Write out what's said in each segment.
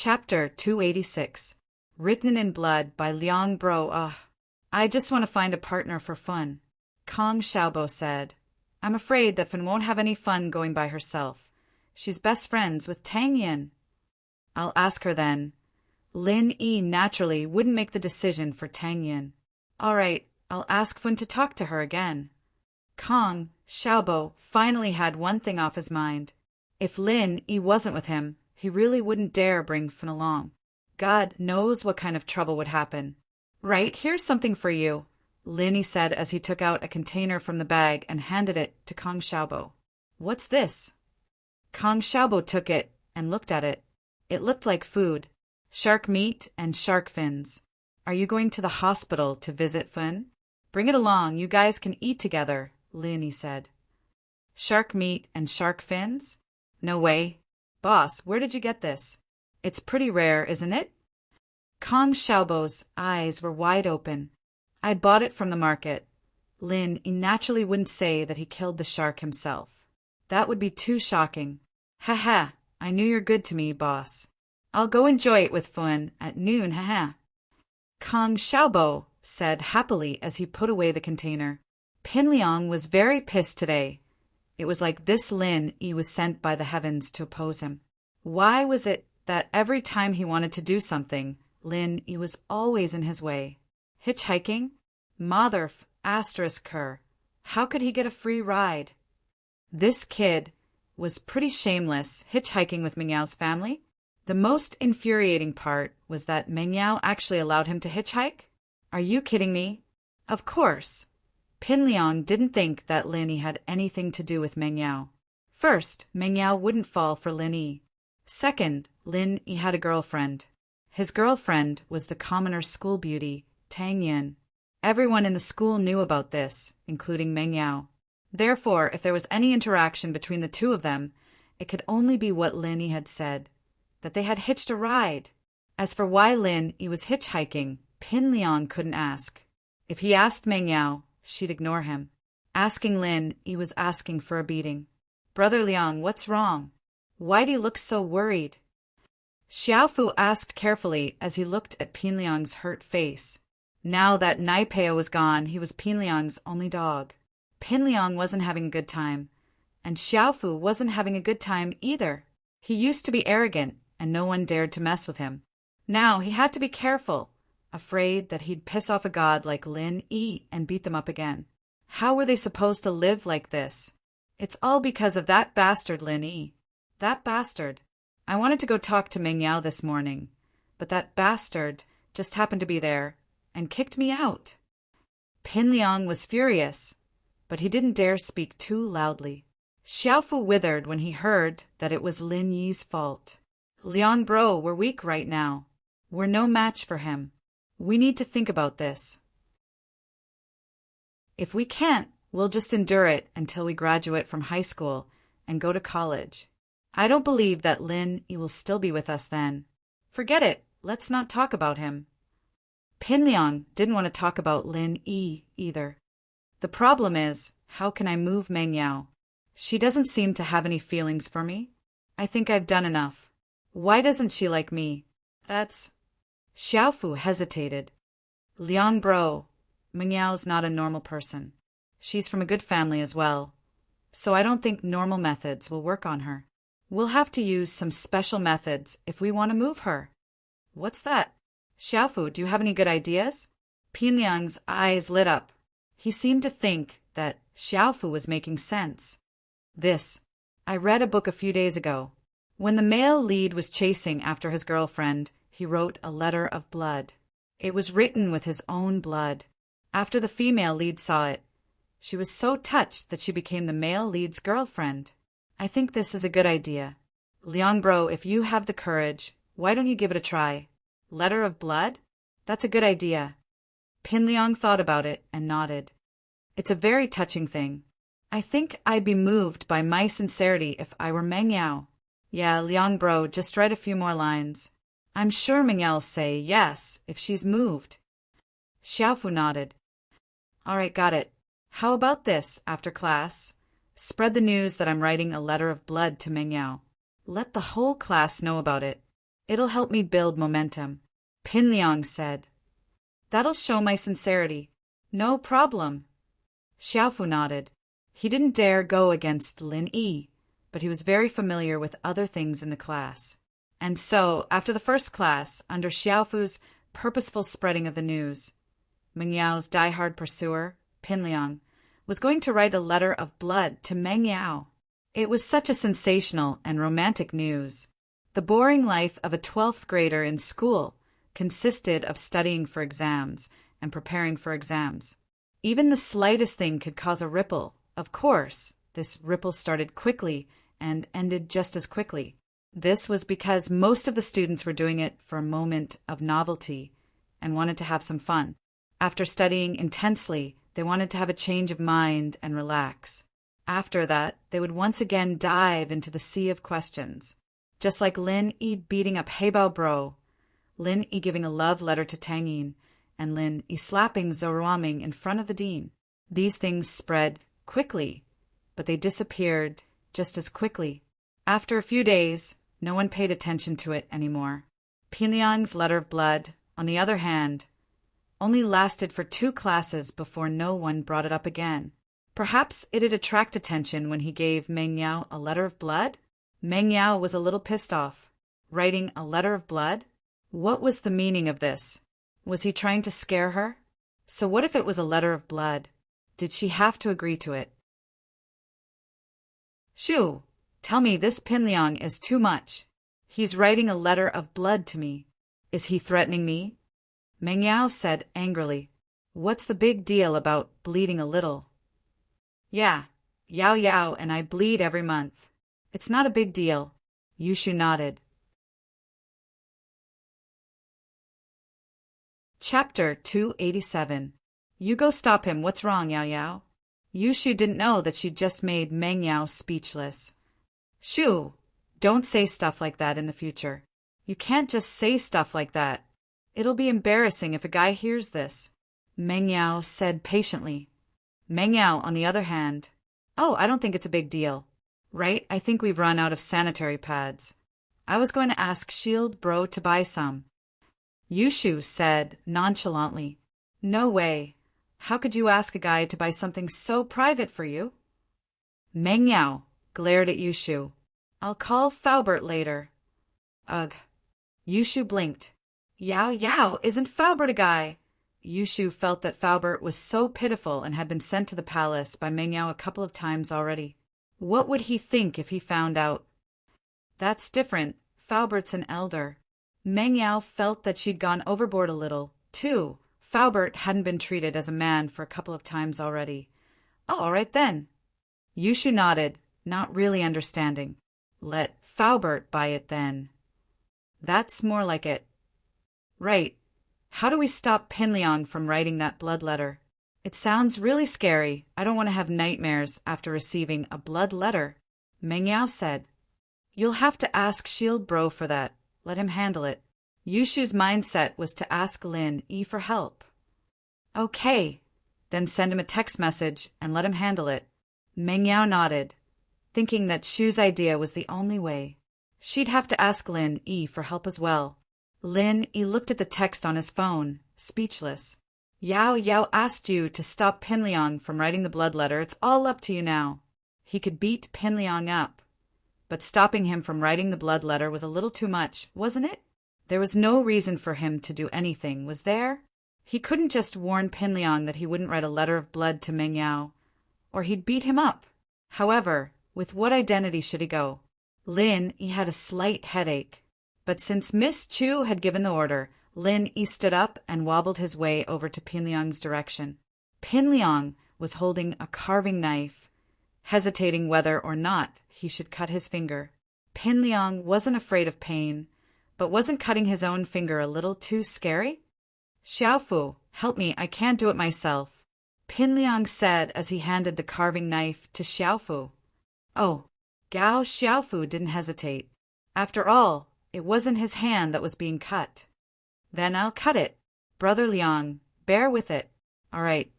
Chapter 286. Written in Blood by Liang Bro. I just want to find a partner for Fun. Kong Xiaobo said. I'm afraid that Fun won't have any fun going by herself. She's best friends with Tang Yin. I'll ask her then. Lin Yi naturally wouldn't make the decision for Tang Yin. All right, I'll ask Fun to talk to her again. Kong Xiaobo finally had one thing off his mind. If Lin Yi wasn't with him, he really wouldn't dare bring Fun along. God knows what kind of trouble would happen. Right, here's something for you, Lin Yi said as he took out a container from the bag and handed it to Kong Xiaobo. What's this? Kong Xiaobo took it and looked at it. It looked like food. Shark meat and shark fins. Are you going to the hospital to visit Fun? Bring it along, you guys can eat together, Lin Yi said. Shark meat and shark fins? No way. Boss, where did you get this? It's pretty rare, isn't it? Kong Xiaobo's eyes were wide open. I bought it from the market. Lin Yi naturally wouldn't say that he killed the shark himself. That would be too shocking. Ha ha, I knew you're good to me, boss. I'll go enjoy it with Fun at noon, ha ha. Kong Xiaobo said happily as he put away the container. Pin Liang was very pissed today. It was like this Lin Yi was sent by the heavens to oppose him. Why was it that every time he wanted to do something, Lin Yi was always in his way? Hitchhiking? Mother****. How could he get a free ride? This kid was pretty shameless, hitchhiking with Meng Yao's family. The most infuriating part was that Meng Yao actually allowed him to hitchhike? Are you kidding me? Of course. Pin Liang didn't think that Lin Yi had anything to do with Meng Yao. First, Meng Yao wouldn't fall for Lin Yi. Second, Lin Yi had a girlfriend. His girlfriend was the commoner school beauty, Tang Yin. Everyone in the school knew about this, including Meng Yao. Therefore, if there was any interaction between the two of them, it could only be what Lin Yi had said, that they had hitched a ride. As for why Lin Yi was hitchhiking, Pin Liang couldn't ask. If he asked Meng Yao, she'd ignore him. Asking Lin Yi was asking for a beating. Brother Liang, what's wrong? Why do you look so worried? Xiaofu asked carefully as he looked at Pin Liang's hurt face. Now that Nai Peo was gone, he was Pin Liang's only dog. Pin Liang wasn't having a good time, and Xiaofu wasn't having a good time either. He used to be arrogant, and no one dared to mess with him. Now he had to be careful, afraid that he'd piss off a god like Lin Yi and beat them up again. How were they supposed to live like this? It's all because of that bastard Lin Yi. That bastard. I wanted to go talk to Meng Yao this morning, but that bastard just happened to be there and kicked me out. Pin Liang was furious, but he didn't dare speak too loudly. Xiaofu withered when he heard that it was Lin Yi's fault. Liang Bro, we're weak right now. We're no match for him. We need to think about this. If we can't, we'll just endure it until we graduate from high school and go to college. I don't believe that Lin Yi will still be with us then. Forget it. Let's not talk about him. Pin Liang didn't want to talk about Lin Yi either. The problem is, how can I move Meng Yao? She doesn't seem to have any feelings for me. I think I've done enough. Why doesn't she like me? That's... Xiaofu hesitated. Liang Bro, Meng Yao's not a normal person. She's from a good family as well. So I don't think normal methods will work on her. We'll have to use some special methods if we want to move her. What's that? Xiaofu, do you have any good ideas? Pin Liang's eyes lit up. He seemed to think that Xiaofu was making sense. I read a book a few days ago. When the male lead was chasing after his girlfriend, he wrote a letter of blood. It was written with his own blood. After the female lead saw it, she was so touched that she became the male lead's girlfriend. I think this is a good idea. Liang Bro, if you have the courage, why don't you give it a try? Letter of blood? That's a good idea. Pin Liang thought about it and nodded. It's a very touching thing. I think I'd be moved by my sincerity if I were Meng Yao. Yeah, Liang Bro, just write a few more lines. I'm sure Meng Yao'll say yes if she's moved. Xiaofu nodded. All right, got it. How about this, after class? Spread the news that I'm writing a letter of blood to Meng Yao. Let the whole class know about it. It'll help me build momentum. Pinliang said. That'll show my sincerity. No problem. Xiaofu nodded. He didn't dare go against Lin Yi, but he was very familiar with other things in the class. And so, after the first class, under Xiaofu's purposeful spreading of the news, Meng Yao's diehard pursuer, Pinliang, was going to write a letter of blood to Meng Yao. It was such a sensational and romantic news. The boring life of a 12th grader in school consisted of studying for exams and preparing for exams. Even the slightest thing could cause a ripple. Of course, this ripple started quickly and ended just as quickly. This was because most of the students were doing it for a moment of novelty and wanted to have some fun. After studying intensely, they wanted to have a change of mind and relax. After that, they would once again dive into the sea of questions. Just like Lin Yi beating up Heibao Bro, Lin Yi giving a love letter to Tang Yin, and Lin Yi slapping Zhou Ruoming in front of the dean. These things spread quickly, but they disappeared just as quickly. After a few days, no one paid attention to it anymore. Pinliang's letter of blood, on the other hand, only lasted for 2 classes before no one brought it up again. Perhaps it'd attract attention when he gave Meng Yao a letter of blood? Meng Yao was a little pissed off. Writing a letter of blood? What was the meaning of this? Was he trying to scare her? So what if it was a letter of blood? Did she have to agree to it? Shoo, tell me this Pinliang is too much. He's writing a letter of blood to me. Is he threatening me? Meng Yao said angrily. What's the big deal about bleeding a little? Yeah, Yao Yao and I bleed every month. It's not a big deal. Yushu nodded. Chapter 287. You go stop him. What's wrong, Yao Yao? Yushu didn't know that she'd just made Meng Yao speechless. Shoo, don't say stuff like that in the future. You can't just say stuff like that. It'll be embarrassing if a guy hears this, Meng Yao said patiently. Meng Yao, on the other hand, oh, I don't think it's a big deal. Right? I think we've run out of sanitary pads. I was going to ask Shield Bro to buy some. Yushu said nonchalantly. No way. How could you ask a guy to buy something so private for you? Meng Yao glared at Yushu. I'll call Faubert later. Ugh. Yushu blinked. Yao Yao, isn't Faubert a guy? Yushu felt that Faubert was so pitiful and had been sent to the palace by Meng Yao a couple of times already. What would he think if he found out? That's different. Faubert's an elder. Meng Yao felt that she'd gone overboard a little, too. Faubert hadn't been treated as a man for a couple of times already. Oh, all right then. Yushu nodded, not really understanding. Let Faubert buy it then. That's more like it. Right. How do we stop Pinliang from writing that blood letter? It sounds really scary. I don't want to have nightmares after receiving a blood letter, Meng Yao said. You'll have to ask Shield Bro for that. Let him handle it. Yushu's mindset was to ask Lin Yi for help. Okay, then send him a text message and let him handle it. Meng Yao nodded, thinking that Shu's idea was the only way. She'd have to ask Lin Yi for help as well. Lin Yi looked at the text on his phone, speechless. Yao Yao asked you to stop Pinliang from writing the blood letter. It's all up to you now. He could beat Pinliang up. But stopping him from writing the blood letter was a little too much, wasn't it? There was no reason for him to do anything, was there? He couldn't just warn Pinliang that he wouldn't write a letter of blood to Meng Yao, or he'd beat him up. However, with what identity should he go? Lin Yi had a slight headache. But since Miss Chu had given the order, Lin Yi stood up and wobbled his way over to Pinliang's direction. Pinliang was holding a carving knife, hesitating whether or not he should cut his finger. Pinliang wasn't afraid of pain, but wasn't cutting his own finger a little too scary? Xiaofu, help me, I can't do it myself, Pinliang said as he handed the carving knife to Xiaofu. Oh, Gao Xiaofu didn't hesitate. After all, it wasn't his hand that was being cut. Then I'll cut it. Brother Liang, bear with it. All right.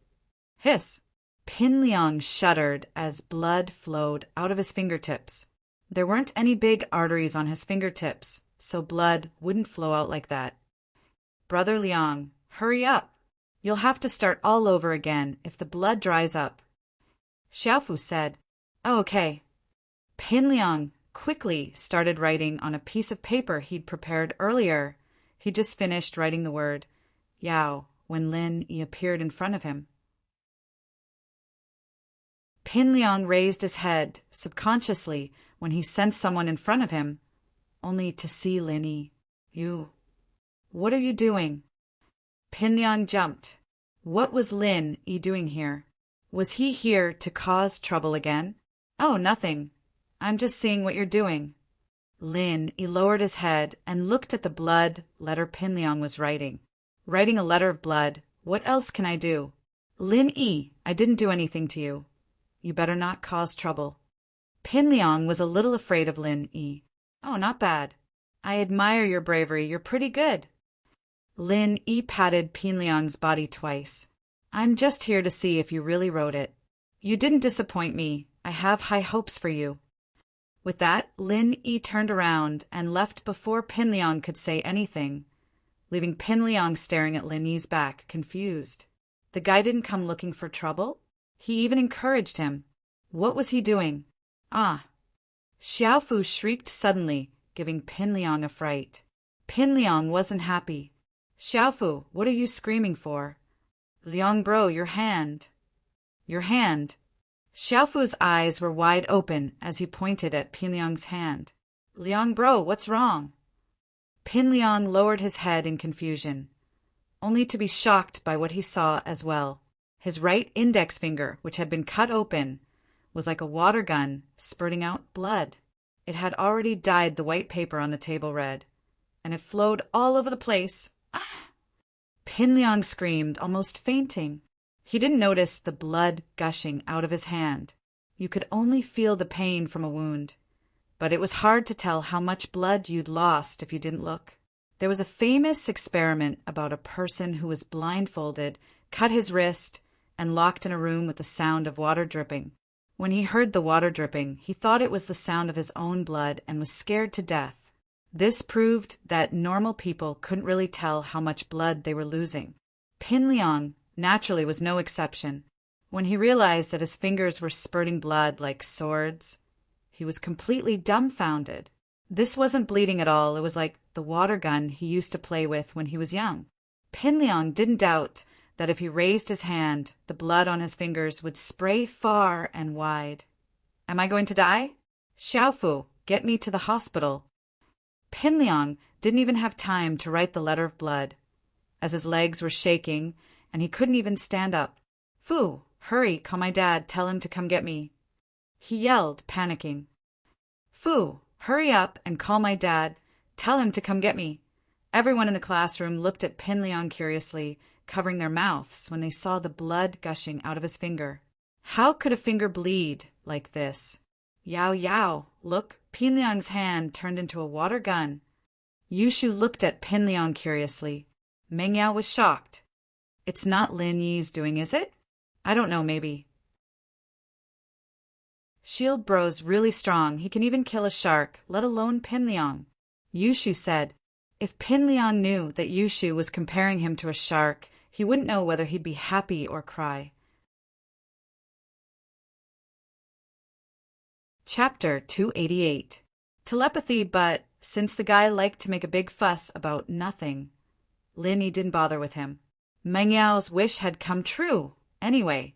Hiss. Pinliang shuddered as blood flowed out of his fingertips. There weren't any big arteries on his fingertips, so blood wouldn't flow out like that. Brother Liang, hurry up. You'll have to start all over again if the blood dries up. Xiaofu said, "Oh, okay." Pin Liang quickly started writing on a piece of paper he'd prepared earlier. He just finished writing the word Yao when Lin Yi appeared in front of him. Pin Liang raised his head subconsciously when he sensed someone in front of him, only to see Lin Yi. "You, what are you doing?" Pin Liang jumped. What was Lin Yi doing here? Was he here to cause trouble again? "Oh, nothing. I'm just seeing what you're doing." Lin Yi lowered his head and looked at the blood letter Pin Liang was writing. "Writing a letter of blood. What else can I do?" "Lin Yi, I didn't do anything to you. You better not cause trouble." Pin Liang was a little afraid of Lin Yi. "Oh, not bad. I admire your bravery. You're pretty good." Lin Yi patted Pin Liang's body twice. "I'm just here to see if you really wrote it. You didn't disappoint me. I have high hopes for you." With that, Lin Yi turned around and left before Pin Liang could say anything, leaving Pin Liang staring at Lin Yi's back, confused. The guy didn't come looking for trouble. He even encouraged him. What was he doing? Ah! Xiaofu shrieked suddenly, giving Pin Liang a fright. Pin Liang wasn't happy. "Xiaofu, what are you screaming for?" "Liang bro, your hand." "Your hand." Xiaofu's eyes were wide open as he pointed at Pin Liang's hand. "Liang bro, what's wrong?" Pin Liang lowered his head in confusion, only to be shocked by what he saw as well. His right index finger, which had been cut open, was like a water gun, spurting out blood. It had already dyed the white paper on the table red, and it flowed all over the place. Ah! Pin Liang screamed, almost fainting. He didn't notice the blood gushing out of his hand. You could only feel the pain from a wound, but it was hard to tell how much blood you'd lost if you didn't look. There was a famous experiment about a person who was blindfolded, cut his wrist, and locked in a room with the sound of water dripping. When he heard the water dripping, he thought it was the sound of his own blood and was scared to death. This proved that normal people couldn't really tell how much blood they were losing. Pin Liang naturally was no exception. When he realized that his fingers were spurting blood like swords, he was completely dumbfounded. This wasn't bleeding at all. It was like the water gun he used to play with when he was young. Pin Liang didn't doubt that if he raised his hand, the blood on his fingers would spray far and wide. "Am I going to die? Xiaofu, get me to the hospital." Pin Liang didn't even have time to write the letter of blood, as his legs were shaking and he couldn't even stand up. "Fu, hurry, call my dad, tell him to come get me." He yelled, panicking. "Fu, hurry up and call my dad, tell him to come get me." Everyone in the classroom looked at Pin Liang curiously, covering their mouths when they saw the blood gushing out of his finger. How could a finger bleed like this? Yao Yao, look, Pin Liang's hand turned into a water gun. Yushu looked at Pin Liang curiously. Meng Yao was shocked. "It's not Lin Yi's doing, is it?" "I don't know, maybe." "Shield Bro's really strong. He can even kill a shark, let alone Pin Liang." Yushu said. If Pin Liang knew that Yushu was comparing him to a shark, he wouldn't know whether he'd be happy or cry. Chapter 288. Telepathy, but since the guy liked to make a big fuss about nothing, Lin Yi didn't bother with him. Meng Yao's wish had come true. Anyway,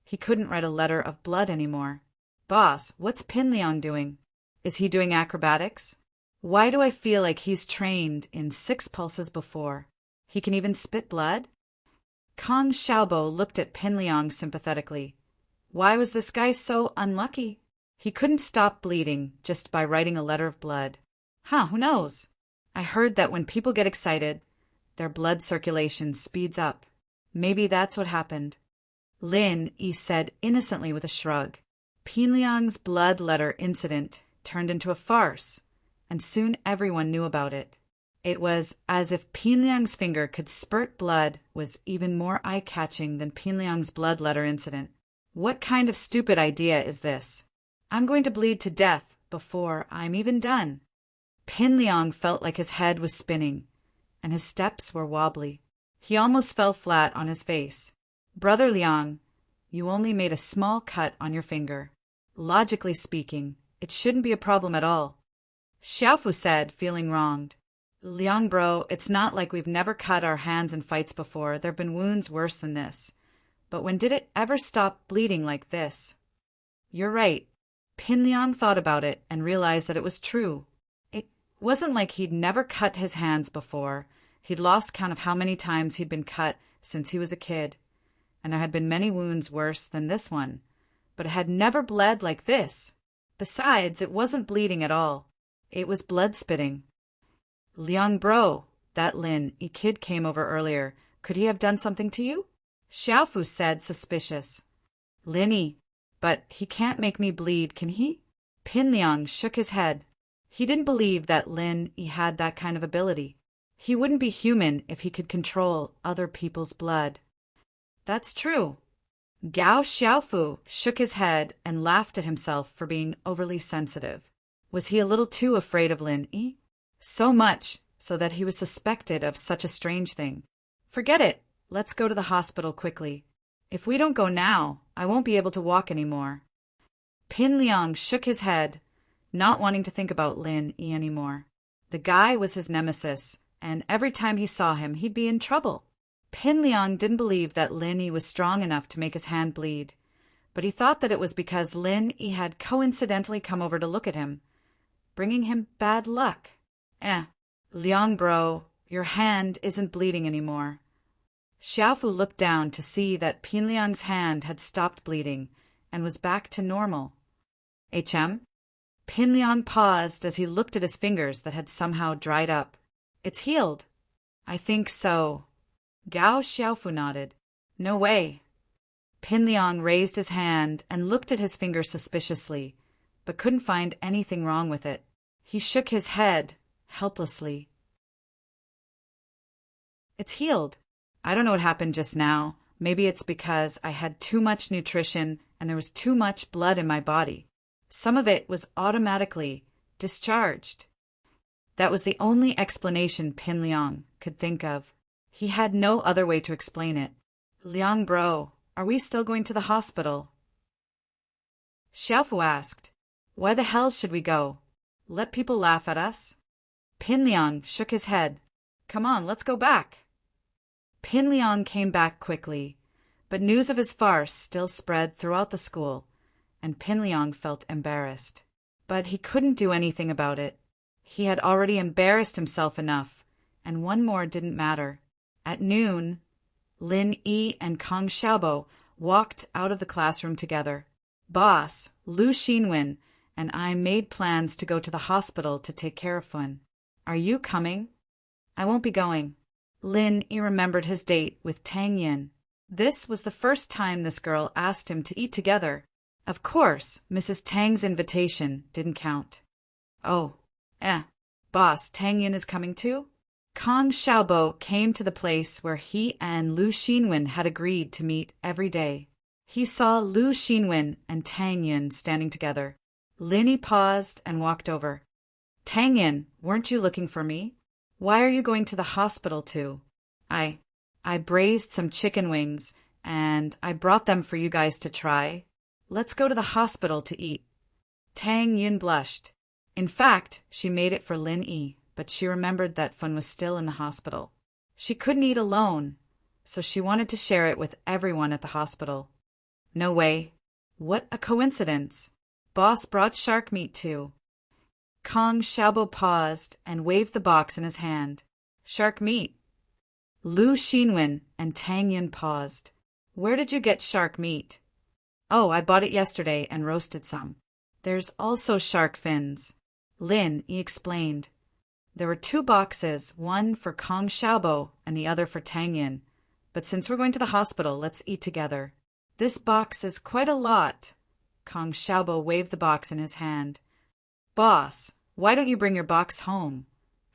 he couldn't write a letter of blood anymore. "Boss, what's Pin Liang doing? Is he doing acrobatics? Why do I feel like he's trained in 6 pulses before? He can even spit blood?" Kong Xiaobo looked at Pin Liang sympathetically. Why was this guy so unlucky? He couldn't stop bleeding just by writing a letter of blood. Who knows? I heard that when people get excited, their blood circulation speeds up. Maybe that's what happened. Lin Yi said innocently with a shrug. Pin Liang's blood letter incident turned into a farce, and soon everyone knew about it. It was as if Pin Liang's finger could spurt blood was even more eye-catching than Pin Liang's blood letter incident. What kind of stupid idea is this? I'm going to bleed to death before I'm even done. Pin Liang felt like his head was spinning, and his steps were wobbly. He almost fell flat on his face. Brother Liang, you only made a small cut on your finger. Logically speaking, it shouldn't be a problem at all. Xiaofu said, feeling wronged. Liang bro, it's not like we've never cut our hands in fights before. There've been wounds worse than this. But when did it ever stop bleeding like this? You're right. Pin Liang thought about it and realized that it was true. It wasn't like he'd never cut his hands before. He'd lost count of how many times he'd been cut since he was a kid, and there had been many wounds worse than this one, but it had never bled like this. Besides, it wasn't bleeding at all. It was blood spitting. Liang bro, that Lin Yi kid came over earlier. Could he have done something to you? Xiaofu said, suspicious. Lin Yi, but he can't make me bleed, can he? Pin Liang shook his head. He didn't believe that Lin Yi had that kind of ability. He wouldn't be human if he could control other people's blood. That's true. Gao Xiaofu shook his head and laughed at himself for being overly sensitive. Was he a little too afraid of Lin Yi? So much so that he was suspected of such a strange thing. Forget it. Let's go to the hospital quickly. If we don't go now, I won't be able to walk anymore. Pin Liang shook his head, not wanting to think about Lin Yi anymore. The guy was his nemesis, and every time he saw him, he'd be in trouble. Pin Liang didn't believe that Lin Yi was strong enough to make his hand bleed, but he thought that it was because Lin Yi had coincidentally come over to look at him, bringing him bad luck. Liang bro, your hand isn't bleeding anymore. Xiaofu looked down to see that Pin Liang's hand had stopped bleeding and was back to normal. HM? Pin Liang paused as he looked at his fingers that had somehow dried up. It's healed. I think so. Gao Xiaofu nodded. No way. Pin Liang raised his hand and looked at his finger suspiciously, but couldn't find anything wrong with it. He shook his head, helplessly. It's healed. I don't know what happened just now. Maybe it's because I had too much nutrition and there was too much blood in my body. Some of it was automatically discharged. That was the only explanation Pin Liang could think of. He had no other way to explain it. Liang bro, are we still going to the hospital? Xiaofu asked. Why the hell should we go? Let people laugh at us? Pin Liang shook his head. Come on, let's go back. Pin Liang came back quickly, but news of his farce still spread throughout the school, and Pin Liang felt embarrassed. But he couldn't do anything about it. He had already embarrassed himself enough, and one more didn't matter. At noon, Lin Yi and Kong Xiaobo walked out of the classroom together. Boss, Lu Xinwen, and I made plans to go to the hospital to take care of Fun. Are you coming? I won't be going. Lin Yi remembered his date with Tang Yin. This was the first time this girl asked him to eat together. Of course, Mrs. Tang's invitation didn't count. Oh, boss, Tang Yin is coming too? Kong Xiaobo came to the place where he and Lu Xinwen had agreed to meet every day. He saw Lu Xinwen and Tang Yin standing together. Lin Yi paused and walked over. Tang Yin, weren't you looking for me? Why are you going to the hospital too? I braised some chicken wings, and I brought them for you guys to try. Let's go to the hospital to eat. Tang Yin blushed. In fact, she made it for Lin Yi, but she remembered that Fun was still in the hospital. She couldn't eat alone, so she wanted to share it with everyone at the hospital. No way. What a coincidence. Boss brought shark meat too. Kong Xiaobo paused and waved the box in his hand. Shark meat. Lu Xinwen and Tang Yin paused. Where did you get shark meat? Oh, I bought it yesterday and roasted some. There's also shark fins. Lin Yi explained. There were 2 boxes, one for Kong Xiaobo and the other for Tang Yin. But since we're going to the hospital, let's eat together. This box is quite a lot. Kong Xiaobo waved the box in his hand. Boss, why don't you bring your box home?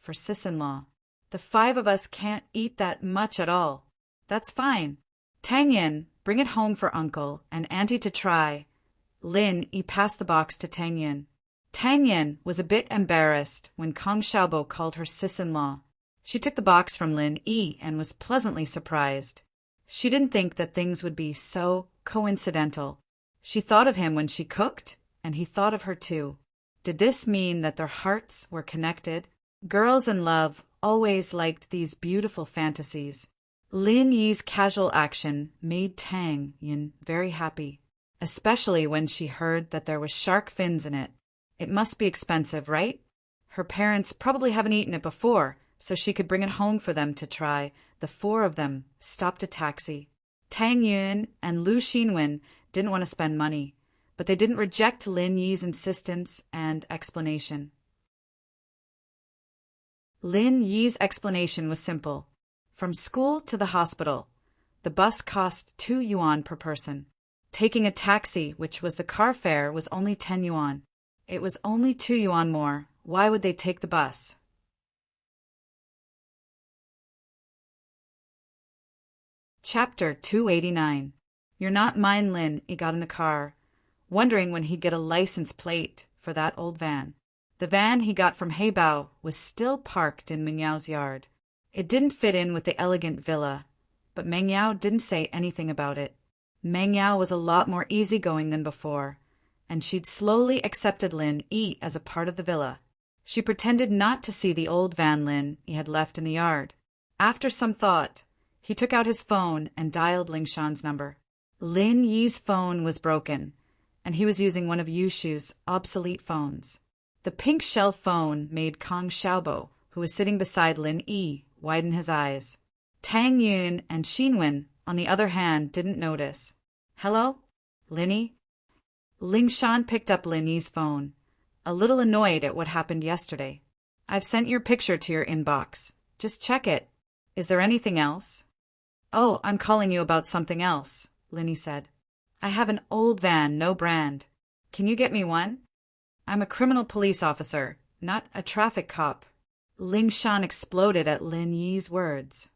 For sis-in-law. The 5 of us can't eat that much at all. That's fine. Tang Yin, bring it home for uncle and auntie to try. Lin Yi passed the box to Tang Yin. Tang Yin was a bit embarrassed when Kong Xiaobo called her sis-in-law. She took the box from Lin Yi and was pleasantly surprised. She didn't think that things would be so coincidental. She thought of him when she cooked, and he thought of her too. Did this mean that their hearts were connected? Girls in love always liked these beautiful fantasies. Lin Yi's casual action made Tang Yin very happy, especially when she heard that there was shark fins in it. It must be expensive, right? Her parents probably haven't eaten it before, so she could bring it home for them to try. The four of them stopped a taxi. Tang Yun and Lu Xinwen didn't want to spend money, but they didn't reject Lin Yi's insistence and explanation. Lin Yi's explanation was simple. From school to the hospital, the bus cost 2 yuan per person. Taking a taxi, which was the car fare, was only 10 yuan. It was only 2 yuan more. Why would they take the bus? Chapter 289. You're not mine, Lin. He got in the car, wondering when he'd get a license plate for that old van. The van he got from Heibao was still parked in Menyao's yard. It didn't fit in with the elegant villa, but Mengyao didn't say anything about it. Mengyao was a lot more easygoing than before, and she'd slowly accepted Lin Yi as a part of the villa. She pretended not to see the old van Lin Yi had left in the yard. After some thought, he took out his phone and dialed Ling Shan's number. Lin Yi's phone was broken, and he was using one of Yushu's obsolete phones. The pink shell phone made Kong Xiaobo, who was sitting beside Lin Yi, widen his eyes. Tang Yun and Xinwen, on the other hand, didn't notice. Hello? Lin Yi? Ling Shan picked up Lin Yi's phone, a little annoyed at what happened yesterday. I've sent your picture to your inbox. Just check it. Is there anything else? Oh, I'm calling you about something else, Lin Yi said. I have an old van, no brand. Can you get me one? I'm a criminal police officer, not a traffic cop. Ling Shan exploded at Lin Yi's words.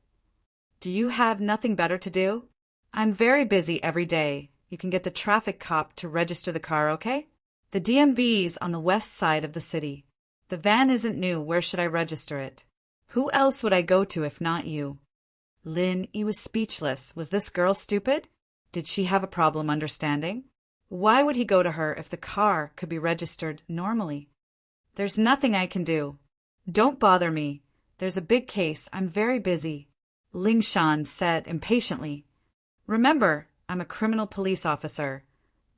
Do you have nothing better to do? I'm very busy every day. You can get the traffic cop to register the car, okay? The DMV's on the west side of the city. The van isn't new. Where should I register it? Who else would I go to if not you? Lin Yi was speechless. Was this girl stupid? Did she have a problem understanding? Why would he go to her if the car could be registered normally? There's nothing I can do. Don't bother me. There's a big case. I'm very busy, Ling Shan said impatiently. Remember, I'm a criminal police officer.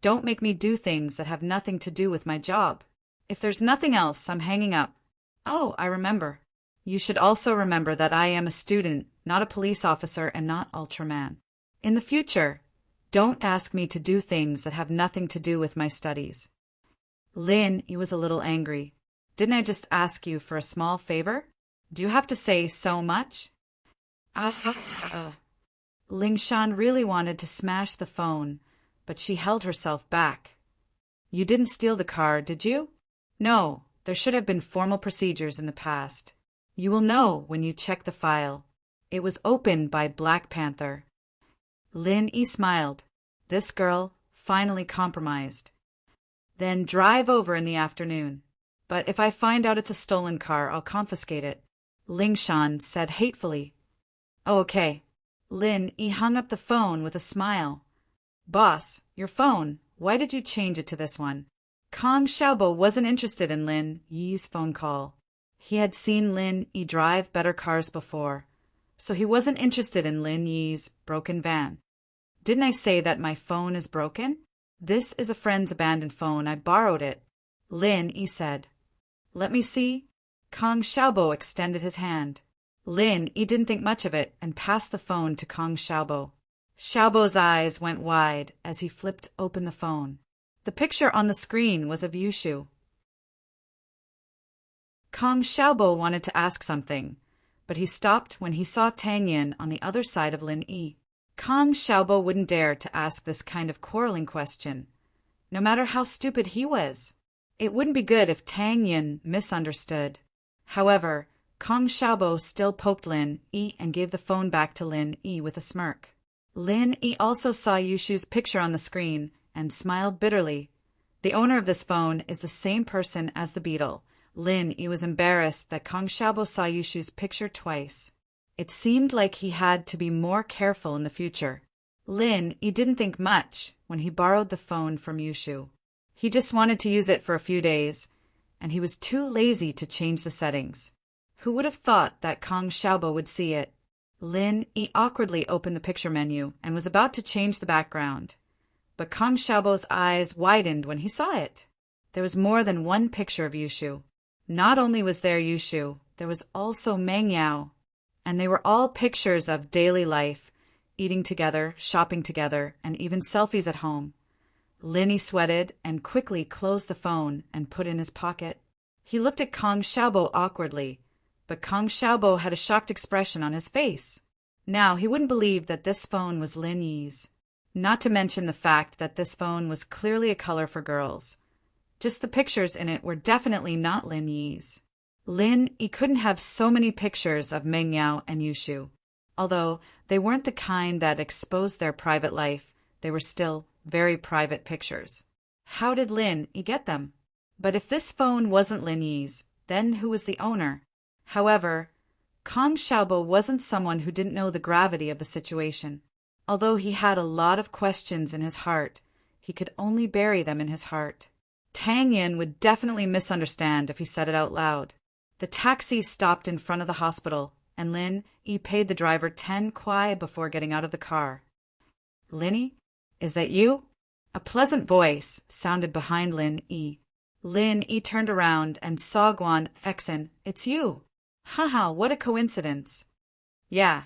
Don't make me do things that have nothing to do with my job. If there's nothing else, I'm hanging up. Oh, I remember. You should also remember that I am a student, not a police officer and not Ultraman. In the future, don't ask me to do things that have nothing to do with my studies. Lin Yi was a little angry. Didn't I just ask you for a small favor? Do you have to say so much? Ling Shan really wanted to smash the phone, but she held herself back. You didn't steal the car, did you? No, there should have been formal procedures in the past. You will know when you check the file. It was opened by Black Panther. Lin Yi smiled. This girl finally compromised. Then drive over in the afternoon. But if I find out it's a stolen car, I'll confiscate it, Ling Shan said hatefully. Oh, okay. Lin Yi hung up the phone with a smile. Boss, your phone. Why did you change it to this one? Kong Xiaobo wasn't interested in Lin Yi's phone call. He had seen Lin Yi drive better cars before, so he wasn't interested in Lin Yi's broken van. Didn't I say that my phone is broken? This is a friend's abandoned phone. I borrowed it, Lin Yi said. Let me see. Kong Xiaobo extended his hand. Lin Yi didn't think much of it and passed the phone to Kong Xiaobo. Xiaobo's eyes went wide as he flipped open the phone. The picture on the screen was of Yushu. Kong Xiaobo wanted to ask something, but he stopped when he saw Tang Yin on the other side of Lin Yi. Kong Xiaobo wouldn't dare to ask this kind of quarreling question, no matter how stupid he was. It wouldn't be good if Tang Yin misunderstood. However, Kong Xiaobo still poked Lin Yi and gave the phone back to Lin Yi with a smirk. Lin Yi also saw Yushu's picture on the screen and smiled bitterly. The owner of this phone is the same person as the beetle. Lin Yi was embarrassed that Kong Xiaobo saw Yushu's picture twice. It seemed like he had to be more careful in the future. Lin Yi didn't think much when he borrowed the phone from Yushu. He just wanted to use it for a few days, and he was too lazy to change the settings. Who would have thought that Kong Xiaobo would see it? Lin Yi awkwardly opened the picture menu and was about to change the background. But Kong Xiaobo's eyes widened when he saw it. There was more than one picture of Yushu. Not only was there Yushu, there was also Meng Yao. And they were all pictures of daily life, eating together, shopping together, and even selfies at home. Lin Yi sweated and quickly closed the phone and put it in his pocket. He looked at Kong Xiaobo awkwardly, but Kong Xiaobo had a shocked expression on his face. Now he wouldn't believe that this phone was Lin Yi's. Not to mention the fact that this phone was clearly a color for girls. Just the pictures in it were definitely not Lin Yi's. Lin Yi couldn't have so many pictures of Meng Yao and Yushu. Although they weren't the kind that exposed their private life, they were still very private pictures. How did Lin Yi get them? But if this phone wasn't Lin Yi's, then who was the owner? However, Kong Xiaobo wasn't someone who didn't know the gravity of the situation. Although he had a lot of questions in his heart, he could only bury them in his heart. Tang Yin would definitely misunderstand if he said it out loud. The taxi stopped in front of the hospital, and Lin Yi paid the driver 10 kuai before getting out of the car. "Lin Yi, is that you?" A pleasant voice sounded behind Lin Yi. Lin Yi turned around and saw Guan Exen. "It's you." "Haha, what a coincidence." "Yeah.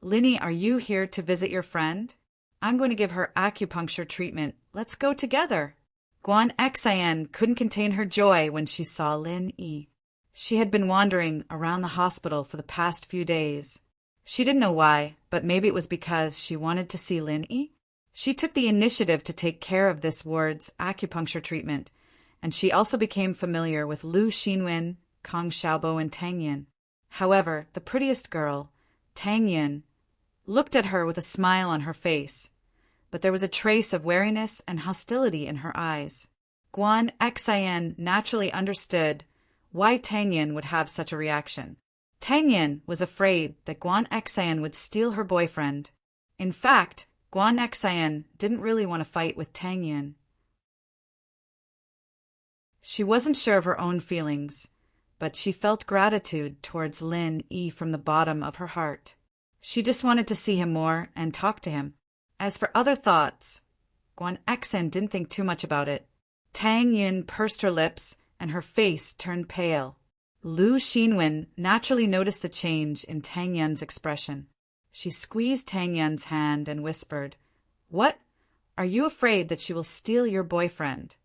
Lin Yi, are you here to visit your friend? I'm going to give her acupuncture treatment. Let's go together." Guan Exen couldn't contain her joy when she saw Lin Yi. She had been wandering around the hospital for the past few days. She didn't know why, but maybe it was because she wanted to see Lin Yi. She took the initiative to take care of this ward's acupuncture treatment, and she also became familiar with Lu Xinwen, Kong Xiaobo, and Tang Yin. However, the prettiest girl, Tang Yin, looked at her with a smile on her face, but there was a trace of wariness and hostility in her eyes. Guan Exen naturally understood why Tang Yin would have such a reaction. Tang Yin was afraid that Guan Exen would steal her boyfriend. In fact, Guan Exen didn't really want to fight with Tang Yin. She wasn't sure of her own feelings, but she felt gratitude towards Lin Yi from the bottom of her heart. She just wanted to see him more and talk to him. As for other thoughts, Guan Exen didn't think too much about it. Tang Yin pursed her lips and her face turned pale. Lu Xinwen naturally noticed the change in Tang Yin's expression. She squeezed Tang Yin's hand and whispered, "What? Are you afraid that she will steal your boyfriend?"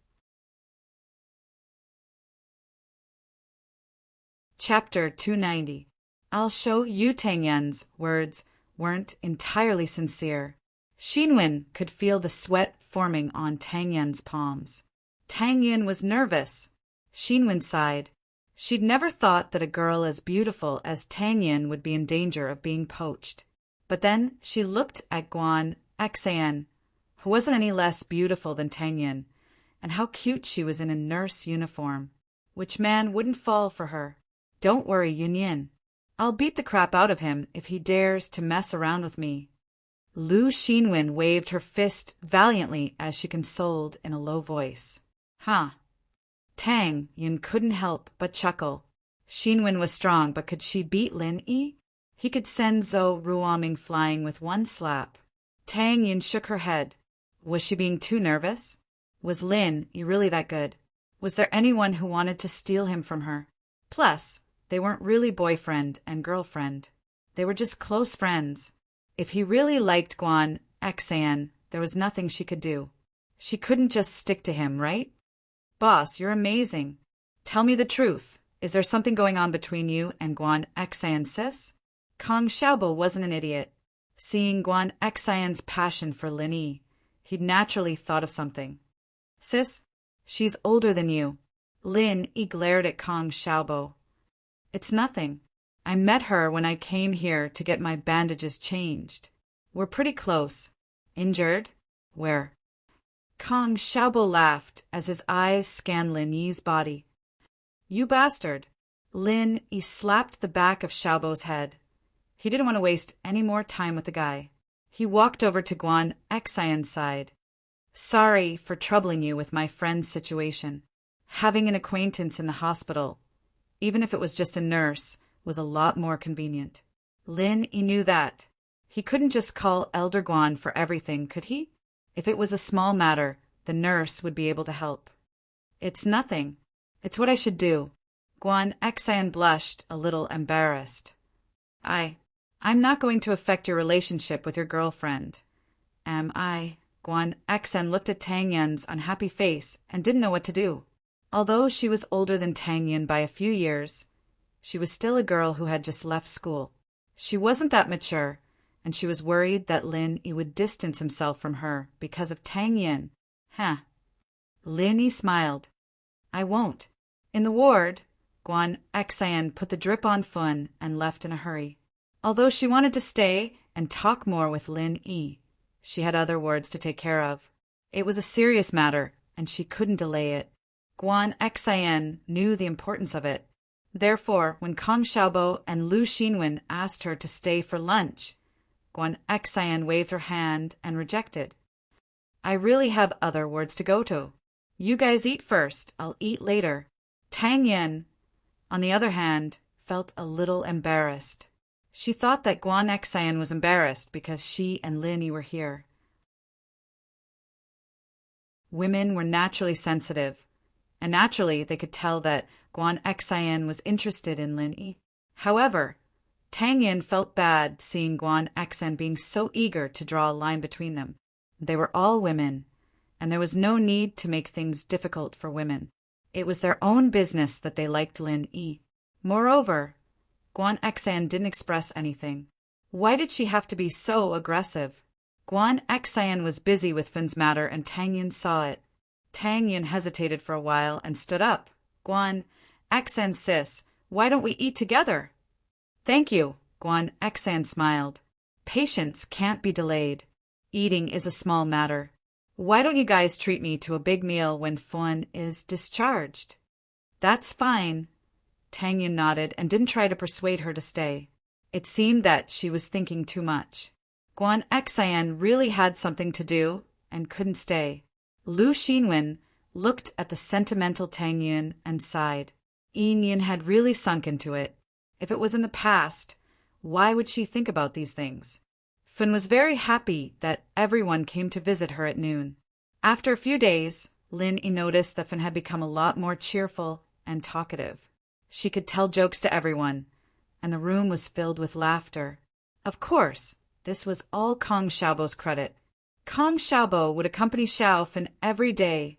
Chapter 290. I'll show you. Tang Yin's words weren't entirely sincere. Xinwen could feel the sweat forming on Tang Yin's palms. Tang Yin was nervous. Xinwen sighed. She'd never thought that a girl as beautiful as Tang Yin would be in danger of being poached. But then she looked at Guan Exen, who wasn't any less beautiful than Tang Yin, and how cute she was in a nurse uniform. Which man wouldn't fall for her? "Don't worry, Yunyin. I'll beat the crap out of him if he dares to mess around with me." Lu Xinwen waved her fist valiantly as she consoled in a low voice. "Huh." Tang Yin couldn't help but chuckle. Xinwen was strong, but could she beat Lin Yi? He could send Zhou Ruoming flying with one slap. Tang Yin shook her head. Was she being too nervous? Was Lin Yi really that good? Was there anyone who wanted to steal him from her? Plus, they weren't really boyfriend and girlfriend. They were just close friends. If he really liked Guan Exen, there was nothing she could do. She couldn't just stick to him, right? "Boss, you're amazing. Tell me the truth. Is there something going on between you and Guan Exen, sis?" Kong Xiaobo wasn't an idiot. Seeing Guan Exen's passion for Lin Yi, he'd naturally thought of something. "Sis, she's older than you." Lin Yi glared at Kong Xiaobo. "It's nothing. I met her when I came here to get my bandages changed. We're pretty close." "Injured? Where?" Kong Xiaobo laughed as his eyes scanned Lin Yi's body. You bastard! Lin Yi slapped the back of Xiaobo's head. He didn't want to waste any more time with the guy. He walked over to Guan Xian's side. Sorry for troubling you with my friend's situation. Having an acquaintance in the hospital, even if it was just a nurse, was a lot more convenient. Lin Yi knew that. He couldn't just call Elder Guan for everything, could he? If it was a small matter, the nurse would be able to help. It's nothing. It's what I should do. Guan Xian blushed, a little embarrassed. I'm not going to affect your relationship with your girlfriend. Am I? Guan Xian looked at Tang Yan's unhappy face and didn't know what to do. Although she was older than Tang Yan by a few years, she was still a girl who had just left school. She wasn't that mature, and she was worried that Lin Yi would distance himself from her because of Tang Yan. Lin Yi smiled. I won't. In the ward, Guan Xian put the drip-on Fun and left in a hurry. Although she wanted to stay and talk more with Lin Yi, she had other wards to take care of. It was a serious matter, and she couldn't delay it. Guan Xian knew the importance of it. Therefore, when Kong Xiaobo and Lu Xinwen asked her to stay for lunch, Guan Xian waved her hand and rejected. I really have other wards to go to. You guys eat first, I'll eat later. Tang Yan, on the other hand, felt a little embarrassed. She thought that Guan Xian was embarrassed because she and Lin Yi were here. Women were naturally sensitive, and naturally they could tell that Guan Xian was interested in Lin Yi. However, Tang Yan felt bad seeing Guan Xian being so eager to draw a line between them. They were all women, and there was no need to make things difficult for women. It was their own business that they liked Lin Yi. Moreover, Guan Xian didn't express anything. Why did she have to be so aggressive? Guan Xian was busy with Fun's matter and Tang Yan saw it. Tang Yan hesitated for a while and stood up. Guan Xian sis, why don't we eat together? Thank you, Guan Xian smiled. Patience can't be delayed. Eating is a small matter. Why don't you guys treat me to a big meal when Fun is discharged? That's fine. Tang Yan nodded and didn't try to persuade her to stay. It seemed that she was thinking too much. Guan Xian really had something to do and couldn't stay. Lu Xinwen looked at the sentimental Tang Yan and sighed. Yin Yin had really sunk into it. If it was in the past, why would she think about these things? Fun was very happy that everyone came to visit her at noon. After a few days, Lin Yi noticed that Fun had become a lot more cheerful and talkative. She could tell jokes to everyone, and the room was filled with laughter. Of course, this was all Kong Xiaobo's credit. Kong Xiaobo would accompany Xiao Fun every day,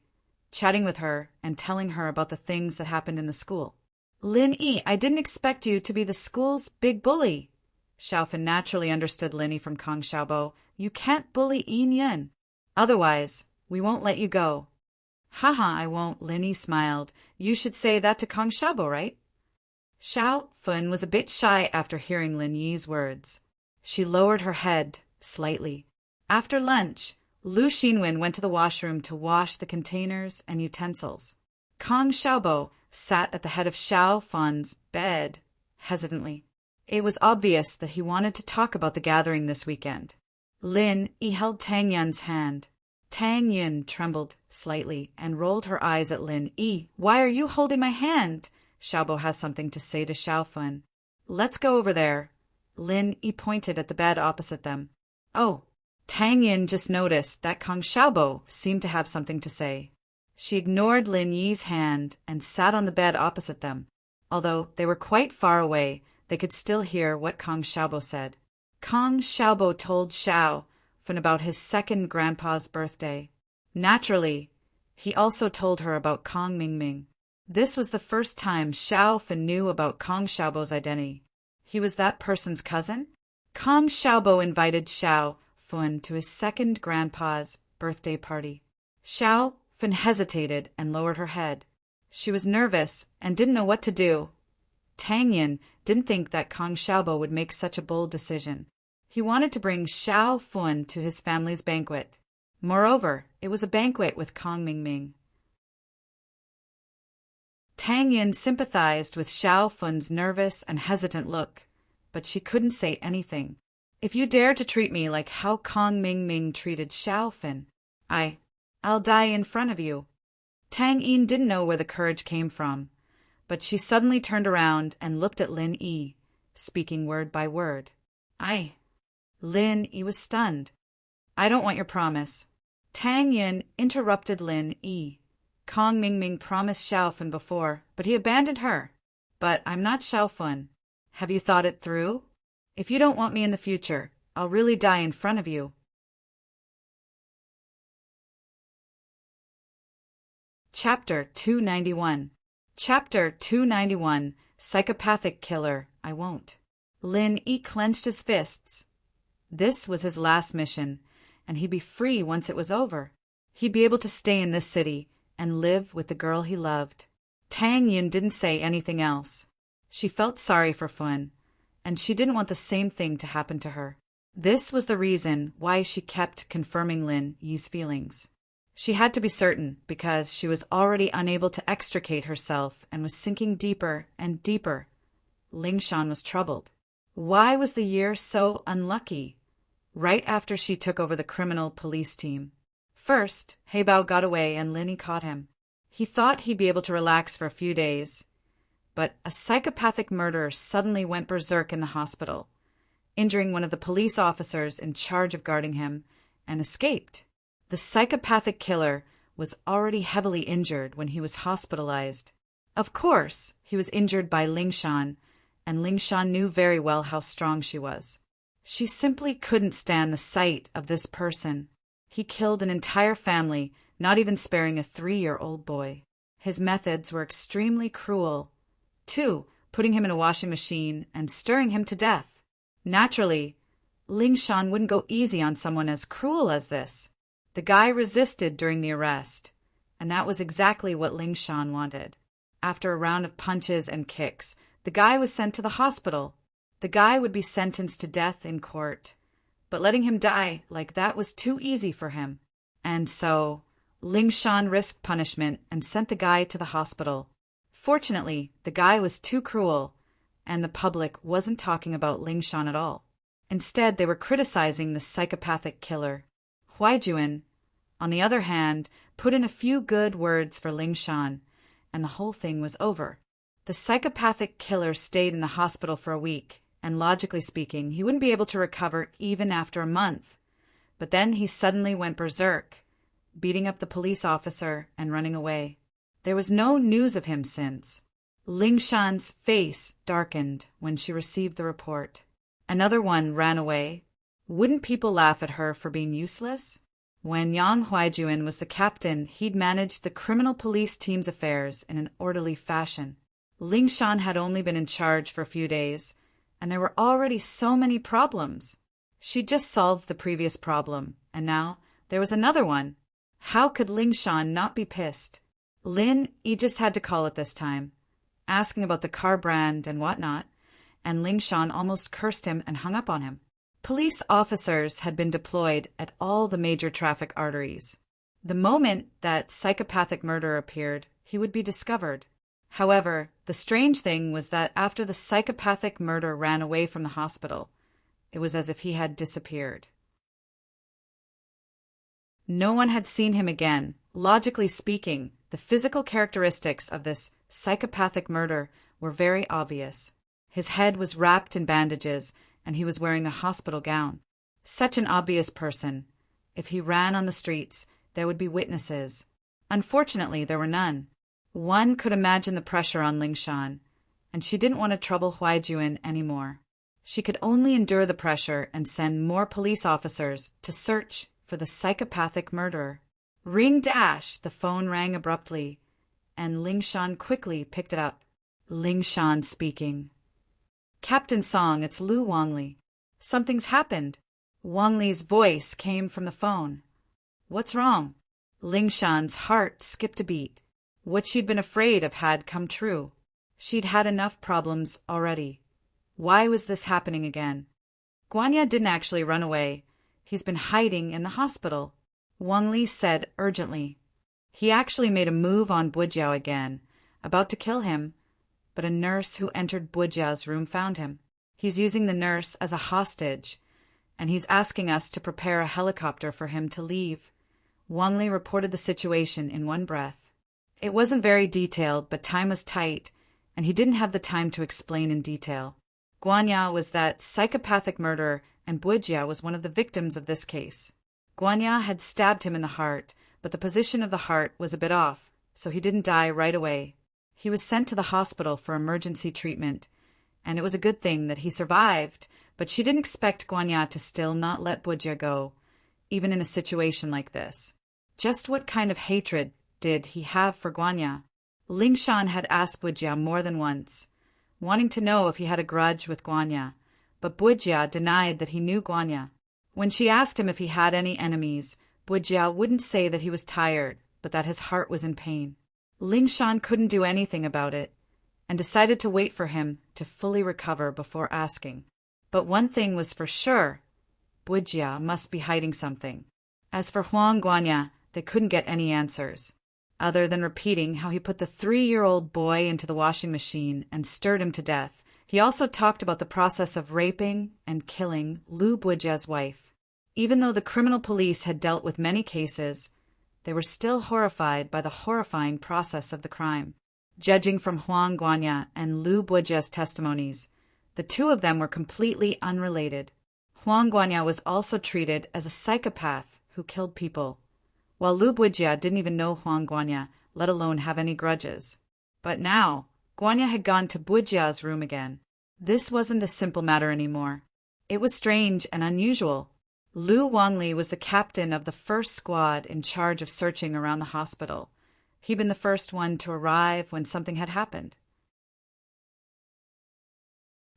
chatting with her and telling her about the things that happened in the school. Lin Yi, I didn't expect you to be the school's big bully. Xiao Fun naturally understood Lin Yi from Kong Xiaobo. You can't bully Yin Yin. Otherwise, we won't let you go. Haha, I won't, Lin Yi smiled. You should say that to Kong Xiaobo, right? Xiao Fun was a bit shy after hearing Lin Yi's words. She lowered her head slightly. After lunch, Lu Xinwen went to the washroom to wash the containers and utensils. Kong Xiaobo sat at the head of Xiao Fun's bed, hesitantly. It was obvious that he wanted to talk about the gathering this weekend. Lin Yi held Tang Yan's hand. Tang Yan trembled slightly and rolled her eyes at Lin Yi. Why are you holding my hand? Xiaobo has something to say to Xiao Fun. Let's go over there. Lin Yi pointed at the bed opposite them. Oh, Tang Yan just noticed that Kong Xiaobo seemed to have something to say. She ignored Lin Yi's hand and sat on the bed opposite them. Although they were quite far away, they could still hear what Kong Xiaobo said. Kong Xiaobo told Xiao Fun about his second grandpa's birthday. Naturally, he also told her about Kong Mingming. This was the first time Xiao Fun knew about Kong Xiaobo's identity. He was that person's cousin? Kong Xiaobo invited Xiao Fun to his second grandpa's birthday party. Xiao Fun hesitated and lowered her head. She was nervous and didn't know what to do. Tang Yan didn't think that Kong Xiaobo would make such a bold decision. He wanted to bring Xiao Fun to his family's banquet. Moreover, it was a banquet with Kong Mingming. Tang Yin sympathized with Xiao Fun's nervous and hesitant look, but she couldn't say anything. If you dare to treat me like how Kong Mingming treated Xiao Fun, I'll die in front of you. Tang Yin didn't know where the courage came from, but she suddenly turned around and looked at Lin Yi, speaking word by word. Lin Yi was stunned. I don't want your promise. Tang Yin interrupted Lin Yi. Kong Mingming promised Xiao Fun before, but he abandoned her. But I'm not Xiao Fun. Have you thought it through? If you don't want me in the future, I'll really die in front of you. Chapter 291. Chapter 291. Psychopathic Killer. I won't. Lin Yi clenched his fists. This was his last mission, and he'd be free once it was over. He'd be able to stay in this city and live with the girl he loved. Tang Yin didn't say anything else. She felt sorry for Fun, and she didn't want the same thing to happen to her. This was the reason why she kept confirming Lin Yi's feelings. She had to be certain because she was already unable to extricate herself and was sinking deeper and deeper. Lingshan was troubled. Why was the year so unlucky? Right after she took over the criminal police team. First, Heibao got away and Lin Yi caught him. He thought he'd be able to relax for a few days, but a psychopathic murderer suddenly went berserk in the hospital, injuring one of the police officers in charge of guarding him, and escaped. The psychopathic killer was already heavily injured when he was hospitalized. Of course, he was injured by Lingshan, and Lingshan knew very well how strong she was. She simply couldn't stand the sight of this person. He killed an entire family, not even sparing a 3-year-old boy. His methods were extremely cruel. 2, putting him in a washing machine and stirring him to death. Naturally, Lingshan wouldn't go easy on someone as cruel as this. The guy resisted during the arrest, and that was exactly what Lingshan wanted. After a round of punches and kicks, the guy was sent to the hospital. The guy would be sentenced to death in court, but letting him die like that was too easy for him. And so, Lingshan risked punishment and sent the guy to the hospital. Fortunately, the guy was too cruel, and the public wasn't talking about Lingshan at all. Instead, they were criticizing the psychopathic killer. Huaijuan, on the other hand, put in a few good words for Lingshan, and the whole thing was over. The psychopathic killer stayed in the hospital for a week, and logically speaking, he wouldn't be able to recover even after a month. But then he suddenly went berserk, beating up the police officer and running away. There was no news of him since. Lingshan's face darkened when she received the report. Another one ran away. Wouldn't people laugh at her for being useless? When Yang Huaijuan was the captain, he'd managed the criminal police team's affairs in an orderly fashion. Lingshan had only been in charge for a few days, and there were already so many problems. She'd just solved the previous problem, and now there was another one. How could Lingshan not be pissed? Lin Yi just had to call it this time, asking about the car brand and whatnot, and Lingshan almost cursed him and hung up on him. Police officers had been deployed at all the major traffic arteries. The moment that psychopathic murderer appeared, he would be discovered. However, the strange thing was that after the psychopathic murderer ran away from the hospital, it was as if he had disappeared. No one had seen him again. Logically speaking, the physical characteristics of this psychopathic murder were very obvious. His head was wrapped in bandages, and he was wearing a hospital gown. Such an obvious person. If he ran on the streets, there would be witnesses. Unfortunately, there were none. One could imagine the pressure on Lingshan, and she didn't want to trouble Huaijuan anymore. She could only endure the pressure and send more police officers to search for the psychopathic murderer. Ring dash! The phone rang abruptly, and Lingshan quickly picked it up. Lingshan speaking. Captain Song, it's Lu Wangli. Something's happened. Wangli's voice came from the phone. What's wrong? Lingshan's heart skipped a beat. What she'd been afraid of had come true. She'd had enough problems already. Why was this happening again? Guanya didn't actually run away. He's been hiding in the hospital. Wang Li said urgently. He actually made a move on Bujiao again, about to kill him, but a nurse who entered Bujiao's room found him. He's using the nurse as a hostage, and he's asking us to prepare a helicopter for him to leave. Wang Li reported the situation in one breath. It wasn't very detailed, but time was tight, and he didn't have the time to explain in detail. Guanya was that psychopathic murderer, and Bujia was one of the victims of this case. Guanya had stabbed him in the heart, but the position of the heart was a bit off, so he didn't die right away. He was sent to the hospital for emergency treatment, and it was a good thing that he survived, but she didn't expect Guanya to still not let Bujia go, even in a situation like this. Just what kind of hatred did he have for Guanya? Lingshan had asked Bujia more than once, wanting to know if he had a grudge with Guanya, but Bujia denied that he knew Guanya. When she asked him if he had any enemies, Bujia wouldn't say that he was tired, but that his heart was in pain. Lingshan couldn't do anything about it, and decided to wait for him to fully recover before asking. But one thing was for sure, Bujia must be hiding something. As for Huang Guanya, they couldn't get any answers, other than repeating how he put the 3-year-old boy into the washing machine and stirred him to death. He also talked about the process of raping and killing Lu Bujia's wife. Even though the criminal police had dealt with many cases, they were still horrified by the horrifying process of the crime. Judging from Huang Guanya and Lu Bujia's testimonies, the two of them were completely unrelated. Huang Guanya was also treated as a psychopath who killed people, while Lu Bujia didn't even know Huang Guanya, let alone have any grudges. But now, Guanya had gone to Bujia's room again. This wasn't a simple matter anymore. It was strange and unusual. Lu Wangli was the captain of the first squad in charge of searching around the hospital. He'd been the first one to arrive when something had happened.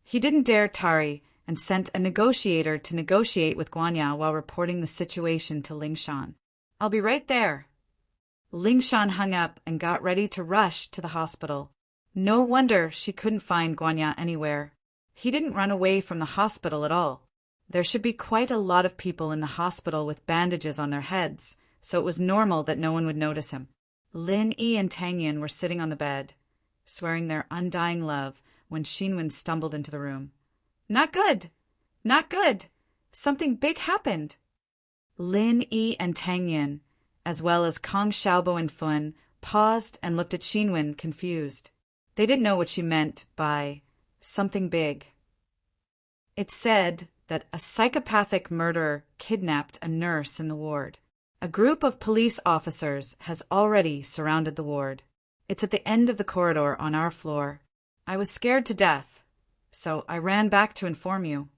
He didn't dare tarry and sent a negotiator to negotiate with Guanya while reporting the situation to Lingshan. "I'll be right there." Lingshan hung up and got ready to rush to the hospital. No wonder she couldn't find Guanya anywhere. He didn't run away from the hospital at all. There should be quite a lot of people in the hospital with bandages on their heads, so it was normal that no one would notice him. Lin Yi and Tang Yin were sitting on the bed, swearing their undying love when Xinwen stumbled into the room. "Not good! Not good! Something big happened!" Lin Yi and Tang Yin, as well as Kong Xiaobo and Fun, paused and looked at Xinwen confused. They didn't know what she meant by something big. It said that a psychopathic murderer kidnapped a nurse in the ward. A group of police officers has already surrounded the ward. It's at the end of the corridor on our floor. I was scared to death, so I ran back to inform you.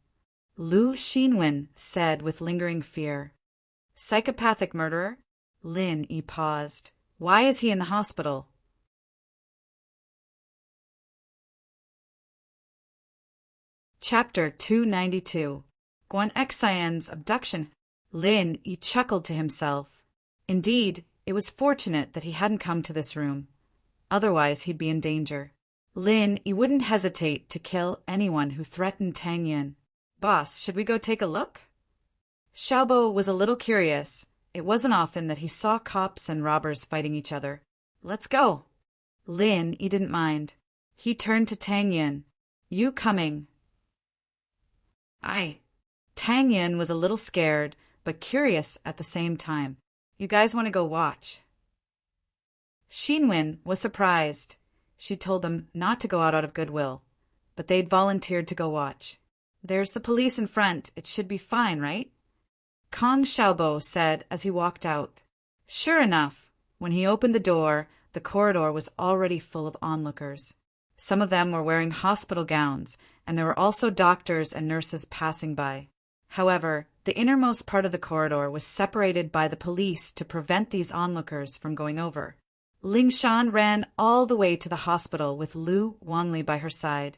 Lu Xinwen said with lingering fear. Psychopathic murderer? Lin Yi paused. Why is he in the hospital? Chapter 292. Guan Xian's abduction. Lin Yi chuckled to himself. Indeed, it was fortunate that he hadn't come to this room. Otherwise, he'd be in danger. Lin Yi wouldn't hesitate to kill anyone who threatened Tang Yin. "Boss, should we go take a look?" Xiaobo was a little curious. It wasn't often that he saw cops and robbers fighting each other. "Let's go." Lin Yi didn't mind. He turned to Tang Yin. "You coming?" "Aye." Tang Yin was a little scared, but curious at the same time. "You guys want to go watch?" Xinwen was surprised. She told them not to go out of goodwill, but they'd volunteered to go watch. "There's the police in front. It should be fine, right?" Kong Xiaobo said as he walked out. Sure enough, when he opened the door, the corridor was already full of onlookers. Some of them were wearing hospital gowns, and there were also doctors and nurses passing by. However, the innermost part of the corridor was separated by the police to prevent these onlookers from going over. Lingshan ran all the way to the hospital with Lu Wangli by her side,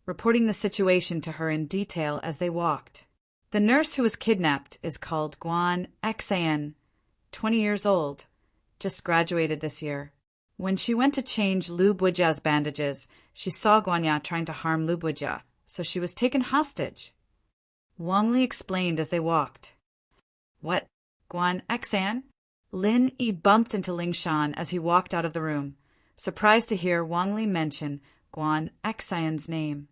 reporting the situation to her in detail as they walked. The nurse who was kidnapped is called Guan Xian, 20 years old, just graduated this year. When she went to change Lu Bujia's bandages, she saw Guanya trying to harm Lu Bujia, so she was taken hostage. Wang Li explained as they walked. "What? Guan Xan? Lin Yi bumped into Ling Shan as he walked out of the room, surprised to hear Wang Li mention Guan Xan's name.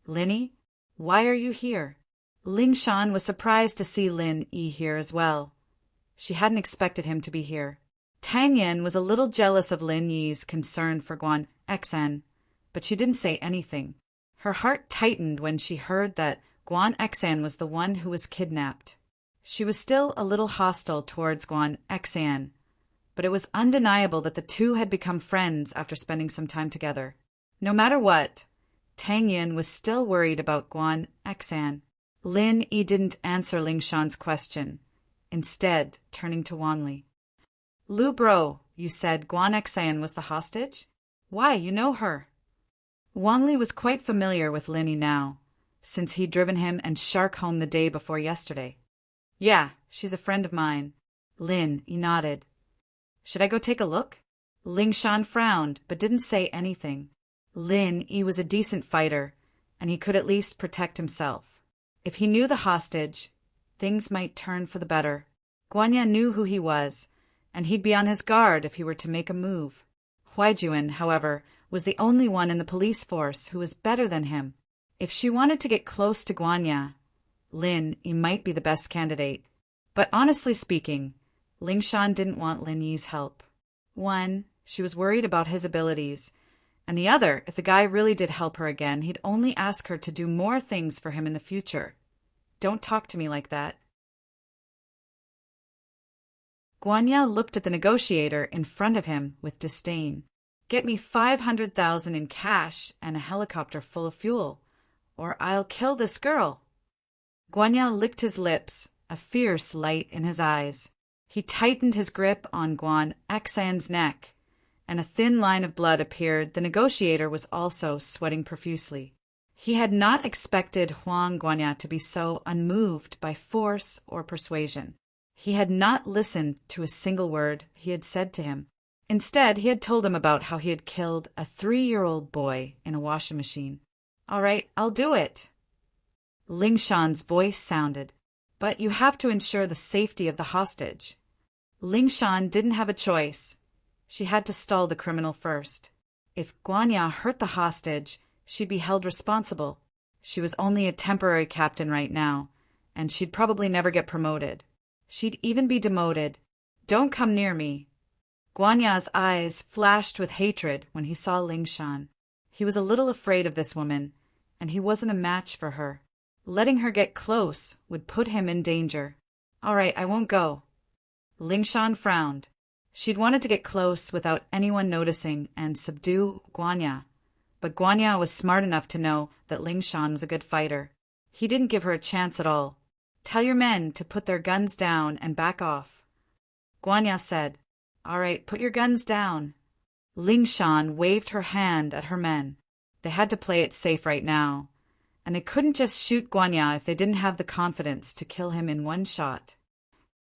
Linny, why are you here? Ling Shan was surprised to see Lin Yi here as well. She hadn't expected him to be here. Tang Yin was a little jealous of Lin Yi's concern for Guan Xan, but she didn't say anything. Her heart tightened when she heard that Guan Xan was the one who was kidnapped. She was still a little hostile towards Guan Xan, but it was undeniable that the two had become friends after spending some time together. No matter what, Tang Yin was still worried about Guan Xan. Lin Yi didn't answer Ling Shan's question, instead turning to Wang Li. Lu bro, you said Guan Xan was the hostage? Why, you know her. Wang Li was quite familiar with Lin Yi now, since he'd driven him and Shark home the day before yesterday. Yeah, she's a friend of mine. Lin Yi nodded. Should I go take a look? Ling Shan frowned, but didn't say anything. Lin Yi was a decent fighter, and he could at least protect himself. If he knew the hostage, things might turn for the better. Guanya knew who he was, and he'd be on his guard if he were to make a move. Huaijuan, however, was the only one in the police force who was better than him. If she wanted to get close to Guanya, Lin Yi might be the best candidate. But honestly speaking, Ling Shan didn't want Lin Yi's help. One, she was worried about his abilities, and the other, if the guy really did help her again, he'd only ask her to do more things for him in the future. Don't talk to me like that. Guanya looked at the negotiator in front of him with disdain. Get me 500,000 in cash and a helicopter full of fuel, or I'll kill this girl. Guanya licked his lips, a fierce light in his eyes. He tightened his grip on Guan Xan's neck, and a thin line of blood appeared. The negotiator was also sweating profusely. He had not expected Huang Guanya to be so unmoved by force or persuasion. He had not listened to a single word he had said to him. Instead, he had told him about how he had killed a 3-year-old boy in a washing machine. All right, I'll do it. Ling Shan's voice sounded. But you have to ensure the safety of the hostage. Ling Shan didn't have a choice. She had to stall the criminal first. If Guanya hurt the hostage, she'd be held responsible. She was only a temporary captain right now, and she'd probably never get promoted. She'd even be demoted. Don't come near me. Guanya's eyes flashed with hatred when he saw Ling Shan. He was a little afraid of this woman, and he wasn't a match for her. Letting her get close would put him in danger. All right, I won't go. Ling Shan frowned. She'd wanted to get close without anyone noticing and subdue Guanya, but Guanya was smart enough to know that Ling Shan was a good fighter. He didn't give her a chance at all. Tell your men to put their guns down and back off. Guanya said, All right, put your guns down. Ling Shan waved her hand at her men. They had to play it safe right now, and they couldn't just shoot Guanya if they didn't have the confidence to kill him in one shot.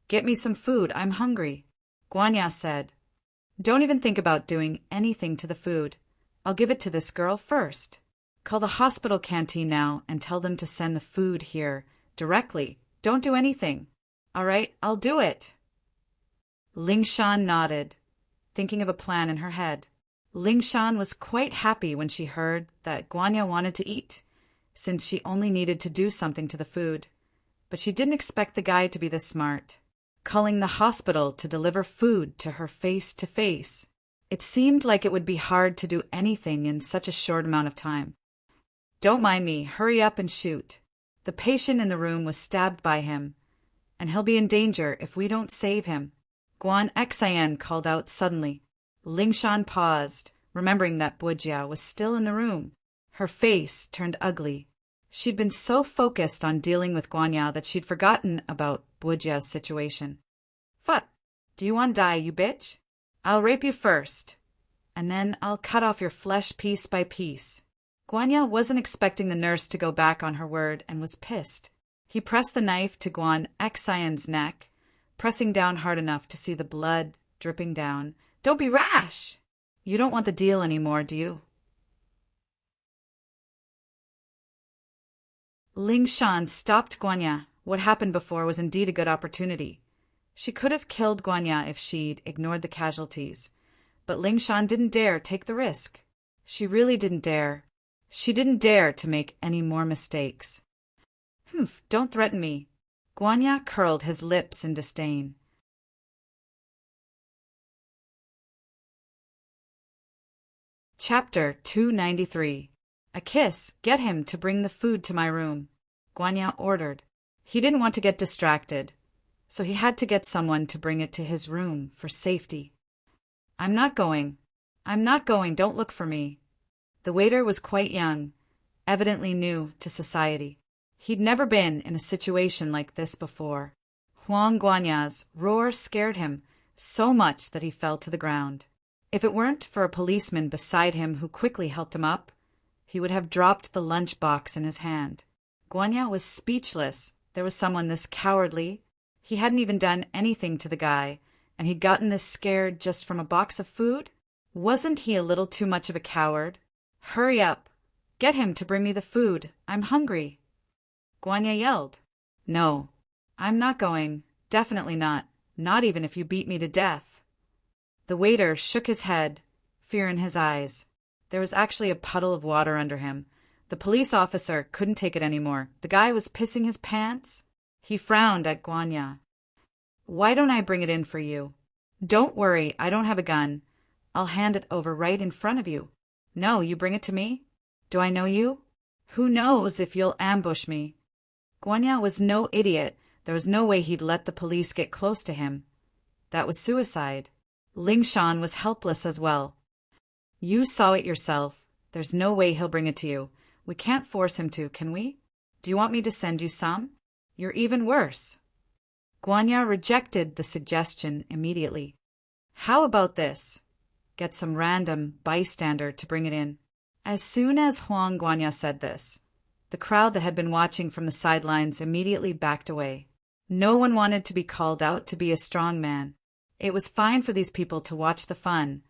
Get me some food, I'm hungry, Guanya said. Don't even think about doing anything to the food. I'll give it to this girl first. Call the hospital canteen now and tell them to send the food here directly. Don't do anything. All right, I'll do it. Ling Shan nodded, thinking of a plan in her head. Ling Shan was quite happy when she heard that Guanya wanted to eat, since she only needed to do something to the food. But she didn't expect the guy to be this smart, calling the hospital to deliver food to her face to face. It seemed like it would be hard to do anything in such a short amount of time. Don't mind me, hurry up and shoot. The patient in the room was stabbed by him, and he'll be in danger if we don't save him. Guan Xan called out suddenly. Ling Shan paused, remembering that Bujia was still in the room. Her face turned ugly. She'd been so focused on dealing with Guanya that she'd forgotten about Bujia's situation. Fuck! Do you want to die, you bitch? I'll rape you first, and then I'll cut off your flesh piece by piece. Guanya wasn't expecting the nurse to go back on her word and was pissed. He pressed the knife to Guan Xan's neck, pressing down hard enough to see the blood dripping down. Don't be rash! You don't want the deal anymore, do you? Ling Shan stopped Guanya. What happened before was indeed a good opportunity. She could have killed Guanya if she'd ignored the casualties, but Ling Shan didn't dare take the risk. She really didn't dare. She didn't dare to make any more mistakes. Humph, don't threaten me. Guanya curled his lips in disdain. Chapter 293. A kiss. Get him to bring the food to my room, Guanya ordered. He didn't want to get distracted, so he had to get someone to bring it to his room for safety. I'm not going. Don't look for me. The waiter was quite young, evidently new to society. He'd never been in a situation like this before. Huang Guanya's roar scared him so much that he fell to the ground. If it weren't for a policeman beside him who quickly helped him up, he would have dropped the lunch box in his hand. Guanya was speechless. There was someone this cowardly. He hadn't even done anything to the guy, and he'd gotten this scared just from a box of food? Wasn't he a little too much of a coward? Hurry up. Get him to bring me the food. I'm hungry. Guanya yelled. No, I'm not going. Definitely not. Not even if you beat me to death. The waiter shook his head, fear in his eyes. There was actually a puddle of water under him. The police officer couldn't take it anymore. The guy was pissing his pants. He frowned at Guanya. Why don't I bring it in for you? Don't worry, I don't have a gun. I'll hand it over right in front of you. No, you bring it to me? Do I know you? Who knows if you'll ambush me? Guanya was no idiot. There was no way he'd let the police get close to him. That was suicide. Ling Shan was helpless as well. You saw it yourself. There's no way he'll bring it to you. We can't force him to, can we? Do you want me to send you some? You're even worse. Guanya rejected the suggestion immediately. How about this? Get some random bystander to bring it in. As soon as Huang Guanya said this, the crowd that had been watching from the sidelines immediately backed away. No one wanted to be called out to be a strong man. It was fine for these people to watch the fun,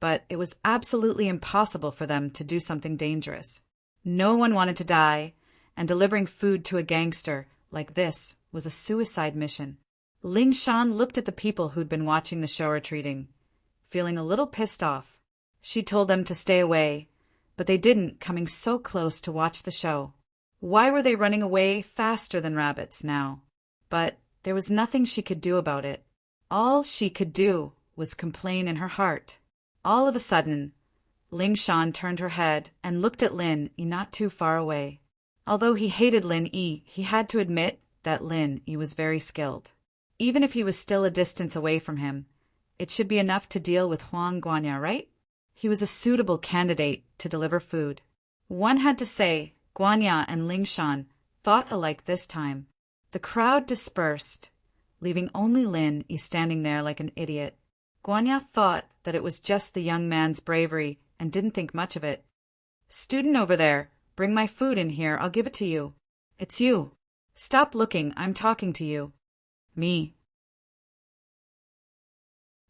but it was absolutely impossible for them to do something dangerous. No one wanted to die, and delivering food to a gangster like this was a suicide mission. Ling Shan looked at the people who'd been watching the show retreating, feeling a little pissed off. She told them to stay away, but they didn't, coming so close to watch the show. Why were they running away faster than rabbits now? But there was nothing she could do about it. All she could do was complain in her heart. All of a sudden, Ling Shan turned her head and looked at Lin Yi not too far away. Although he hated Lin Yi, he had to admit that Lin Yi was very skilled. Even if he was still a distance away from him, it should be enough to deal with Huang Guanya, right? He was a suitable candidate to deliver food. One had to say, Guanya and Ling Shan thought alike this time. The crowd dispersed, leaving only Lin Yi standing there like an idiot. Guanya thought that it was just the young man's bravery and didn't think much of it. Student over there, bring my food in here, I'll give it to you. It's you. Stop looking, I'm talking to you. Me.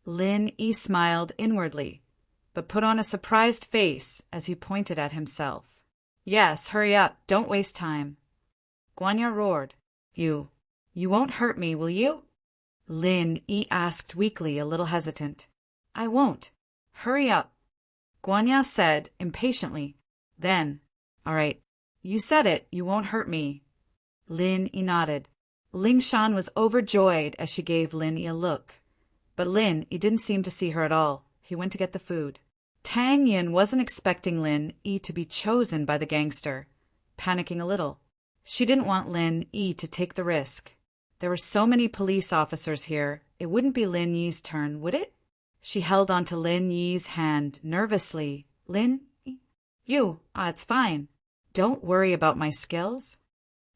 Lin Yi smiled inwardly, but put on a surprised face as he pointed at himself. Yes, hurry up, don't waste time. Guanya roared. You won't hurt me, will you? Lin Yi asked weakly, a little hesitant. I won't. Hurry up. Guanya said impatiently. Then, all right, you said it, you won't hurt me. Lin Yi nodded. Ling Shan was overjoyed as she gave Lin Yi a look. But Lin Yi didn't seem to see her at all. He went to get the food. Tang Yin wasn't expecting Lin Yi to be chosen by the gangster, panicking a little. She didn't want Lin Yi to take the risk. There were so many police officers here, it wouldn't be Lin Yi's turn, would it? She held onto Lin Yi's hand nervously. Lin Yi? It's fine. Don't worry about my skills.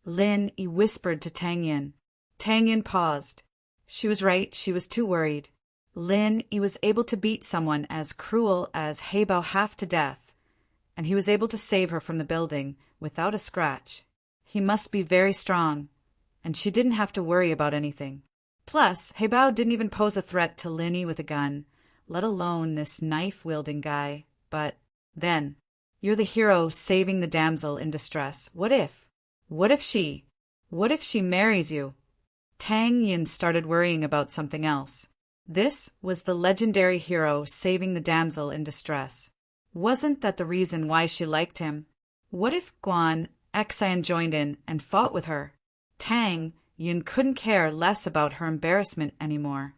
Lin Yi whispered to Tang Yin. Tang Yin paused. She was right, she was too worried. Lin Yi was able to beat someone as cruel as Heibao half to death, and he was able to save her from the building without a scratch. He must be very strong, and she didn't have to worry about anything. Plus, Heibao didn't even pose a threat to Lin Yi with a gun, let alone this knife-wielding guy. But then, you're the hero saving the damsel in distress. What if she marries you? Tang Yin started worrying about something else. This was the legendary hero saving the damsel in distress. Wasn't that the reason why she liked him? What if Guan Xan joined in and fought with her? Tang Yin couldn't care less about her embarrassment anymore.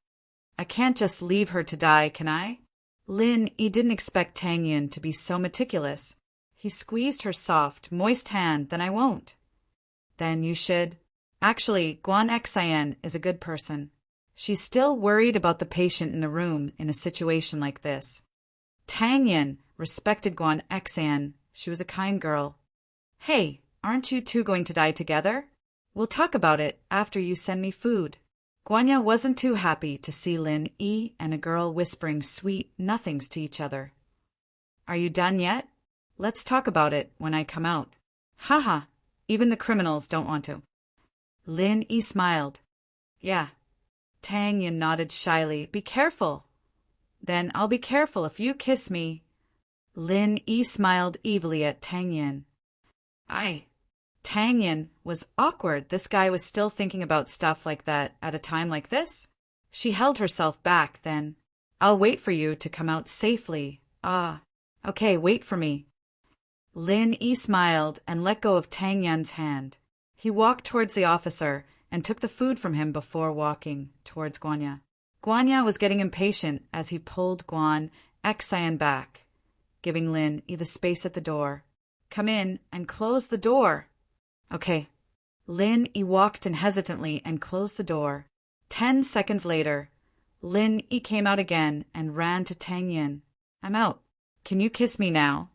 I can't just leave her to die, can I? Lin Yi didn't expect Tang Yin to be so meticulous. He squeezed her soft, moist hand. Then I won't. Then you should. Actually, Guan Xan is a good person. She's still worried about the patient in the room in a situation like this. Tang Yin respected Guan Xan. She was a kind girl. Hey, aren't you two going to die together? We'll talk about it after you send me food. Guanya wasn't too happy to see Lin Yi and a girl whispering sweet nothings to each other. Are you done yet? Let's talk about it when I come out. Haha, even the criminals don't want to. Lin Yi smiled. Yeah. Tang Yin nodded shyly. Be careful. Then I'll be careful if you kiss me. Lin Yi smiled evilly at Tang Yin. Tang Yin was awkward. This guy was still thinking about stuff like that at a time like this? She held herself back then. I'll wait for you to come out safely. Okay, wait for me. Lin Yi smiled and let go of Tang Yin's hand. He walked towards the officer and took the food from him before walking towards Guanya. Guanya was getting impatient as he pulled Guan Xan back, giving Lin Yi the space at the door. Come in and close the door. Okay. Lin Yi walked in hesitantly and closed the door. 10 seconds later, Lin Yi came out again and ran to Tang Yin. I'm out. Can you kiss me now?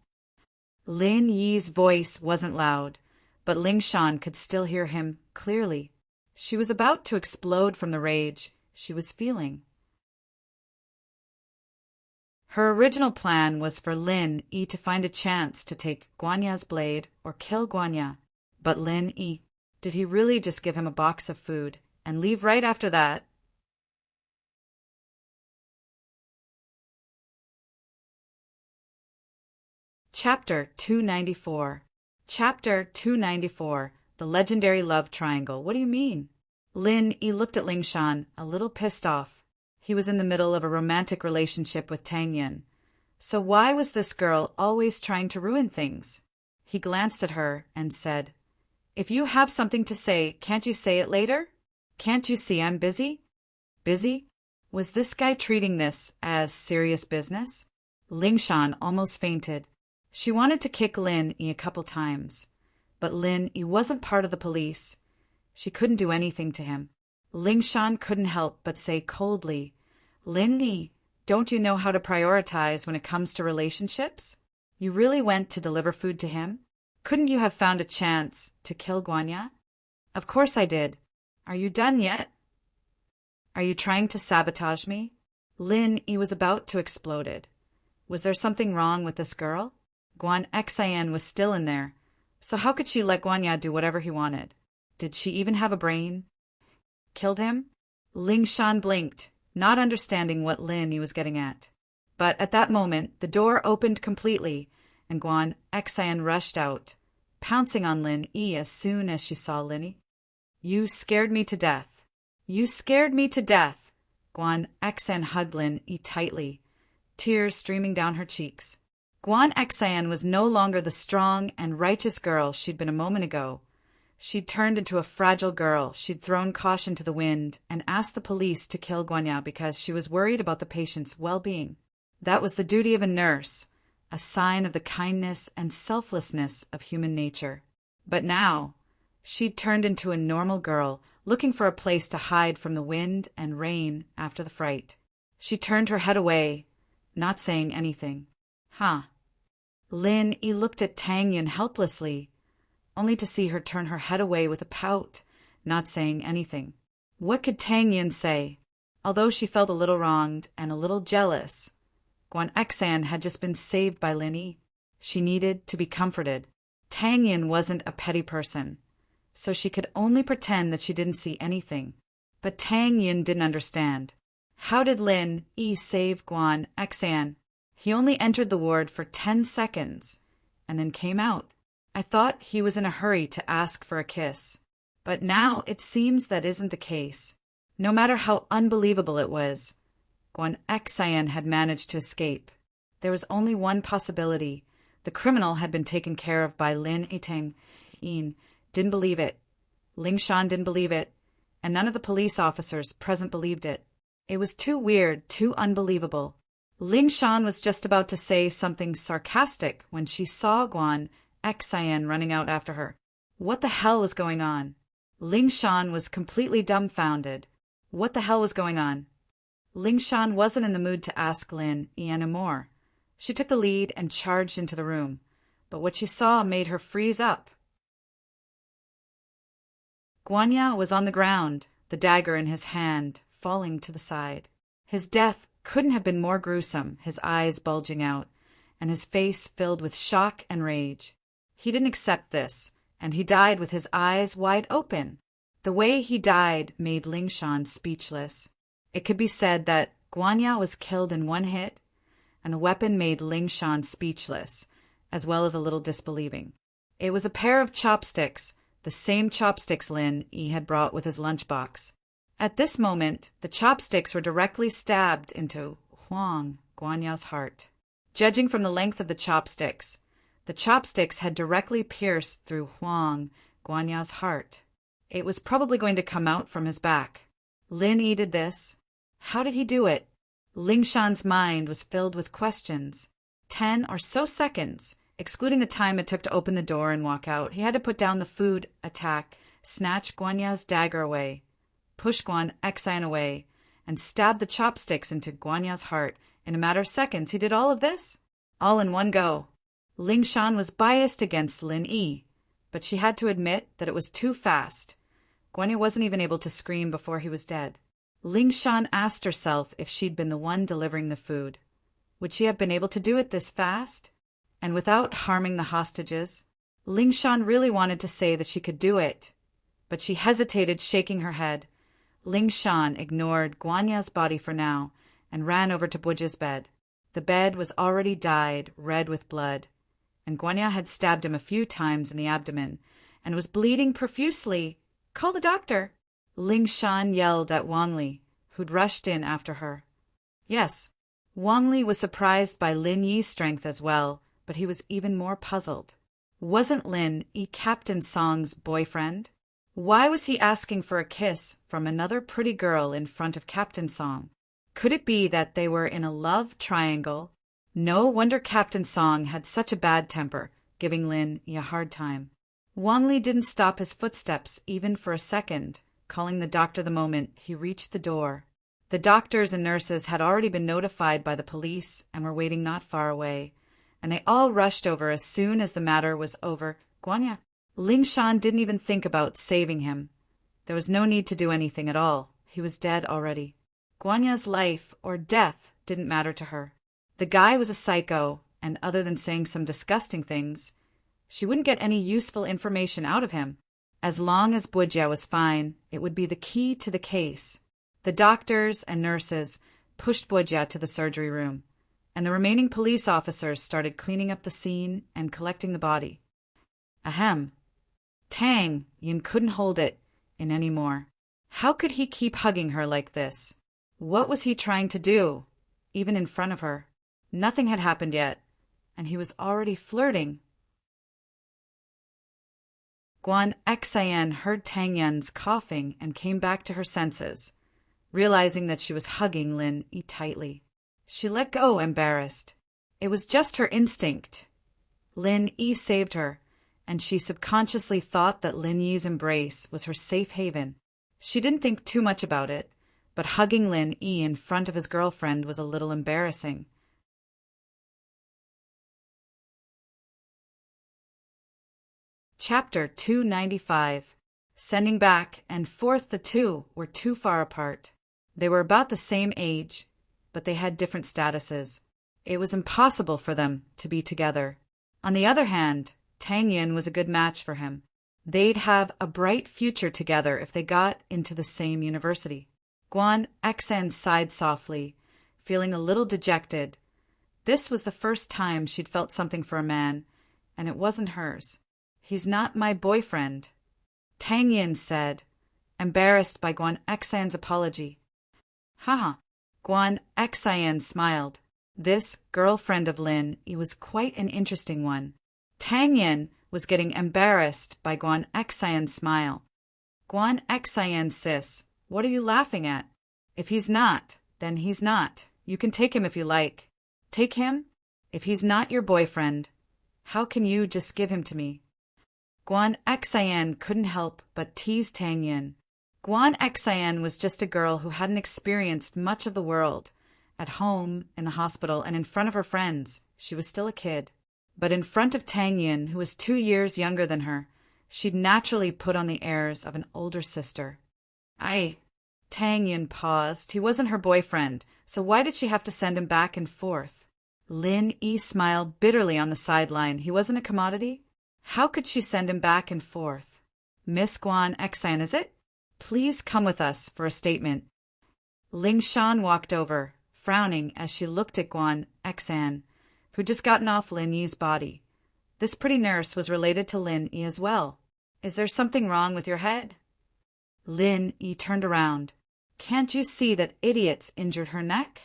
Lin Yi's voice wasn't loud, but Ling Shan could still hear him clearly. She was about to explode from the rage she was feeling. Her original plan was for Lin Yi to find a chance to take Guanya's blade or kill Guanya. But Lin Yi, did he really just give him a box of food and leave right after that? Chapter 294. Chapter 294. The Legendary Love Triangle. What do you mean? Lin Yi looked at Ling Shan, a little pissed off. He was in the middle of a romantic relationship with Tang Yin. So why was this girl always trying to ruin things? He glanced at her and said, If you have something to say, can't you say it later? Can't you see I'm busy? Busy? Was this guy treating this as serious business? Ling Shan almost fainted. She wanted to kick Lin Yi a couple times, but Lin Yi wasn't part of the police. She couldn't do anything to him. Ling Shan couldn't help but say coldly, Lin Yi, don't you know how to prioritize when it comes to relationships? You really went to deliver food to him? Couldn't you have found a chance to kill Guanya? Of course I did. Are you done yet? Are you trying to sabotage me? Lin Yi was about to explode. Was there something wrong with this girl? Guan Xan was still in there, so how could she let Guanya do whatever he wanted? Did she even have a brain? Killed him? Ling Shan blinked, not understanding what Lin Yi was getting at. But at that moment, the door opened completely, and Guan Xan rushed out, pouncing on Lin Yi as soon as she saw Lin Yi. You scared me to death. You scared me to death. Guan Xan hugged Lin Yi tightly, tears streaming down her cheeks. Guan Xan was no longer the strong and righteous girl she'd been a moment ago. She'd turned into a fragile girl. She'd thrown caution to the wind and asked the police to kill Guanya because she was worried about the patient's well-being. That was the duty of a nurse, a sign of the kindness and selflessness of human nature. But now, she'd turned into a normal girl, looking for a place to hide from the wind and rain after the fright. She turned her head away, not saying anything. Lin Yi looked at Tang Yin helplessly, only to see her turn her head away with a pout, not saying anything. What could Tang Yin say? Although she felt a little wronged and a little jealous, Guan Xan had just been saved by Lin Yi. She needed to be comforted. Tang Yin wasn't a petty person, so she could only pretend that she didn't see anything. But Tang Yin didn't understand. How did Lin Yi save Guan Xan? He only entered the ward for 10 seconds, and then came out. I thought he was in a hurry to ask for a kiss. But now it seems that isn't the case. No matter how unbelievable it was, Guan Xien had managed to escape. There was only one possibility. The criminal had been taken care of by Lin Yiteng. Yin didn't believe it. Ling Shan didn't believe it. And none of the police officers present believed it. It was too weird, too unbelievable. Ling Shan was just about to say something sarcastic when she saw Guan Xien running out after her. What the hell was going on? Ling Shan was completely dumbfounded. What the hell was going on? Ling Shan wasn't in the mood to ask Lin Yan more. She took the lead and charged into the room, but what she saw made her freeze up. Guanya was on the ground, the dagger in his hand, falling to the side. His death couldn't have been more gruesome, his eyes bulging out, and his face filled with shock and rage. He didn't accept this, and he died with his eyes wide open. The way he died made Ling Shan speechless. It could be said that Guanya was killed in one hit, and the weapon made Ling Shan speechless, as well as a little disbelieving. It was a pair of chopsticks, the same chopsticks Lin Yi had brought with his lunchbox. At this moment, the chopsticks were directly stabbed into Huang Guanya's heart. Judging from the length of the chopsticks had directly pierced through Huang Guanya's heart. It was probably going to come out from his back. Lin Yi did this. How did he do it? Ling Shan's mind was filled with questions. 10 or so seconds, excluding the time it took to open the door and walk out, he had to put down the food attack, snatch Guanya's dagger away, push Guan Xien away, and stab the chopsticks into Guanya's heart. In a matter of seconds, he did all of this, all in one go. Ling Shan was biased against Lin Yi, but she had to admit that it was too fast. Guanya wasn't even able to scream before he was dead. Ling Shan asked herself if she'd been the one delivering the food. Would she have been able to do it this fast? And without harming the hostages? Ling Shan really wanted to say that she could do it, but she hesitated, shaking her head. Ling Shan ignored Guanya's body for now and ran over to Bujya's bed. The bed was already dyed red with blood, and Guanya had stabbed him a few times in the abdomen and was bleeding profusely. "Call the doctor!" Ling Shan yelled at Wang Li, who'd rushed in after her. Yes, Wang Li was surprised by Lin Yi's strength as well, but he was even more puzzled. Wasn't Lin Yi Captain Song's boyfriend? Why was he asking for a kiss from another pretty girl in front of Captain Song? Could it be that they were in a love triangle? No wonder Captain Song had such a bad temper, giving Lin Yi a hard time. Wang Li didn't stop his footsteps even for a second, calling the doctor the moment he reached the door. The doctors and nurses had already been notified by the police and were waiting not far away, and they all rushed over as soon as the matter was over. Guanya. Ling Shan didn't even think about saving him. There was no need to do anything at all. He was dead already. Guanya's life or death didn't matter to her. The guy was a psycho, and other than saying some disgusting things, she wouldn't get any useful information out of him. As long as Bujya was fine, it would be the key to the case. The doctors and nurses pushed Bujya to the surgery room, and the remaining police officers started cleaning up the scene and collecting the body. Ahem. Tang Yin couldn't hold it in any more. How could he keep hugging her like this? What was he trying to do, even in front of her? Nothing had happened yet, and he was already flirting. Guan Xien heard Tang Yin's coughing and came back to her senses, realizing that she was hugging Lin Yi tightly. She let go, embarrassed. It was just her instinct. Lin Yi saved her, and she subconsciously thought that Lin Yi's embrace was her safe haven. She didn't think too much about it, but hugging Lin Yi in front of his girlfriend was a little embarrassing. Chapter 295. Sending back and forth, the two were too far apart. They were about the same age, but they had different statuses. It was impossible for them to be together. On the other hand, Tang Yin was a good match for him. They'd have a bright future together if they got into the same university. Guan Xen sighed softly, feeling a little dejected. This was the first time she'd felt something for a man, and it wasn't hers. "He's not my boyfriend." Tang Yin said, embarrassed by Guan Xan's apology. Haha. Guan Xan smiled. This girlfriend of Lin Yi was quite an interesting one. Tang Yin was getting embarrassed by Guan Xan's smile. Guan Xan sis, what are you laughing at? If he's not, then he's not. You can take him if you like. Take him? If he's not your boyfriend, how can you just give him to me? Guan Xan couldn't help but tease Tang Yin. Guan Xan was just a girl who hadn't experienced much of the world. At home, in the hospital, and in front of her friends, she was still a kid. But in front of Tang Yin, who was 2 years younger than her, she'd naturally put on the airs of an older sister. Tang Yin paused. He wasn't her boyfriend, so why did she have to send him back and forth? Lin Yi smiled bitterly on the sideline. He wasn't a commodity? How could she send him back and forth? Miss Guan Xan, is it? Please come with us for a statement. Ling Shan walked over, frowning as she looked at Guan Xan, who'd just gotten off Lin Yi's body. This pretty nurse was related to Lin Yi as well. Is there something wrong with your head? Lin Yi turned around. Can't you see that idiot's injured her neck?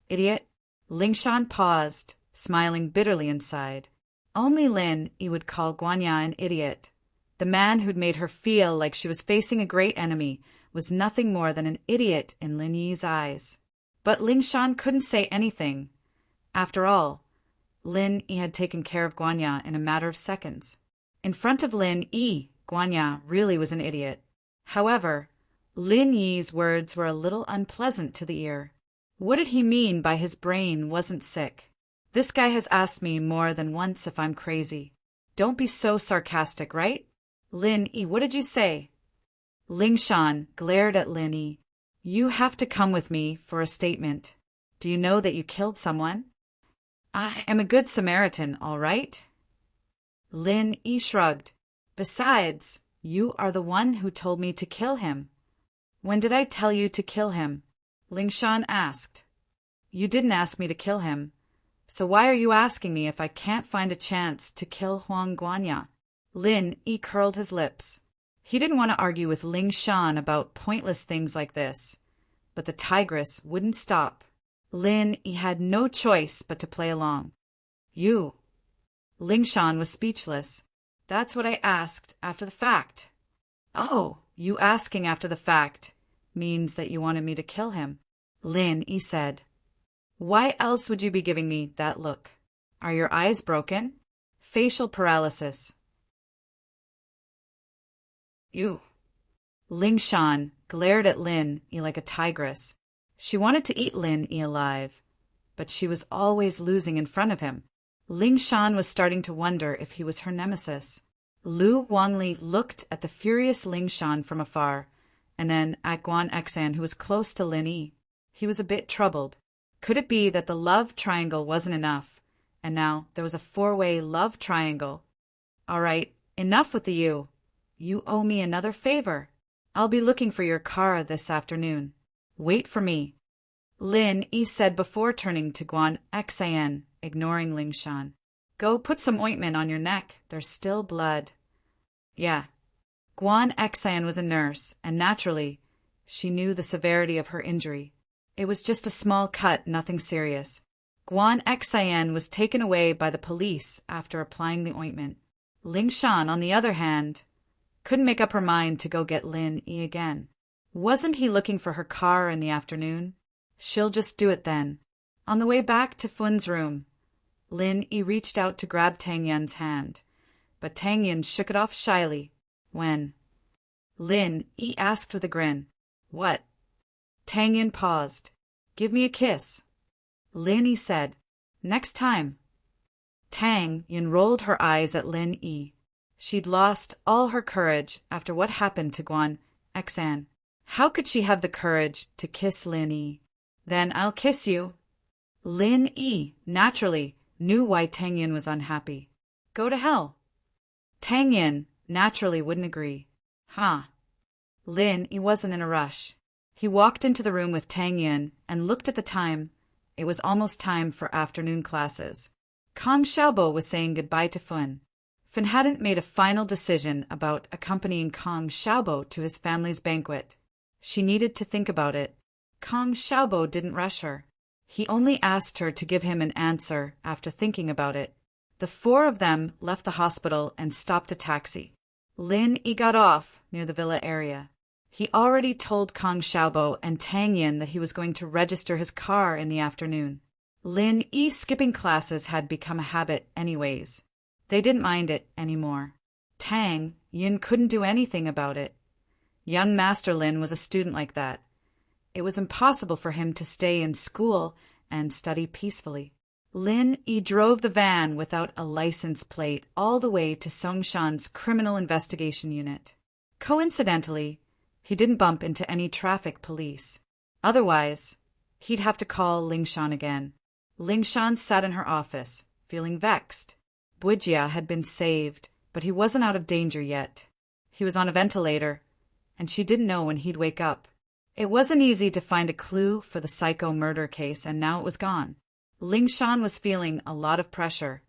Idiot? Ling Shan paused, smiling bitterly inside. Only Lin Yi would call Guanya an idiot. The man who'd made her feel like she was facing a great enemy was nothing more than an idiot in Lin Yi's eyes. But Ling Shan couldn't say anything. After all, Lin Yi had taken care of Guanya in a matter of seconds. In front of Lin Yi, Guanya really was an idiot. However, Lin Yi's words were a little unpleasant to the ear. What did he mean by his brain wasn't sick? This guy has asked me more than once if I'm crazy. Don't be so sarcastic, right? Lin Yi, what did you say? Ling Shan glared at Lin Yi. You have to come with me for a statement. Do you know that you killed someone? I am a good Samaritan, all right? Lin Yi shrugged. Besides, you are the one who told me to kill him. When did I tell you to kill him? Ling Shan asked. You didn't ask me to kill him. So why are you asking me if I can't find a chance to kill Huang Guanya? Lin Yi curled his lips. He didn't want to argue with Ling Shan about pointless things like this. But the tigress wouldn't stop. Lin Yi had no choice but to play along. You. Ling Shan was speechless. That's what I asked after the fact. Oh, you asking after the fact means that you wanted me to kill him, Lin Yi said. Why else would you be giving me that look? Are your eyes broken? Facial paralysis. You. Ling Shan glared at Lin Yi like a tigress. She wanted to eat Lin Yi alive, but she was always losing in front of him. Ling Shan was starting to wonder if he was her nemesis. Lu Wangli looked at the furious Ling Shan from afar, and then at Guan Xan, who was close to Lin Yi. He was a bit troubled. Could it be that the love triangle wasn't enough, and now there was a 4-way love triangle? All right, enough with the you. You owe me another favor. I'll be looking for your car this afternoon. Wait for me. Lin Yi said before turning to Guan Xan, ignoring Ling Shan. Go put some ointment on your neck. There's still blood. Yeah. Guan Xan was a nurse, and naturally, she knew the severity of her injury. It was just a small cut, nothing serious. Guan Xan was taken away by the police after applying the ointment. Ling Shan, on the other hand, couldn't make up her mind to go get Lin Yi again. Wasn't he looking for her car in the afternoon? She'll just do it then. On the way back to Fun's room, Lin Yi reached out to grab Tang Yin's hand, but Tang Yin shook it off shyly when Lin Yi asked with a grin, What? Tang Yin paused. Give me a kiss. Lin Yi said, Next time. Tang Yin rolled her eyes at Lin Yi. She'd lost all her courage after what happened to Guan Xan. How could she have the courage to kiss Lin Yi? Then I'll kiss you. Lin Yi, naturally, knew why Tang Yin was unhappy. Go to hell. Tang Yin naturally wouldn't agree. Lin Yi wasn't in a rush. He walked into the room with Tang Yin and looked at the time. It was almost time for afternoon classes. Kang Xiaobo was saying goodbye to Fun. Finn hadn't made a final decision about accompanying Kong Xiaobo to his family's banquet. She needed to think about it. Kong Xiaobo didn't rush her. He only asked her to give him an answer after thinking about it. The four of them left the hospital and stopped a taxi. Lin Yi got off near the villa area. He already told Kong Xiaobo and Tang Yin that he was going to register his car in the afternoon. Lin Yi skipping classes had become a habit anyways. They didn't mind it anymore. Tang Yin couldn't do anything about it. Young Master Lin was a student like that. It was impossible for him to stay in school and study peacefully. Lin Yi drove the van without a license plate all the way to Songshan's criminal investigation unit. Coincidentally, he didn't bump into any traffic police. Otherwise, he'd have to call Lingshan again. Lingshan sat in her office, feeling vexed. Buijia had been saved, but he wasn't out of danger yet. He was on a ventilator, and she didn't know when he'd wake up. It wasn't easy to find a clue for the psycho murder case, and now it was gone. Lingshan was feeling a lot of pressure.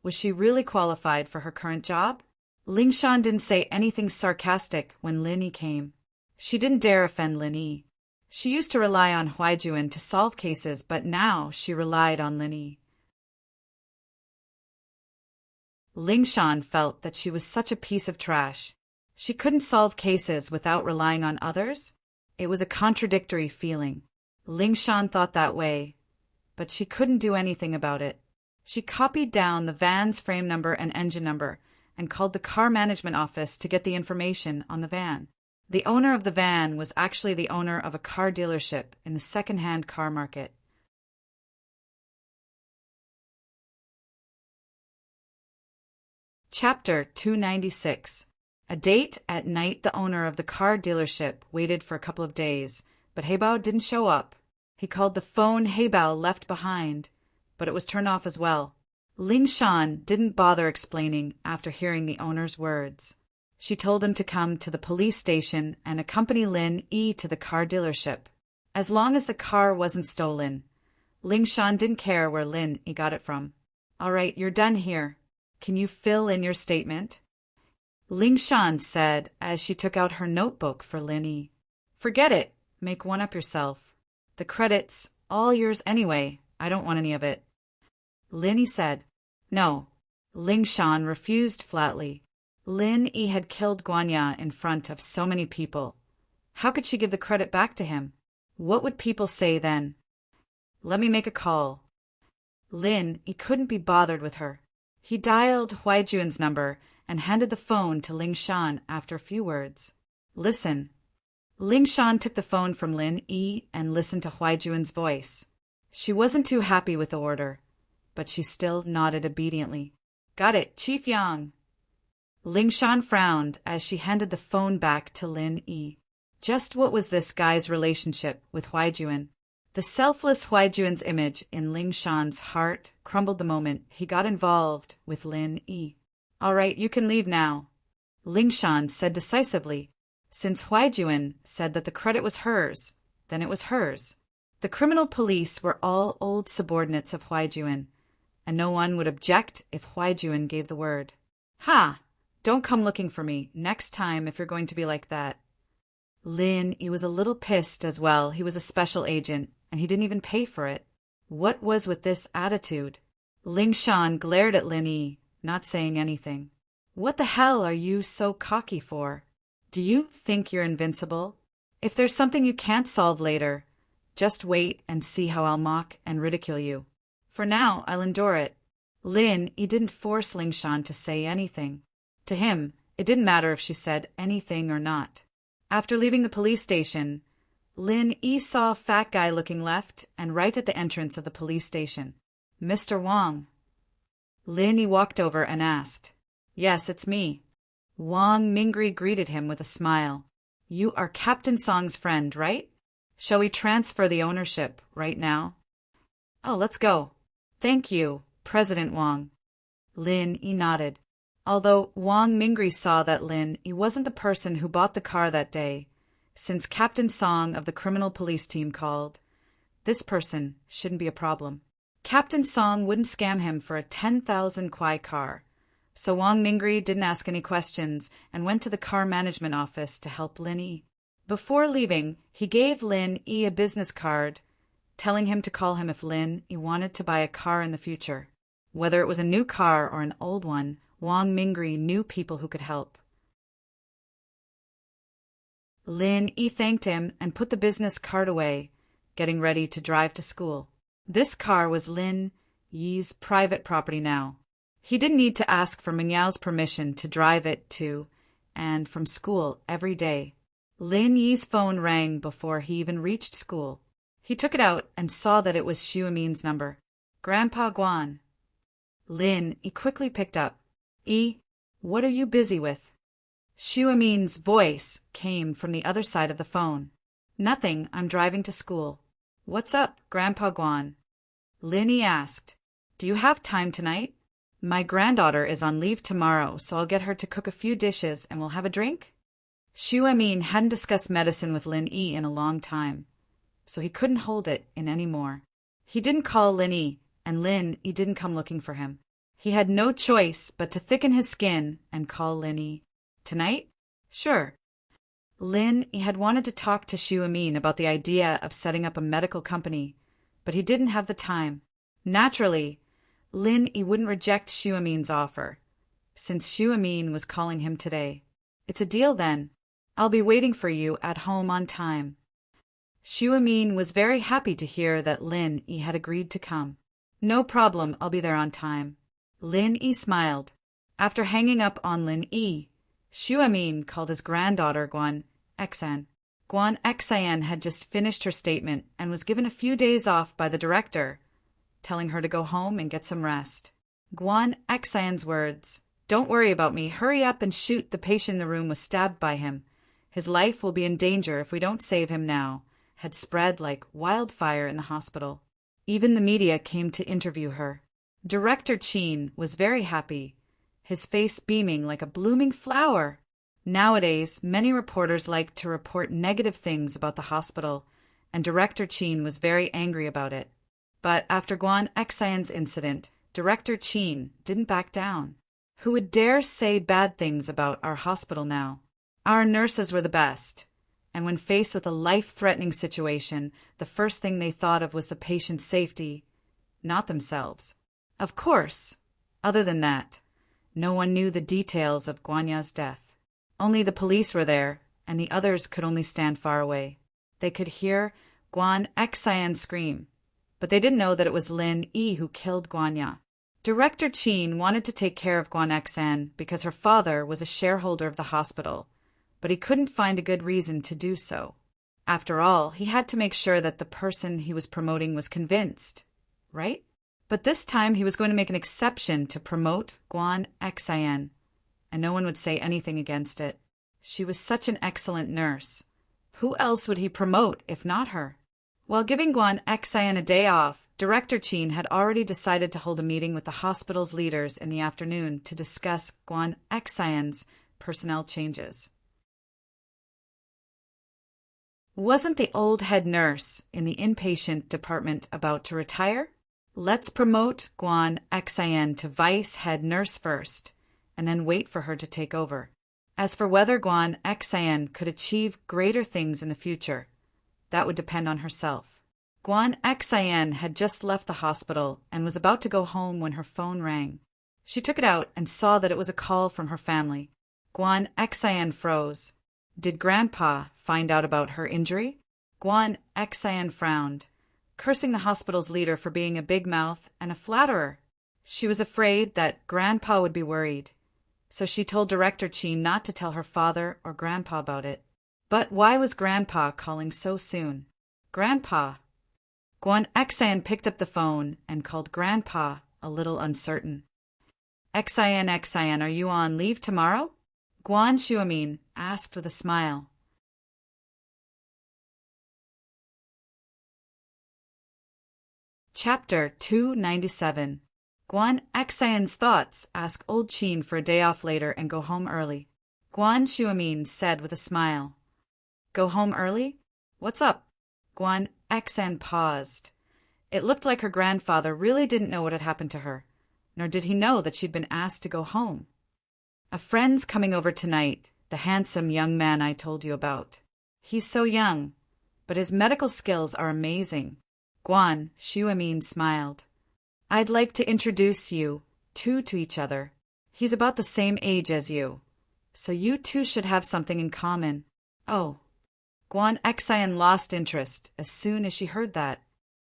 Was she really qualified for her current job? Lingshan didn't say anything sarcastic when Lin Yi came. She didn't dare offend Lin Yi. She used to rely on Huaijuan to solve cases, but now she relied on Lin Yi. Lingshan felt that she was such a piece of trash. She couldn't solve cases without relying on others. It was a contradictory feeling. Lingshan thought that way, but she couldn't do anything about it. She copied down the van's frame number and engine number and called the car management office to get the information on the van. The owner of the van was actually the owner of a car dealership in the second-hand car market. Chapter 296. A date at night. The owner of the car dealership waited for a couple of days, but Heibao didn't show up. He called the phone Heibao left behind, but it was turned off as well. Lingshan didn't bother explaining after hearing the owner's words. She told him to come to the police station and accompany Lin Yi to the car dealership. As long as the car wasn't stolen, Lingshan didn't care where Lin Yi got it from. "All right, you're done here. Can you fill in your statement?" Lingshan said as she took out her notebook for Lin Yi. "Forget it. Make one up yourself. The credit's all yours anyway. I don't want any of it." Lin Yi said. "No." Lingshan refused flatly. Lin Yi had killed Guanya in front of so many people. How could she give the credit back to him? What would people say then? "Let me make a call." Lin Yi couldn't be bothered with her. He dialed Huaijuan's number and handed the phone to Lingshan after a few words. "Listen." Lingshan took the phone from Lin Yi and listened to Huaijuan's voice. She wasn't too happy with the order, but she still nodded obediently. "Got it, Chief Yang." Lingshan frowned as she handed the phone back to Lin Yi. Just what was this guy's relationship with Huaijuan? The selfless Huaijuan's image in Lingshan's heart crumbled the moment he got involved with Lin Yi. "All right, you can leave now," Lingshan said decisively. Since Huaijuan said that the credit was hers, then it was hers. The criminal police were all old subordinates of Huaijuan, and no one would object if Huaijuan gave the word. "Ha! Don't come looking for me next time if you're going to be like that." Lin Yi was a little pissed as well. He was a special agent, and he didn't even pay for it. What was with this attitude? Lingshan glared at Lin Yi, not saying anything. "What the hell are you so cocky for? Do you think you're invincible? If there's something you can't solve later, just wait and see how I'll mock and ridicule you. For now, I'll endure it." Lin Yi didn't force Lingshan to say anything. To him, it didn't matter if she said anything or not. After leaving the police station, Lin Yi saw a fat guy looking left and right at the entrance of the police station. "Mr. Wang." Lin Yi walked over and asked. "Yes, it's me." Wang Mingri greeted him with a smile. "You are Captain Song's friend, right? Shall we transfer the ownership right now?" "Oh, let's go." "Thank you, President Wang." Lin Yi nodded. Although Wang Mingri saw that Lin Yi wasn't the person who bought the car that day, since Captain Song of the criminal police team called, this person shouldn't be a problem. Captain Song wouldn't scam him for a 10,000 kwai car, So Wang Mingri didn't ask any questions and went to the car management office to help Lin Yi. Before leaving, he gave Lin Yi a business card, telling him to call him if Lin Yi wanted to buy a car in the future. Whether it was a new car or an old one, Wang Mingri knew people who could help. Lin Yi thanked him and put the business card away, getting ready to drive to school. This car was Lin Yi's private property now. He didn't need to ask for Mingyao's permission to drive it to and from school every day. Lin Yi's phone rang before he even reached school. He took it out and saw that it was Xu Amin's number. Grandpa Guan. Lin Yi quickly picked up. What are you busy with? Xu Amin's voice came from the other side of the phone. Nothing, I'm driving to school. What's up, Grandpa Guan? Lin Yi asked. Do you have time tonight? My granddaughter is on leave tomorrow, so I'll get her to cook a few dishes and we'll have a drink? Xu Amin hadn't discussed medicine with Lin Yi in a long time, so he couldn't hold it in any more. He didn't call Lin Yi, and Lin Yi didn't come looking for him. He had no choice but to thicken his skin and call Lin Yi. Tonight? Sure. Lin Yi had wanted to talk to Xu Amin about the idea of setting up a medical company, but he didn't have the time. Naturally, Lin Yi wouldn't reject Xu Amin's offer, since Xu Amin was calling him today. It's a deal then. I'll be waiting for you at home on time. Xu Amin was very happy to hear that Lin Yi had agreed to come. No problem, I'll be there on time. Lin Yi smiled. After hanging up on Lin Yi, Xu Amin called his granddaughter Guan Xan. Guan Xan had just finished her statement and was given a few days off by the director, telling her to go home and get some rest. Guan Xan's words, "Don't worry about me, hurry up and shoot, the patient in the room was stabbed by him. His life will be in danger if we don't save him now," had spread like wildfire in the hospital. Even the media came to interview her. Director Qin was very happy, his face beaming like a blooming flower. Nowadays, many reporters like to report negative things about the hospital, and Director Qin was very angry about it. But after Guan Xan's incident, Director Qin didn't back down. Who would dare say bad things about our hospital now? Our nurses were the best, and when faced with a life-threatening situation, the first thing they thought of was the patient's safety, not themselves. Of course, other than that, no one knew the details of Guanya's death. Only the police were there, and the others could only stand far away. They could hear Guan Xan scream, but they didn't know that it was Lin Yi who killed Guanya. Director Qin wanted to take care of Guan Xan because her father was a shareholder of the hospital, but he couldn't find a good reason to do so. After all, he had to make sure that the person he was promoting was convinced, right? But this time he was going to make an exception to promote Guan Xan, and no one would say anything against it. She was such an excellent nurse. Who else would he promote if not her? While giving Guan Xan a day off, Director Qin had already decided to hold a meeting with the hospital's leaders in the afternoon to discuss Guan Xan's personnel changes. Wasn't the old head nurse in the inpatient department about to retire? Let's promote Guan Xan to vice head nurse first, and then wait for her to take over. As for whether Guan Xan could achieve greater things in the future, that would depend on herself. Guan Xan had just left the hospital and was about to go home when her phone rang. She took it out and saw that it was a call from her family. Guan Xan froze. Did Grandpa find out about her injury? Guan Xan frowned, cursing the hospital's leader for being a big mouth and a flatterer. She was afraid that Grandpa would be worried, so she told Director Qin not to tell her father or Grandpa about it. But why was Grandpa calling so soon? Grandpa. Guan Xan picked up the phone and called Grandpa, a little uncertain. Xan, are you on leave tomorrow? Guan Xuemin asked with a smile. Chapter 297. Guan Xan's thoughts ask old Qin for a day off later and go home early. Guan Xuemin said with a smile. Go home early? What's up? Guan Xan paused. It looked like her grandfather really didn't know what had happened to her. nor did he know that she'd been asked to go home. A friend's coming over tonight, the handsome young man I told you about. He's so young, but his medical skills are amazing. Guan Shuamin smiled. I'd like to introduce you two to each other. He's about the same age as you, so you two should have something in common. Oh. Guan Xian lost interest as soon as she heard that.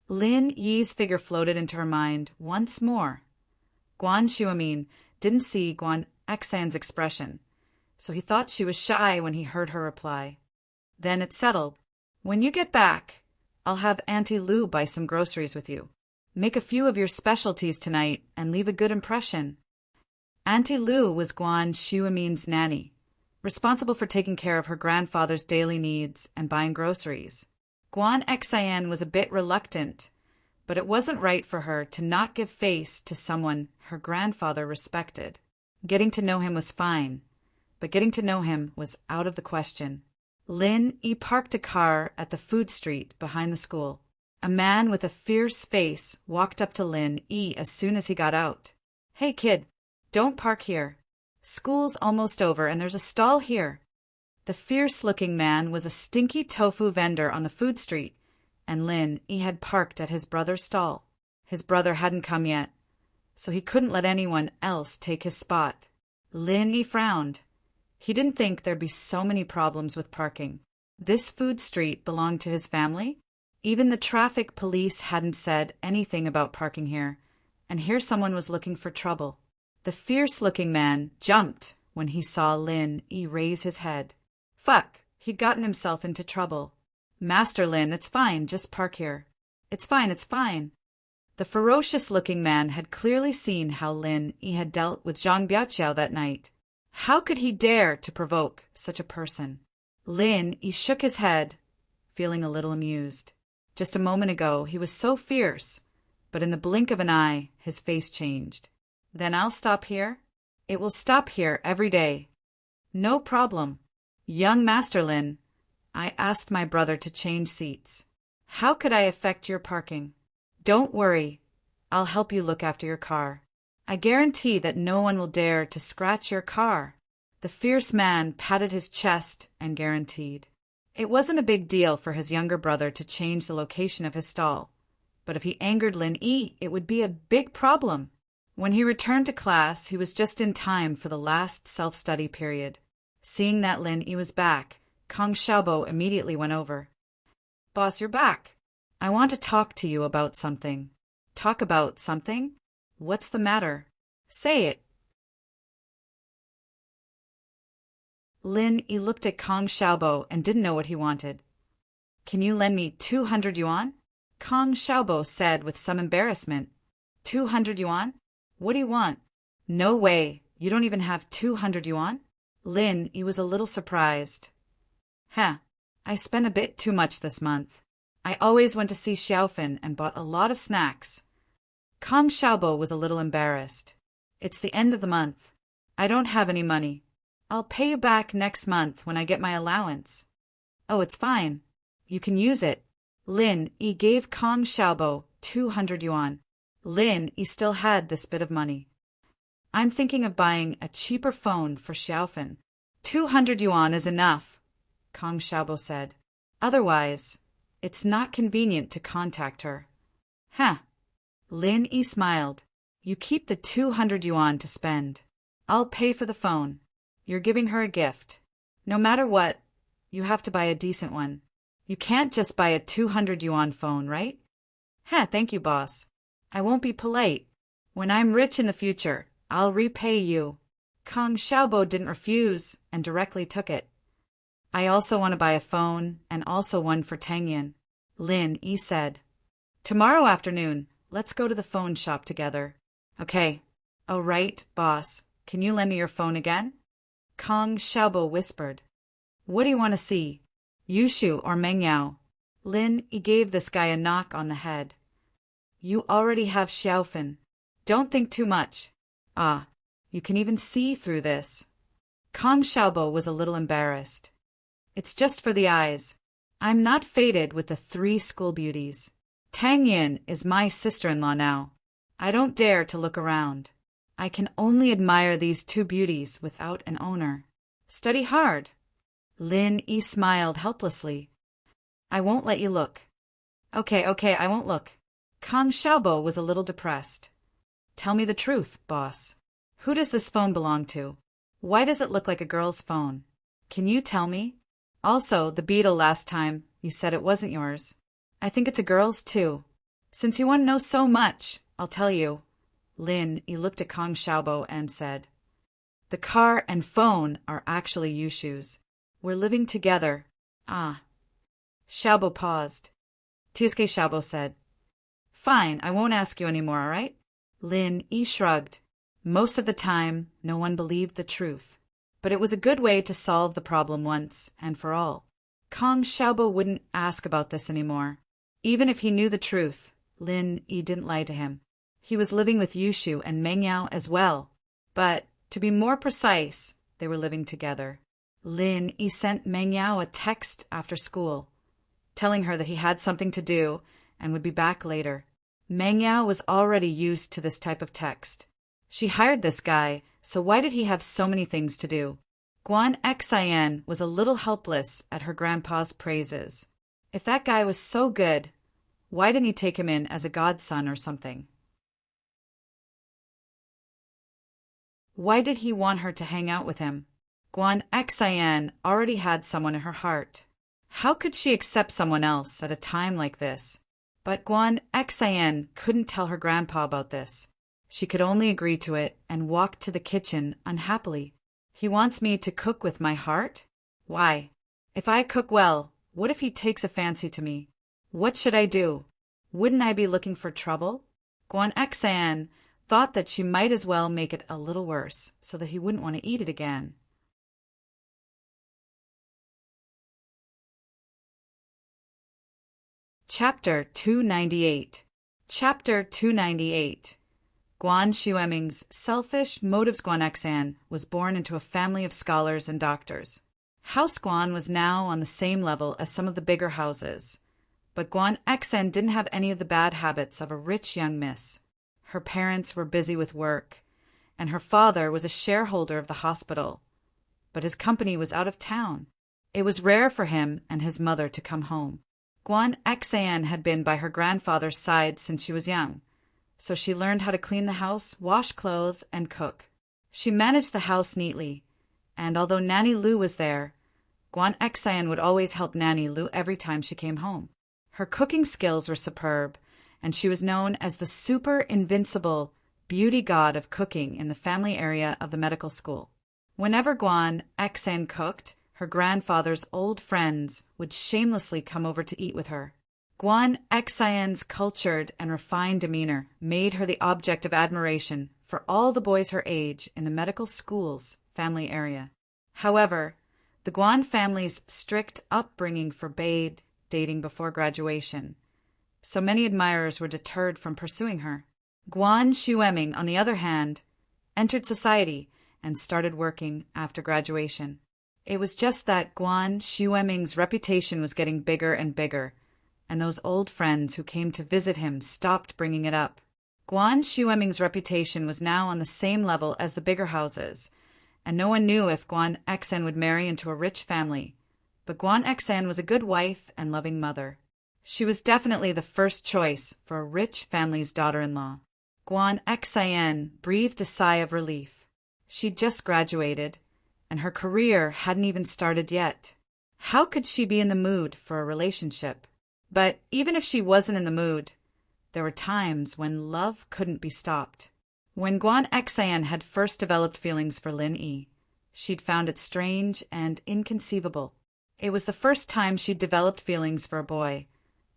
Lin Yi's figure floated into her mind once more. Guan Shuamin didn't see Guan Xian's expression, so he thought she was shy when he heard her reply. Then it settled. When you get back, I'll have Auntie Lu buy some groceries with you. Make a few of your specialties tonight and leave a good impression. Auntie Lu was Guan Shuamin's nanny, responsible for taking care of her grandfather's daily needs and buying groceries. Guan Xian was a bit reluctant, but it wasn't right for her to not give face to someone her grandfather respected. Getting to know him was fine, but getting to know him was out of the question. Lin Yi parked a car at the food street behind the school. A man with a fierce face walked up to Lin Yi as soon as he got out. Hey kid, don't park here. School's almost over and there's a stall here. The fierce-looking man was a stinky tofu vendor on the food street, and Lin Yi had parked at his brother's stall. His brother hadn't come yet, so he couldn't let anyone else take his spot. Lin Yi frowned. He didn't think there'd be so many problems with parking. This food street belonged to his family. Even the traffic police hadn't said anything about parking here, and here someone was looking for trouble. The fierce-looking man jumped when he saw Lin Yi raise his head. Fuck, he'd gotten himself into trouble. Master Lin, it's fine, just park here. It's fine, it's fine. The ferocious-looking man had clearly seen how Lin Yi had dealt with Zhang Biaoqiao that night. How could he dare to provoke such a person? Lin Yi shook his head, feeling a little amused. Just a moment ago, he was so fierce, but in the blink of an eye, his face changed. Then I'll stop here? It will stop here every day. No problem. Young Master Lin, I asked my brother to change seats. How could I affect your parking? Don't worry. I'll help you look after your car. I guarantee that no one will dare to scratch your car. The fierce man patted his chest and guaranteed. It wasn't a big deal for his younger brother to change the location of his stall, but if he angered Lin Yi, it would be a big problem. When he returned to class, he was just in time for the last self-study period. Seeing that Lin Yi was back, Kong Xiaobo immediately went over. Boss, you're back. I want to talk to you about something. Talk about something? What's the matter? Say it. Lin Yi looked at Kong Xiaobo and didn't know what he wanted. Can you lend me 200 yuan? Kong Xiaobo said with some embarrassment. 200 yuan? What do you want? No way, you don't even have 200 yuan? Lin Yi was a little surprised. I spent a bit too much this month. I always went to see Xiaofan and bought a lot of snacks. Kong Xiaobo was a little embarrassed. It's the end of the month. I don't have any money. I'll pay you back next month when I get my allowance. Oh, it's fine. You can use it. Lin Yi gave Kong Xiaobo 200 yuan. Lin Yi still had this bit of money. I'm thinking of buying a cheaper phone for Xiaofan. 200 yuan is enough, Kong Xiaobo said. Otherwise, it's not convenient to contact her. Lin Yi smiled. You keep the 200 yuan to spend. I'll pay for the phone. You're giving her a gift. No matter what, you have to buy a decent one. You can't just buy a 200 yuan phone, right? Thank you, boss. I won't be polite. When I'm rich in the future, I'll repay you. Kong Xiaobo didn't refuse and directly took it. I also want to buy a phone and also one for Tangyan, Lin Yi said. Tomorrow afternoon, let's go to the phone shop together. Okay. Oh, right, boss. Can you lend me your phone again? Kong Xiaobo whispered. What do you want to see? Yushu or Mengyao? Lin Yi gave this guy a knock on the head. You already have Xiaofan. Don't think too much. You can even see through this. Kong Xiaobo was a little embarrassed. It's just for the eyes. I'm not fated with the 3 school beauties. Tang Yin is my sister-in-law now. I don't dare to look around. I can only admire these two beauties without an owner. Study hard. Lin Yi smiled helplessly. I won't let you look. Okay, I won't look. Kang Xiaobo was a little depressed. Tell me the truth, boss. Who does this phone belong to? Why does it look like a girl's phone? Can you tell me? Also, the beetle last time, you said it wasn't yours. I think it's a girl's too. Since you want to know so much, I'll tell you. Lin Yi looked at Kang Xiaobo and said, the car and phone are actually Yushu's. We're living together. Ah. Xiaobo paused. Tsuke Xiaobo said, Fine, I won't ask you anymore, all right? Lin Yi shrugged. Most of the time, no one believed the truth. But it was a good way to solve the problem once and for all. Kang Xiaobo wouldn't ask about this anymore. Even if he knew the truth, Lin Yi didn't lie to him. He was living with Yushu and Meng Yao as well. But, to be more precise, they were living together. Lin Yi sent Meng Yao a text after school, telling her that he had something to do and would be back later. Meng Yao was already used to this type of text. She hired this guy, so why did he have so many things to do? Guan Xian was a little helpless at her grandpa's praises. If that guy was so good, why didn't he take him in as a godson or something? Why did he want her to hang out with him? Guan Xian already had someone in her heart. How could she accept someone else at a time like this? But Guan Xian couldn't tell her grandpa about this. She could only agree to it and walked to the kitchen unhappily. He wants me to cook with my heart? Why? If I cook well, what if he takes a fancy to me? What should I do? Wouldn't I be looking for trouble? Guan Xian thought that she might as well make it a little worse, so that he wouldn't want to eat it again. Chapter 298. Chapter 298. Guan Xueming's selfish motives. Guan Xian was born into a family of scholars and doctors. House Guan was now on the same level as some of the bigger houses, but Guan Xian didn't have any of the bad habits of a rich young miss. Her parents were busy with work, and her father was a shareholder of the hospital, but his company was out of town. It was rare for him and his mother to come home. Guan Xian had been by her grandfather's side since she was young, so she learned how to clean the house, wash clothes, and cook. She managed the house neatly, and although Nanny Lu was there, Guan Xian would always help Nanny Lu every time she came home. Her cooking skills were superb, and she was known as the super invincible beauty god of cooking in the family area of the medical school. Whenever Guan Xian cooked, her grandfather's old friends would shamelessly come over to eat with her. Guan Xian's cultured and refined demeanor made her the object of admiration for all the boys her age in the medical school's family area. However, the Guan family's strict upbringing forbade dating before graduation, so many admirers were deterred from pursuing her. Guan Xueming, on the other hand, entered society and started working after graduation. It was just that Guan Xueming's reputation was getting bigger and bigger, and those old friends who came to visit him stopped bringing it up. Guan Xueming's reputation was now on the same level as the bigger houses, and no one knew if Guan Xian would marry into a rich family. But Guan Xian was a good wife and loving mother. She was definitely the first choice for a rich family's daughter-in-law. Guan Xian breathed a sigh of relief. She'd just graduated, and her career hadn't even started yet. How could she be in the mood for a relationship? But even if she wasn't in the mood, there were times when love couldn't be stopped. When Guan Xian had first developed feelings for Lin Yi, she'd found it strange and inconceivable. It was the first time she'd developed feelings for a boy,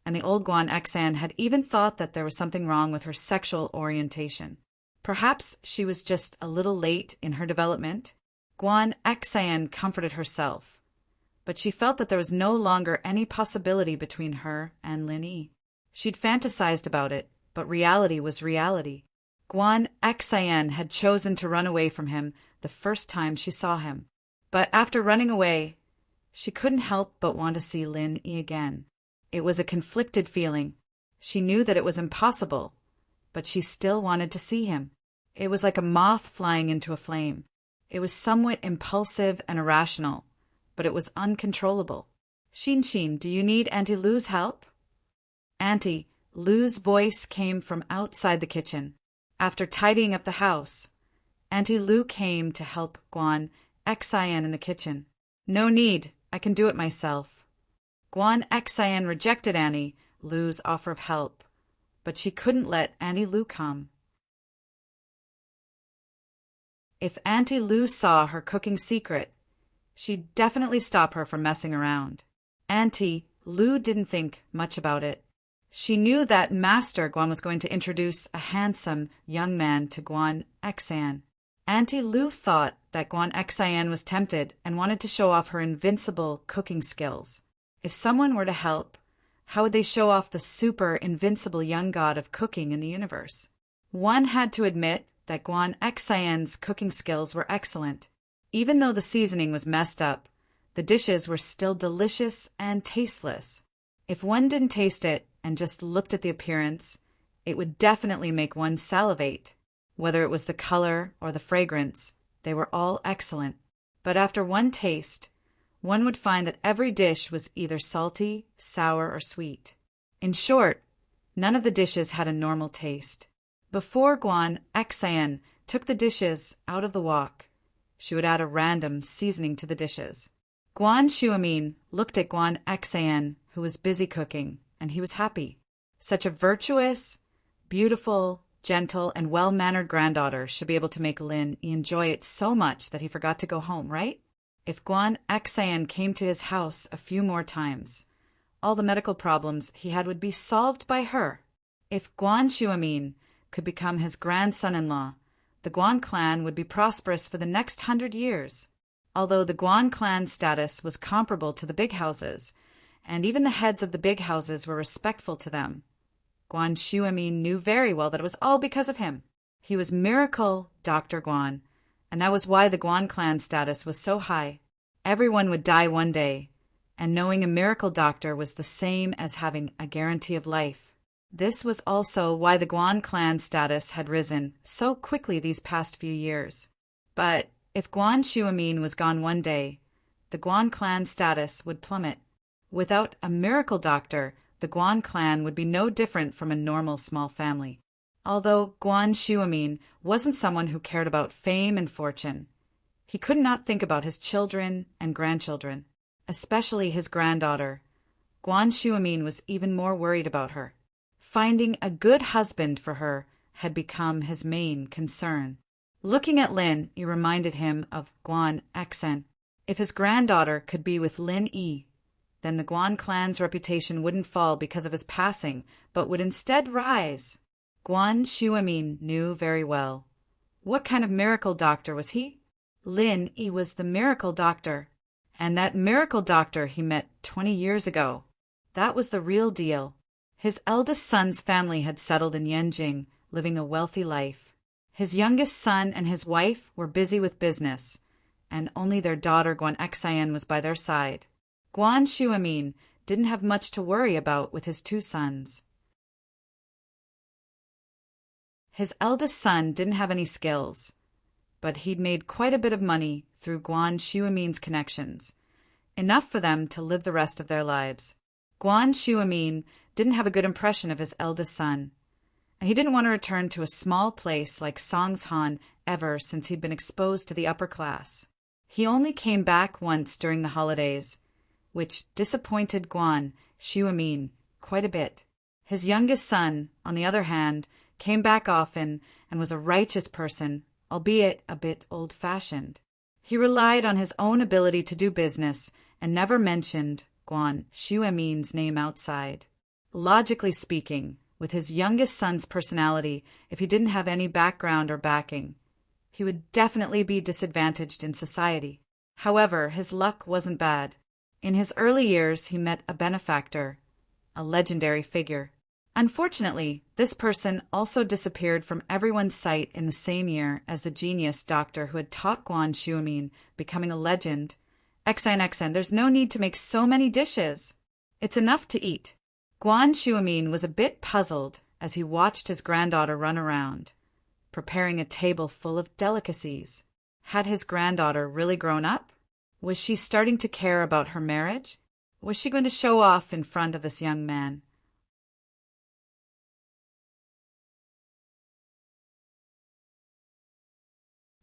and the old Guan Xian had even thought that there was something wrong with her sexual orientation. Perhaps she was just a little late in her development. Guan Xian comforted herself, but she felt that there was no longer any possibility between her and Lin Yi. She'd fantasized about it, but reality was reality. Guan Xian had chosen to run away from him the first time she saw him. But after running away, she couldn't help but want to see Lin Yi again. It was a conflicted feeling. She knew that it was impossible, but she still wanted to see him. It was like a moth flying into a flame. It was somewhat impulsive and irrational, but it was uncontrollable. Shin, do you need Auntie Lou's help? Auntie Lou's voice came from outside the kitchen. After tidying up the house, Auntie Lou came to help Guan Xian in the kitchen. No need, I can do it myself. Guan Xian rejected Auntie Lou's offer of help, but she couldn't let Auntie Lou come. If Auntie Lou saw her cooking secret, she'd definitely stop her from messing around. Auntie Lou didn't think much about it. She knew that Master Guan was going to introduce a handsome young man to Guan Xian. Auntie Lou thought that Guan Xian was tempted and wanted to show off her invincible cooking skills. If someone were to help, how would they show off the super invincible young god of cooking in the universe? One had to admit that Guan Xian's cooking skills were excellent. Even though the seasoning was messed up, the dishes were still delicious and tasteless. If one didn't taste it and just looked at the appearance, it would definitely make one salivate. Whether it was the color or the fragrance, they were all excellent. But after one taste, one would find that every dish was either salty, sour, or sweet. In short, none of the dishes had a normal taste. Before Guan Xian took the dishes out of the wok, she would add a random seasoning to the dishes. Guan Shuamin looked at Guan Xian, who was busy cooking, and he was happy. Such a virtuous, beautiful, gentle, and well-mannered granddaughter should be able to make Lin enjoy it so much that he forgot to go home, right? If Guan Xian came to his house a few more times, all the medical problems he had would be solved by her. If Guan Shuamin could become his grandson-in-law, the Guan clan would be prosperous for the next 100 years. Although the Guan clan status was comparable to the big houses, and even the heads of the big houses were respectful to them, Guan Shuamin knew very well that it was all because of him. He was Miracle Dr. Guan, and that was why the Guan clan status was so high. Everyone would die one day, and knowing a miracle doctor was the same as having a guarantee of life. This was also why the Guan clan status had risen so quickly these past few years. But if Guan Shuamin was gone one day, the Guan clan status would plummet. Without a miracle doctor, the Guan clan would be no different from a normal small family. Although Guan Shuamin wasn't someone who cared about fame and fortune, he could not think about his children and grandchildren, especially his granddaughter. Guan Shuamin was even more worried about her. Finding a good husband for her had become his main concern. Looking at Lin, he reminded him of Guan Xian. If his granddaughter could be with Lin Yi, then the Guan clan's reputation wouldn't fall because of his passing, but would instead rise. Guan Shuamin knew very well. What kind of miracle doctor was he? Lin Yi was the miracle doctor, and that miracle doctor he met 20 years ago. That was the real deal. His eldest son's family had settled in Yanjing, living a wealthy life. His youngest son and his wife were busy with business, and only their daughter Guan Xian was by their side. Guan Shuamin didn't have much to worry about with his two sons. His eldest son didn't have any skills, but he'd made quite a bit of money through Guan Shuamin's connections, enough for them to live the rest of their lives. Guan Shuamin didn't have a good impression of his eldest son, and he didn't want to return to a small place like Songshan ever since he'd been exposed to the upper class. He only came back once during the holidays, which disappointed Guan Shuamin quite a bit. His youngest son, on the other hand, came back often and was a righteous person, albeit a bit old-fashioned. He relied on his own ability to do business and never mentioned Guan Shuamin's name outside. Logically speaking, with his youngest son's personality, if he didn't have any background or backing, he would definitely be disadvantaged in society. However, his luck wasn't bad. In his early years, he met a benefactor, a legendary figure. Unfortunately, this person also disappeared from everyone's sight in the same year as the genius doctor who had taught Guan Shuamin, becoming a legend. Xian, there's no need to make so many dishes. It's enough to eat. Guan Shuamin was a bit puzzled as he watched his granddaughter run around, preparing a table full of delicacies. Had his granddaughter really grown up? Was she starting to care about her marriage? Was she going to show off in front of this young man?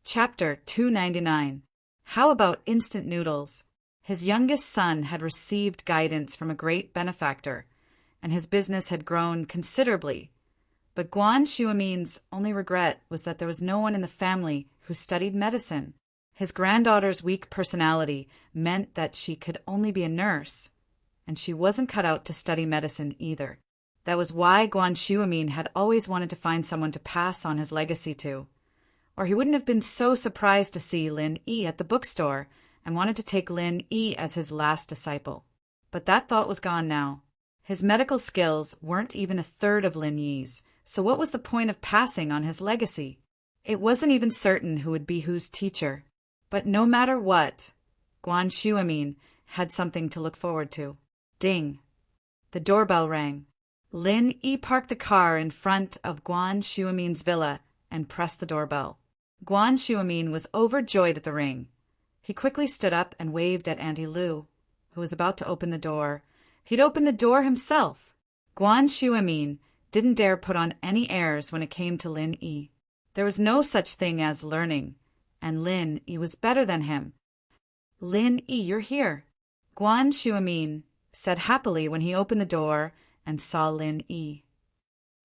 Chapter 299. How about instant noodles? His youngest son had received guidance from a great benefactor, and his business had grown considerably. But Guan Xuemin's only regret was that there was no one in the family who studied medicine. His granddaughter's weak personality meant that she could only be a nurse, and she wasn't cut out to study medicine either. That was why Guan Xuemin had always wanted to find someone to pass on his legacy to, or he wouldn't have been so surprised to see Lin Yi at the bookstore and wanted to take Lin Yi as his last disciple. But that thought was gone now. His medical skills weren't even a third of Lin Yi's, so what was the point of passing on his legacy? It wasn't even certain who would be whose teacher. But no matter what, Guan Xuemin had something to look forward to. Ding! The doorbell rang. Lin Yi parked the car in front of Guan Xuemin's villa and pressed the doorbell. Guan Xuemin was overjoyed at the ring. He quickly stood up and waved at Auntie Lu, who was about to open the door. He'd open the door himself. Guan Xuemin didn't dare put on any airs when it came to Lin Yi. There was no such thing as learning, and Lin Yi was better than him. Lin Yi, you're here, Guan Xuemin said happily when he opened the door and saw Lin Yi.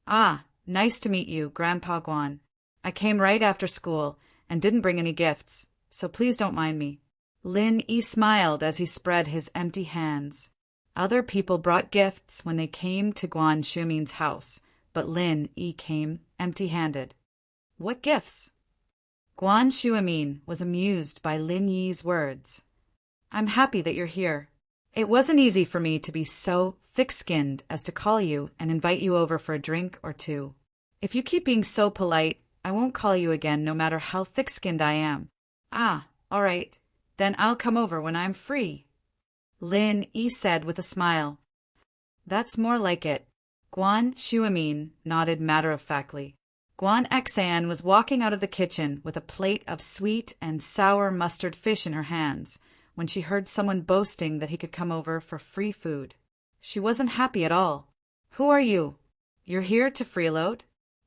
Ah, nice to meet you, Grandpa Guan. I came right after school and didn't bring any gifts, so please don't mind me. Lin Yi smiled as he spread his empty hands. Other people brought gifts when they came to Guan Xuemin's house, but Lin Yi came empty-handed. What gifts? Guan Xuemin was amused by Lin Yi's words. I'm happy that you're here. It wasn't easy for me to be so thick-skinned as to call you and invite you over for a drink or two. If you keep being so polite, I won't call you again no matter how thick-skinned I am. Ah, all right. Then I'll come over when I'm free, Lin Yi said with a smile. That's more like it. Guan Xuemin nodded matter-of-factly. Guan Xan was walking out of the kitchen with a plate of sweet and sour mustard fish in her hands when she heard someone boasting that he could come over for free food. She wasn't happy at all. Who are you? You're here to freeload?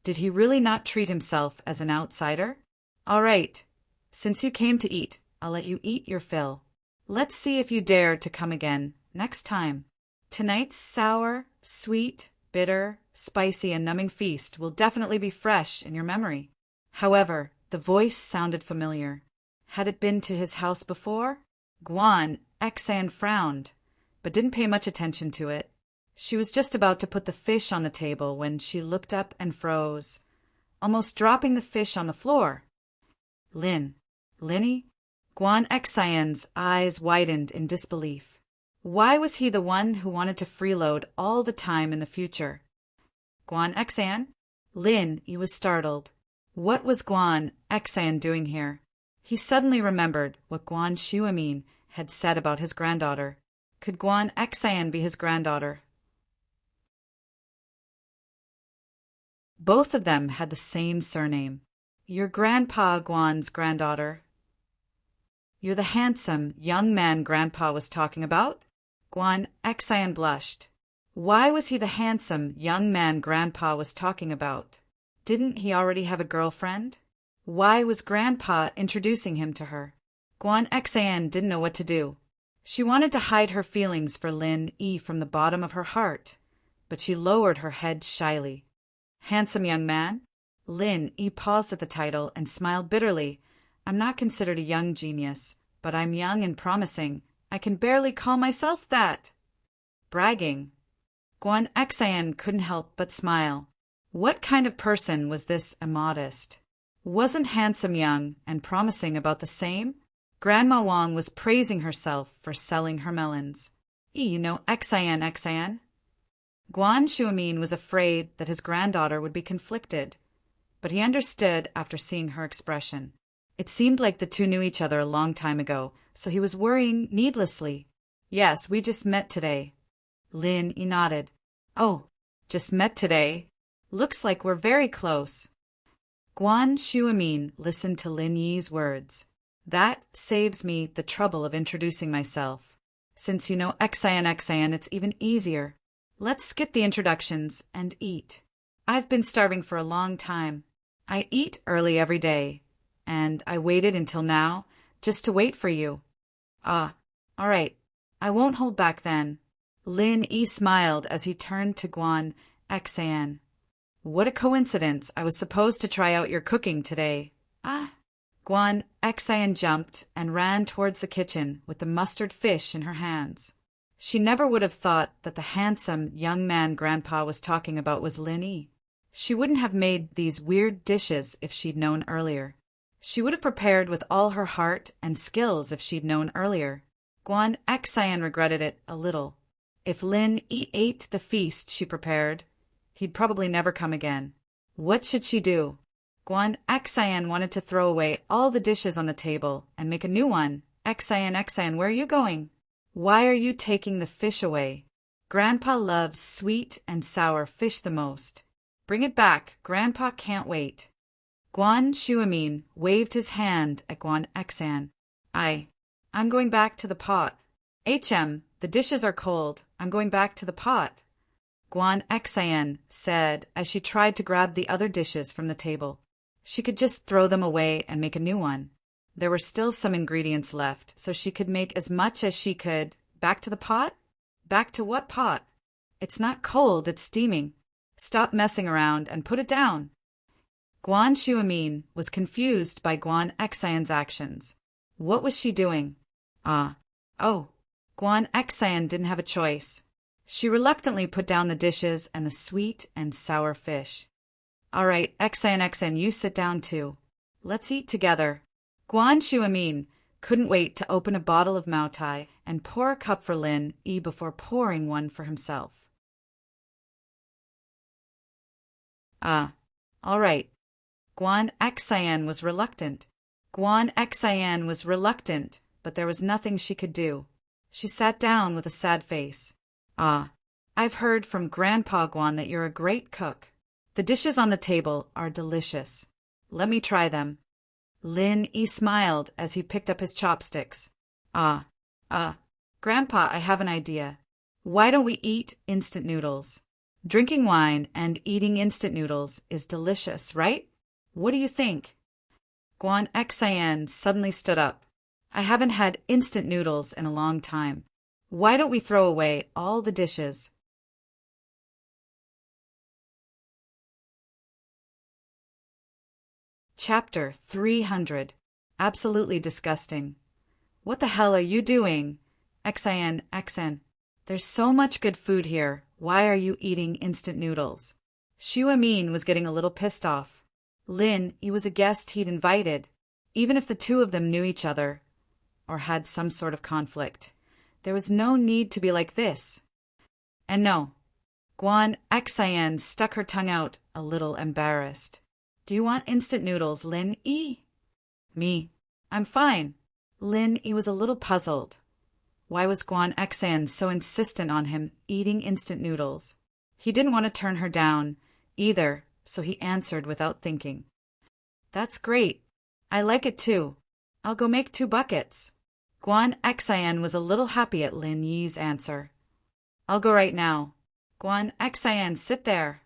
Did he really not treat himself as an outsider? All right. Since you came to eat, I'll let you eat your fill. Let's see if you dare to come again next time. Tonight's sour, sweet, bitter, spicy, and numbing feast will definitely be fresh in your memory. However, the voice sounded familiar. Had it been to his house before? Guan Xan frowned, but didn't pay much attention to it. She was just about to put the fish on the table when she looked up and froze, almost dropping the fish on the floor. Linny? Guan Xan's eyes widened in disbelief. Why was he the one who wanted to freeload all the time in the future? Guan Xan? Lin Yi was startled. What was Guan Xan doing here? He suddenly remembered what Guan Xuemin had said about his granddaughter. Could Guan Xan be his granddaughter? Both of them had the same surname. Your Grandpa Guan's granddaughter. You're the handsome young man Grandpa was talking about? Guan Xan blushed. Why was he the handsome young man Grandpa was talking about? Didn't he already have a girlfriend? Why was Grandpa introducing him to her? Guan Xan didn't know what to do. She wanted to hide her feelings for Lin Yi from the bottom of her heart, but she lowered her head shyly. Handsome young man? Lin Yi paused at the title and smiled bitterly. I'm not considered a young genius, but I'm young and promising. I can barely call myself that. Bragging. Guan Xan couldn't help but smile. What kind of person was this immodest? Wasn't handsome young and promising about the same? Grandma Wang was praising herself for selling her melons. You know Xan. Guan Xuemin was afraid that his granddaughter would be conflicted, but he understood after seeing her expression. It seemed like the two knew each other a long time ago, so he was worrying needlessly. Yes, we just met today. Lin Yi nodded. Oh, just met today? Looks like we're very close. Guan Shuamin listened to Lin Yi's words. That saves me the trouble of introducing myself. Since you know Xian, it's even easier. Let's skip the introductions and eat. I've been starving for a long time. I eat early every day, and I waited until now just to wait for you. Ah, all right. I won't hold back then. Lin Yi smiled as he turned to Guan Xian. What a coincidence. I was supposed to try out your cooking today. Ah. Guan Xian jumped and ran towards the kitchen with the mustard fish in her hands. She never would have thought that the handsome young man Grandpa was talking about was Lin Yi. She wouldn't have made these weird dishes if she'd known earlier. She would have prepared with all her heart and skills if she'd known earlier. Guan Xian regretted it a little. If Lin Yi ate the feast she prepared, he'd probably never come again. What should she do? Guan Xian wanted to throw away all the dishes on the table and make a new one. Xian, where are you going? Why are you taking the fish away? Grandpa loves sweet and sour fish the most. Bring it back. Grandpa can't wait. Guan Shuamin waved his hand at Guan Xian. I'm going back to the pot. The dishes are cold. I'm going back to the pot. Guan Xian said as she tried to grab the other dishes from the table. She could just throw them away and make a new one. There were still some ingredients left, so she could make as much as she could. Back to the pot? Back to what pot? It's not cold, it's steaming. Stop messing around and put it down. Guan Shuamin was confused by Guan Xian's actions. What was she doing? Guan Xian didn't have a choice. She reluctantly put down the dishes and the sweet and sour fish. All right, Xian, you sit down too. Let's eat together. Guan Shuamin couldn't wait to open a bottle of Maotai and pour a cup for Lin Yi before pouring one for himself. All right. Guan Xian was reluctant. But there was nothing she could do. She sat down with a sad face. I've heard from Grandpa Guan that you're a great cook. The dishes on the table are delicious. Let me try them. Lin Yi smiled as he picked up his chopsticks. Grandpa, I have an idea. Why don't we eat instant noodles? Drinking wine and eating instant noodles is delicious, right? What do you think? Guan Xian suddenly stood up. I haven't had instant noodles in a long time. Why don't we throw away all the dishes? Chapter 300. Absolutely disgusting. What the hell are you doing? Xian. There's so much good food here. Why are you eating instant noodles? Shuamin was getting a little pissed off. Lin Yi was a guest he'd invited. Even if the two of them knew each other, or had some sort of conflict, there was no need to be like this. And no. Guan Xian stuck her tongue out, a little embarrassed. Do you want instant noodles, Lin Yi? Me. I'm fine. Lin Yi was a little puzzled. Why was Guan Xian so insistent on him eating instant noodles? He didn't want to turn her down, either, so he answered without thinking. That's great. I like it too. I'll go make 2 buckets. Guan Xian was a little happy at Lin Yi's answer. I'll go right now. Guan Xian, sit there.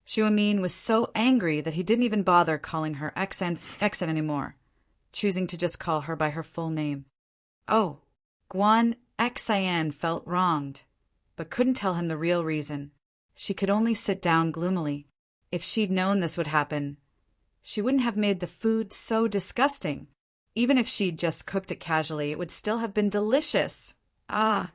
Shuamin was so angry that he didn't even bother calling her Xian anymore, choosing to just call her by her full name. Oh, Guan Xian felt wronged, but couldn't tell him the real reason. She could only sit down gloomily. If she'd known this would happen, she wouldn't have made the food so disgusting. Even if she'd just cooked it casually, it would still have been delicious. I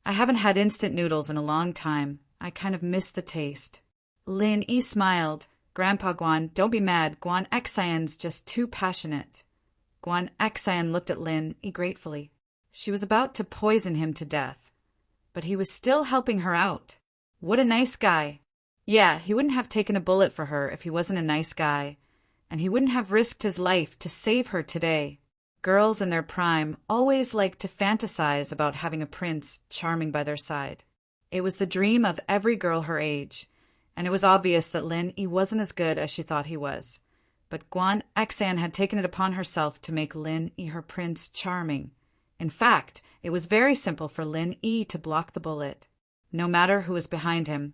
haven't had instant noodles in a long time. I kind of miss the taste. Lin Yi smiled. Grandpa Guan, don't be mad. Guan Xian's just too passionate. Guan Xian looked at Lin Yi gratefully. She was about to poison him to death, but he was still helping her out. What a nice guy. Yeah, he wouldn't have taken a bullet for her if he wasn't a nice guy, and he wouldn't have risked his life to save her today. Girls in their prime always like to fantasize about having a prince charming by their side. It was the dream of every girl her age, and it was obvious that Lin Yi wasn't as good as she thought he was. but Guan Xan had taken it upon herself to make Lin Yi her prince charming. In fact, it was very simple for Lin Yi to block the bullet, no matter who was behind him.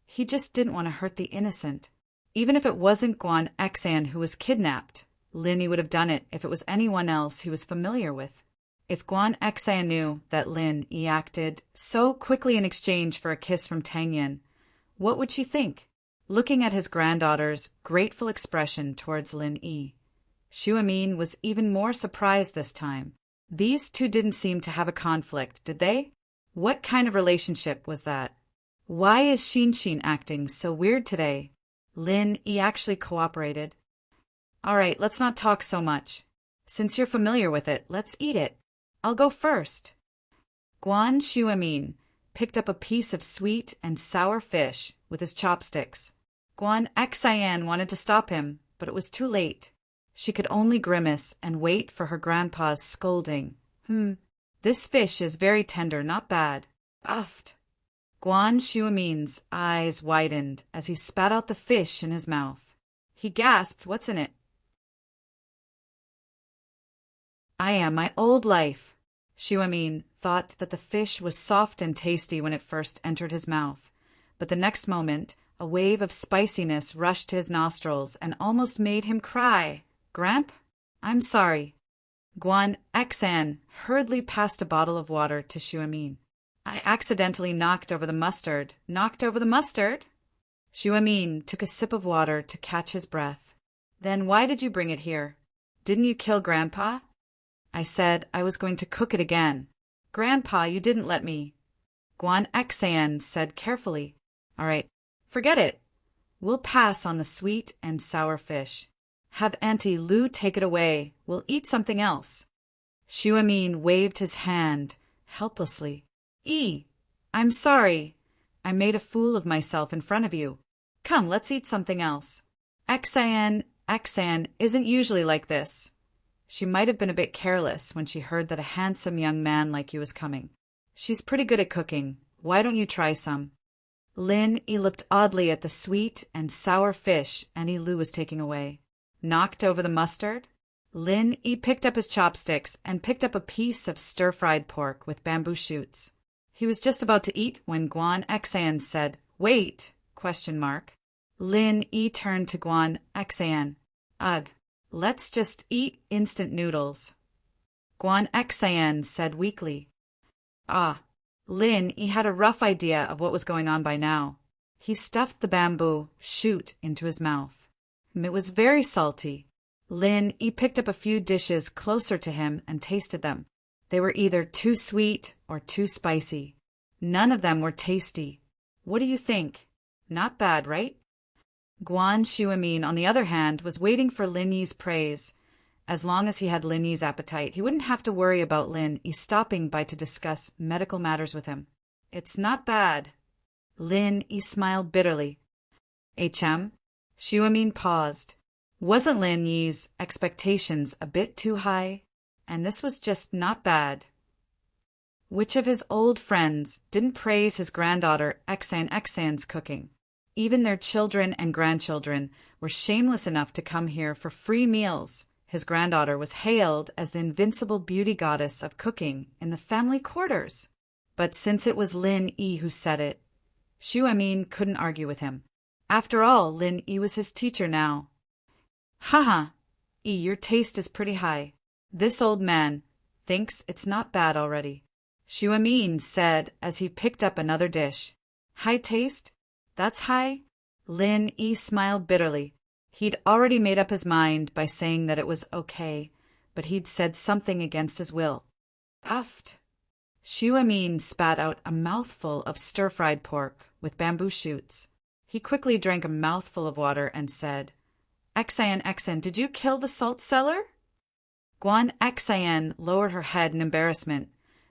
He just didn't want to hurt the innocent. Even if it wasn't Guan Xan who was kidnapped, Lin Yi would have done it if it was anyone else he was familiar with. If Guan Xan knew that Lin Yi acted so quickly in exchange for a kiss from Tang Yin, what would she think? Looking at his granddaughter's grateful expression towards Lin Yi, Xu Amin was even more surprised this time. These two didn't seem to have a conflict, did they? What kind of relationship was that? Why is Xin acting so weird today? Lin Yi actually cooperated. All right, let's not talk so much. Since you're familiar with it, let's eat it. I'll go first. Guan Xuemin picked up a piece of sweet and sour fish with his chopsticks. Guan Xian wanted to stop him, but it was too late. She could only grimace and wait for her grandpa's scolding. This fish is very tender, not bad. Uffed. Guan Xuemin's eyes widened as he spat out the fish in his mouth. He gasped, "What's in it?" "I am my old life." Xuemin thought that the fish was soft and tasty when it first entered his mouth, but the next moment a wave of spiciness rushed to his nostrils and almost made him cry. "Gramp, I'm sorry." Guan Xan hurriedly passed a bottle of water to Xuemin. "I accidentally knocked over the mustard." "Knocked over the mustard?" Xuemin took a sip of water to catch his breath. "Then why did you bring it here? Didn't you kill Grandpa?" "I said I was going to cook it again." "Grandpa, you didn't let me." Guan Xan said carefully. "All right, forget it. We'll pass on the sweet and sour fish. Have Auntie Lu take it away. We'll eat something else." Xuemin waved his hand helplessly. I'm sorry. I made a fool of myself in front of you. Come, let's eat something else." Xan isn't usually like this." She might have been a bit careless when she heard that a handsome young man like you was coming. "She's pretty good at cooking. Why don't you try some?" Lin Yi looked oddly at the sweet and sour fish Auntie Lu was taking away. Knocked over the mustard? Lin Yi picked up his chopsticks and picked up a piece of stir-fried pork with bamboo shoots. He was just about to eat when Guan Xan said, "Wait?" ? Lin Yi turned to Guan Xan. "Ugh, let's just eat instant noodles." Guan Xan said weakly. Lin Yi had a rough idea of what was going on by now. He stuffed the bamboo shoot into his mouth. It was very salty. Lin Yi picked up a few dishes closer to him and tasted them. They were either too sweet or too spicy. None of them were tasty. What do you think? Not bad, right? Guan Xuemin, on the other hand, was waiting for Lin Yi's praise. As long as he had Lin Yi's appetite, he wouldn't have to worry about Lin Yi stopping by to discuss medical matters with him. "It's not bad." Lin Yi smiled bitterly. Xuemin paused. Wasn't Lin Yi's expectations a bit too high? And this was just not bad. Which of his old friends didn't praise his granddaughter Xan's cooking? Even their children and grandchildren were shameless enough to come here for free meals. His granddaughter was hailed as the invincible beauty goddess of cooking in the family quarters. But since it was Lin Yi who said it, Xuemin couldn't argue with him. After all, Lin Yi was his teacher now. Your taste is pretty high. This old man thinks it's not bad already," Xuemin said as he picked up another dish. "High taste? That's high?" Lin Yi smiled bitterly. He'd already made up his mind by saying that it was okay, but he'd said something against his will. Uffed. Xuemin spat out a mouthful of stir-fried pork with bamboo shoots. He quickly drank a mouthful of water and said, Xan, did you kill the salt cellar?" Guan Xan lowered her head in embarrassment,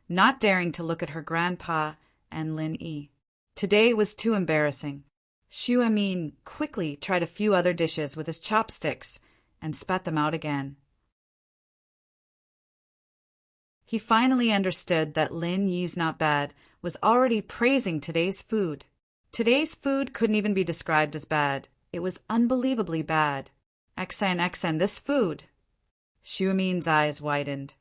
not daring to look at her grandpa and Lin Yi. Today was too embarrassing. Xuemin quickly tried a few other dishes with his chopsticks and spat them out again. He finally understood that Lin Yi's not bad was already praising today's food. Today's food couldn't even be described as bad. It was unbelievably bad. Xan, this food. Shuamin's eyes widened.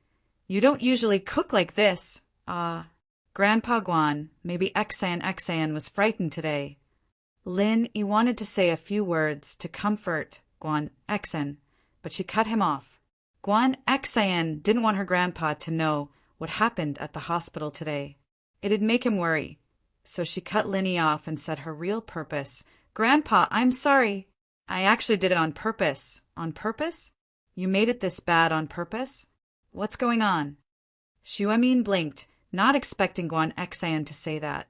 You don't usually cook like this. Grandpa Guan, maybe Xan was frightened today. Lin Yi wanted to say a few words to comfort Guan Xan, but she cut him off. Guan Xan didn't want her grandpa to know what happened at the hospital today. It'd make him worry. So she cut Lin Yi off and said her real purpose. Grandpa, I'm sorry. I actually did it on purpose. On purpose? You made it this bad on purpose? What's going on? Xuemin blinked, not expecting Guan Xan to say that.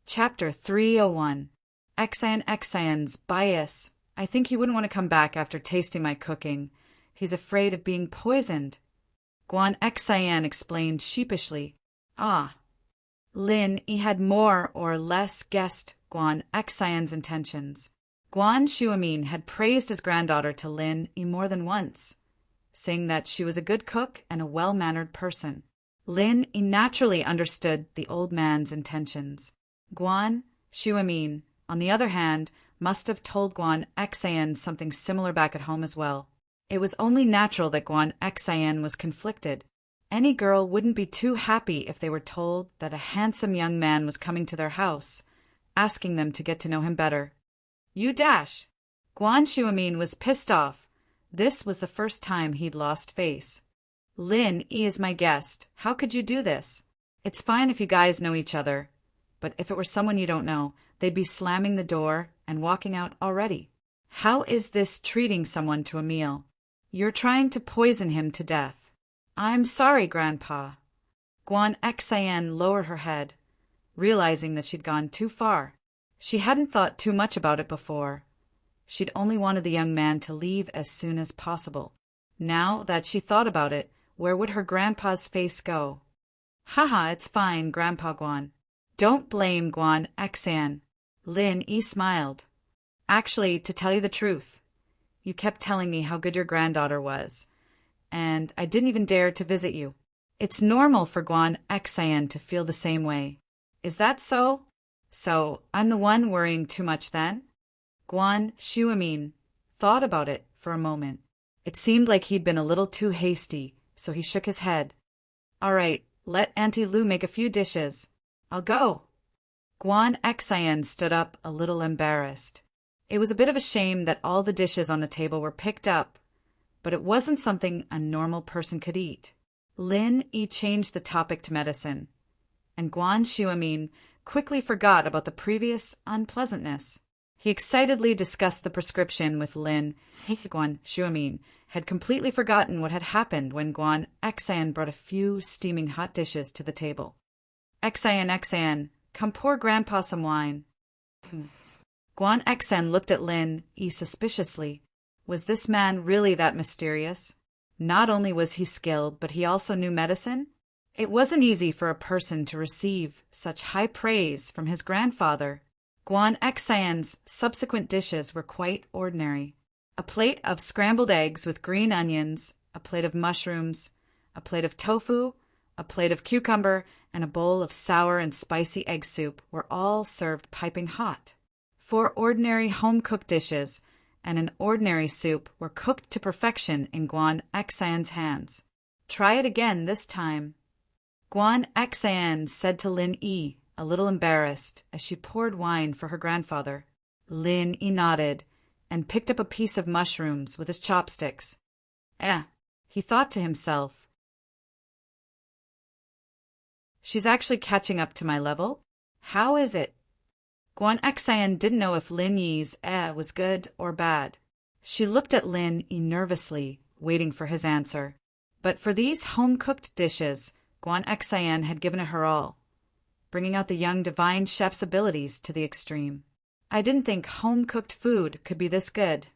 Chapter 301. Xan's bias. I think he wouldn't want to come back after tasting my cooking. He's afraid of being poisoned. Guan Xan explained sheepishly. Lin Yi had more or less guessed Guan Xan's intentions. Guan Xuemin had praised his granddaughter to Lin Yi more than once, saying that she was a good cook and a well-mannered person. Lin Yi naturally understood the old man's intentions. Guan Xuemin, on the other hand, must have told Guan Xan something similar back at home as well. It was only natural that Guan Xan was conflicted. Any girl wouldn't be too happy if they were told that a handsome young man was coming to their house, asking them to get to know him better. You dash! Guan Xuemin was pissed off. This was the first time he'd lost face. Lin Yi is my guest. How could you do this? It's fine if you guys know each other, but if it were someone you don't know, they'd be slamming the door and walking out already. How is this treating someone to a meal? You're trying to poison him to death. I'm sorry, Grandpa. Guan Xan lowered her head, realizing that she'd gone too far. She hadn't thought too much about it before. She'd only wanted the young man to leave as soon as possible. Now that she thought about it, where would her grandpa's face go? Haha, it's fine, Grandpa Guan. Don't blame Guan Xan. Lin Yi smiled. Actually, to tell you the truth, you kept telling me how good your granddaughter was, and I didn't even dare to visit you. It's normal for Guan Xan to feel the same way. Is that so? So, I'm the one worrying too much then? Guan Xuemin thought about it for a moment. It seemed like he'd been a little too hasty, so he shook his head. All right, let Auntie Lu make a few dishes. I'll go. Guan Xan stood up a little embarrassed. It was a bit of a shame that all the dishes on the table were picked up, but it wasn't something a normal person could eat. Lin Yi changed the topic to medicine, and Guan Xuemin quickly forgot about the previous unpleasantness. He excitedly discussed the prescription with Lin. Guan Xuemin had completely forgotten what had happened when Guan Xan brought a few steaming hot dishes to the table. Xan, come pour Grandpa some wine. Guan Xan looked at Lin Yi suspiciously. Was this man really that mysterious? Not only was he skilled, but he also knew medicine? It wasn't easy for a person to receive such high praise from his grandfather. Guan Xan's subsequent dishes were quite ordinary. A plate of scrambled eggs with green onions, a plate of mushrooms, a plate of tofu, a plate of cucumber, and a bowl of sour and spicy egg soup were all served piping hot. 4 ordinary home-cooked dishes and an ordinary soup were cooked to perfection in Guan Xan's hands. Try it again this time. Guan Xan said to Lin Yi, a little embarrassed, as she poured wine for her grandfather. Lin Yi nodded and picked up a piece of mushrooms with his chopsticks. He thought to himself. She's actually catching up to my level? How is it? Guan Xan didn't know if Lin Yi's was good or bad. She looked at Lin Yi nervously, waiting for his answer. But for these home-cooked dishes, Guan Xan had given it her all, bringing out the young divine chef's abilities to the extreme. I didn't think home-cooked food could be this good.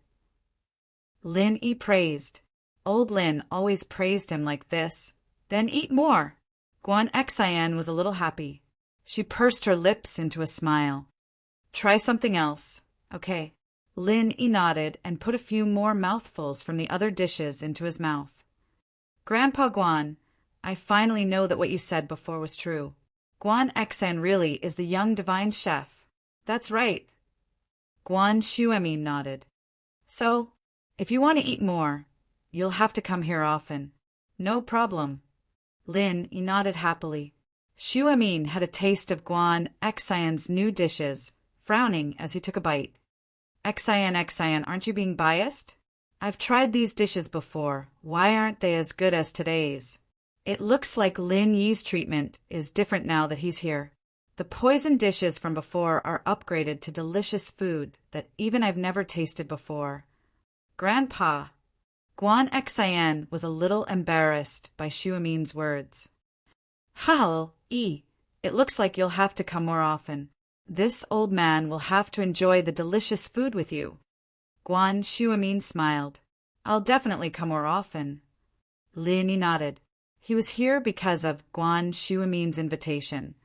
Lin Yi praised. Old Lin always praised him like this. Then eat more. Guan Xan was a little happy. She pursed her lips into a smile. Try something else. Okay. Lin Yi nodded and put a few more mouthfuls from the other dishes into his mouth. Grandpa Guan, I finally know that what you said before was true. Guan Xan really is the young divine chef. That's right. Guan Shuemin nodded. So, if you want to eat more, you'll have to come here often. No problem. Lin nodded happily. Shuemin had a taste of Guan Xian's new dishes, frowning as he took a bite. Xian, aren't you being biased? I've tried these dishes before. Why aren't they as good as today's? It looks like Lin Yi's treatment is different now that he's here. The poisoned dishes from before are upgraded to delicious food that even I've never tasted before. Grandpa. Guan Xian was a little embarrassed by Shuemin's words. Hal, it looks like you'll have to come more often. This old man will have to enjoy the delicious food with you. Guan Shuemin smiled. I'll definitely come more often. Lin nodded. He was here because of Guan Shuemin's invitation,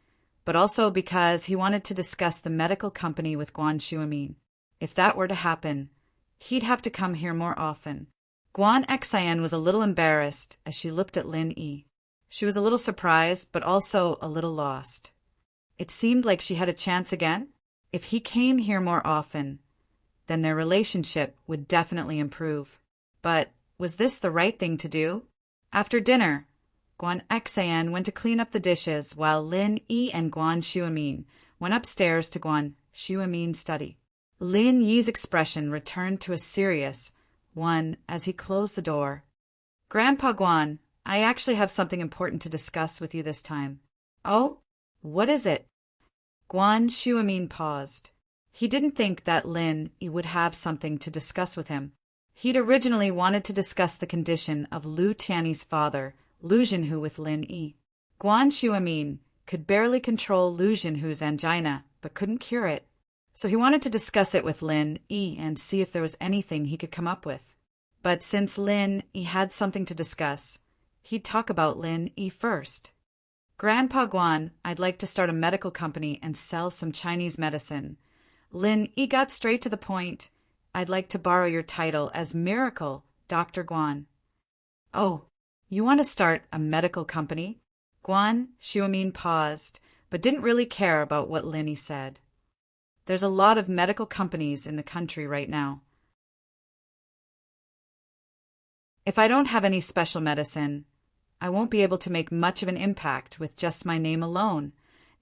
but also because he wanted to discuss the medical company with Guan Shuemin. If that were to happen, he'd have to come here more often. Guan Xian was a little embarrassed as she looked at Lin Yi. She was a little surprised, but also a little lost. It seemed like she had a chance again. If he came here more often, then their relationship would definitely improve. But was this the right thing to do? After dinner, Guan Xian went to clean up the dishes while Lin Yi and Guan Shuemin went upstairs to Guan Shuemin's study. Lin Yi's expression returned to a serious one as he closed the door. Grandpa Guan, I actually have something important to discuss with you this time. Oh? What is it? Guan Shuemin paused. He didn't think that Lin Yi would have something to discuss with him. He'd originally wanted to discuss the condition of Lu Tiany's father, Lu Jinhu, with Lin Yi. Guan Shuemin could barely control Lu Jinhu's angina, but couldn't cure it. So he wanted to discuss it with Lin Yi and see if there was anything he could come up with. But since Lin Yi had something to discuss, he'd talk about Lin Yi first. Grandpa Guan, I'd like to start a medical company and sell some Chinese medicine. Lin Yi got straight to the point. I'd like to borrow your title as Miracle Dr. Guan. Oh, you want to start a medical company? Guan Shuemin paused, but didn't really care about what Lin Yi said. There's a lot of medical companies in the country right now. If I don't have any special medicine, I won't be able to make much of an impact with just my name alone.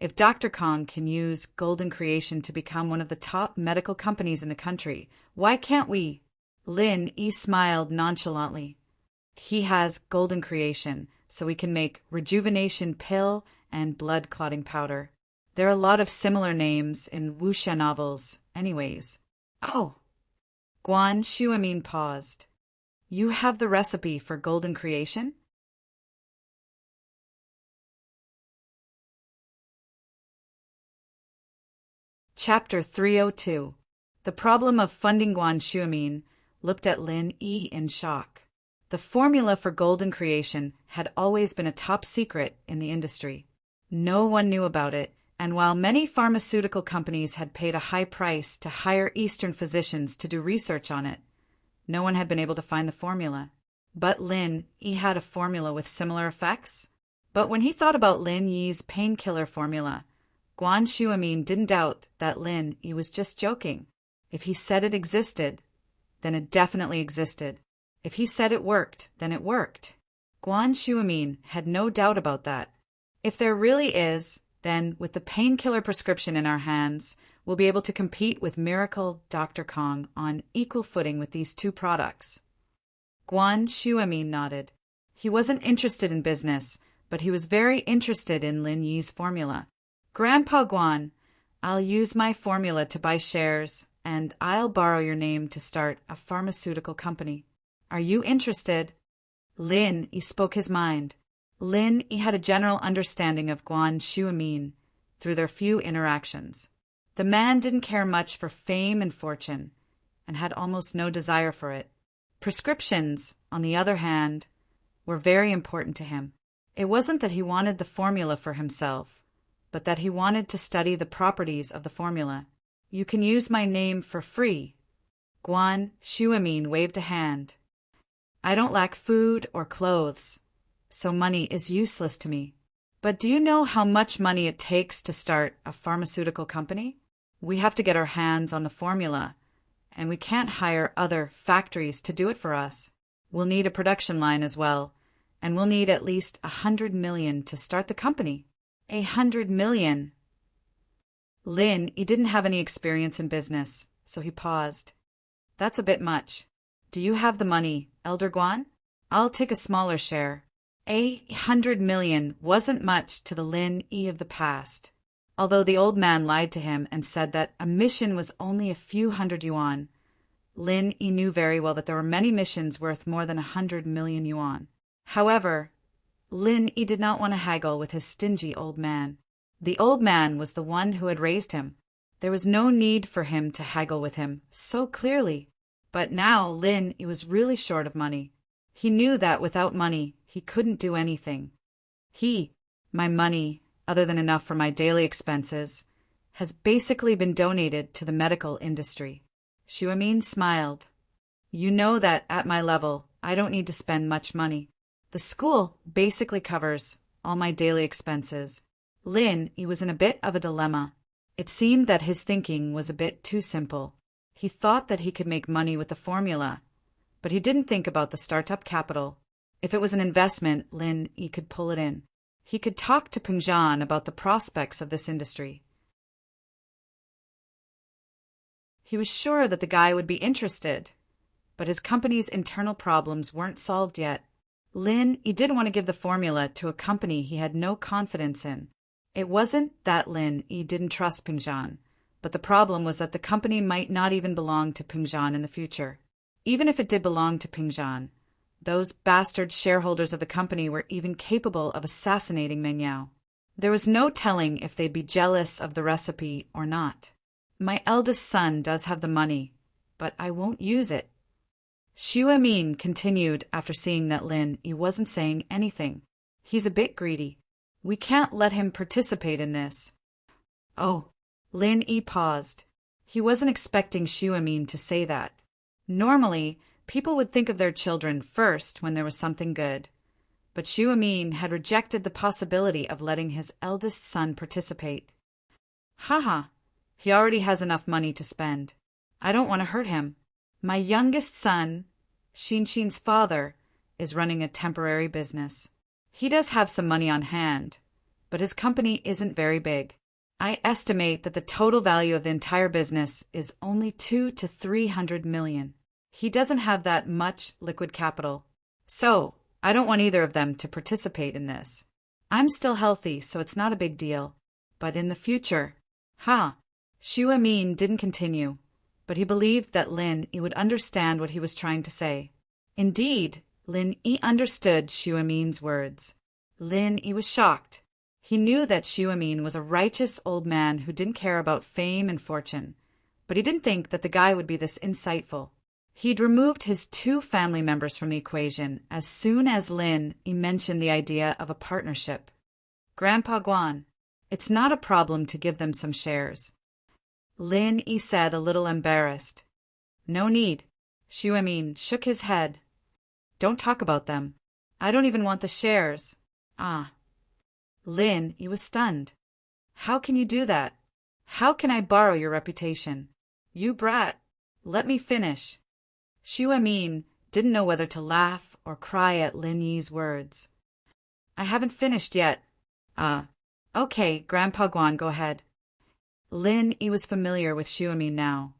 If Dr. Kong can use Golden Creation to become one of the top medical companies in the country, why can't we? Lin Yi smiled nonchalantly. He has Golden Creation, so we can make rejuvenation pill and blood clotting powder. There are a lot of similar names in wuxia novels, anyways. Oh! Guan Shuemin paused. You have the recipe for Golden Creation? Chapter 302. The problem of funding. Guan Shuemin looked at Lin Yi in shock. The formula for Golden Creation had always been a top secret in the industry. No one knew about it, and while many pharmaceutical companies had paid a high price to hire Eastern physicians to do research on it, no one had been able to find the formula. But Lin Yi had a formula with similar effects. But when he thought about Lin Yi's painkiller formula, Guan Shuemin didn't doubt that Lin Yi was just joking. If he said it existed, then it definitely existed. If he said it worked, then it worked. Guan Shuemin had no doubt about that. If there really is, then with the painkiller prescription in our hands, we'll be able to compete with Miracle Dr. Kong on equal footing with these two products. Guan Shuemin nodded. He wasn't interested in business, but he was very interested in Lin Yi's formula. Grandpa Guan, I'll use my formula to buy shares, and I'll borrow your name to start a pharmaceutical company. Are you interested? Lin Yi spoke his mind. Lin Yi had a general understanding of Guan Shuemin through their few interactions. The man didn't care much for fame and fortune, and had almost no desire for it. Prescriptions, on the other hand, were very important to him. It wasn't that he wanted the formula for himself, but that he wanted to study the properties of the formula. You can use my name for free. Guan Shuemin waved a hand. I don't lack food or clothes, so money is useless to me. But do you know how much money it takes to start a pharmaceutical company? We have to get our hands on the formula, and we can't hire other factories to do it for us. We'll need a production line as well, and we'll need at least 100 million to start the company. 100 million! Lin, he didn't have any experience in business, so he paused. That's a bit much. Do you have the money, Elder Guan? I'll take a smaller share. 100 million wasn't much to the Lin Yi of the past. Although the old man lied to him and said that a mission was only a few hundred yuan, Lin Yi knew very well that there were many missions worth more than 100 million yuan. However, Lin Yi did not want to haggle with his stingy old man. The old man was the one who had raised him. There was no need for him to haggle with him so clearly. But now Lin Yi was really short of money. He knew that without money, he couldn't do anything. My money, other than enough for my daily expenses, has basically been donated to the medical industry. Xuemin smiled. You know that at my level, I don't need to spend much money. The school basically covers all my daily expenses. Lin, he was in a bit of a dilemma. It seemed that his thinking was a bit too simple. He thought that he could make money with the formula, but he didn't think about the startup capital. If it was an investment, Lin, he could pull it in. He could talk to Pingzhan about the prospects of this industry. He was sure that the guy would be interested, but his company's internal problems weren't solved yet. Lin, he didn't want to give the formula to a company he had no confidence in. It wasn't that Lin, he didn't trust Pingzhan, but the problem was that the company might not even belong to Pingzhan in the future. Even if it did belong to Pingzhan, those bastard shareholders of the company were even capable of assassinating Meng Yao. There was no telling if they'd be jealous of the recipe or not. My eldest son does have the money, but I won't use it. Xuemin continued after seeing that Lin, he wasn't saying anything. He's a bit greedy. We can't let him participate in this. Oh, Lin Yi paused. He wasn't expecting Xuemin to say that. Normally, people would think of their children first when there was something good. But Xuemin had rejected the possibility of letting his eldest son participate. Haha, he already has enough money to spend. I don't want to hurt him. My youngest son, Xinxin's father, is running a temporary business. He does have some money on hand, but his company isn't very big. I estimate that the total value of the entire business is only 200 to 300 million. He doesn't have that much liquid capital. So, I don't want either of them to participate in this. I'm still healthy, so it's not a big deal. But in the future, Xuemin didn't continue, but he believed that Lin Yi would understand what he was trying to say. Indeed, Lin Yi understood Xuemin's words. Lin Yi was shocked. He knew that Xuemin was a righteous old man who didn't care about fame and fortune, but he didn't think that the guy would be this insightful. He'd removed his 2 family members from the equation as soon as Lin Yi mentioned the idea of a partnership. Grandpa Guan, it's not a problem to give them some shares. Lin Yi said, a little embarrassed. No need. Xuemin shook his head. Don't talk about them. I don't even want the shares. Lin, he was stunned. How can you do that? How can I borrow your reputation? You brat. Let me finish. Xuemin didn't know whether to laugh or cry at Lin Yi's words. I haven't finished yet. Okay, Grandpa Guan, go ahead. Lin Yi was familiar with Xuemin now,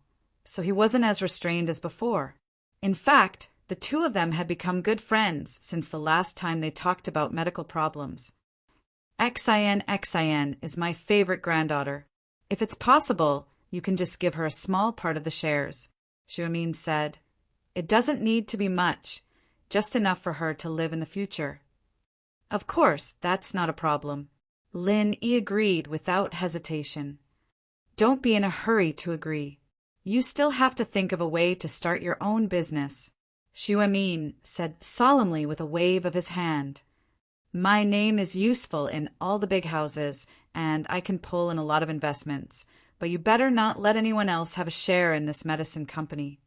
so he wasn't as restrained as before. In fact, the 2 of them had become good friends since the last time they talked about medical problems. Xin is my favorite granddaughter. If it's possible, you can just give her a small part of the shares, Xuemin said. It doesn't need to be much, just enough for her to live in the future. Of course, that's not a problem. Lin Yi agreed without hesitation. Don't be in a hurry to agree. You still have to think of a way to start your own business, Xuemin said solemnly with a wave of his hand. My name is useful in all the big houses, and I can pull in a lot of investments, but you better not let anyone else have a share in this medicine company.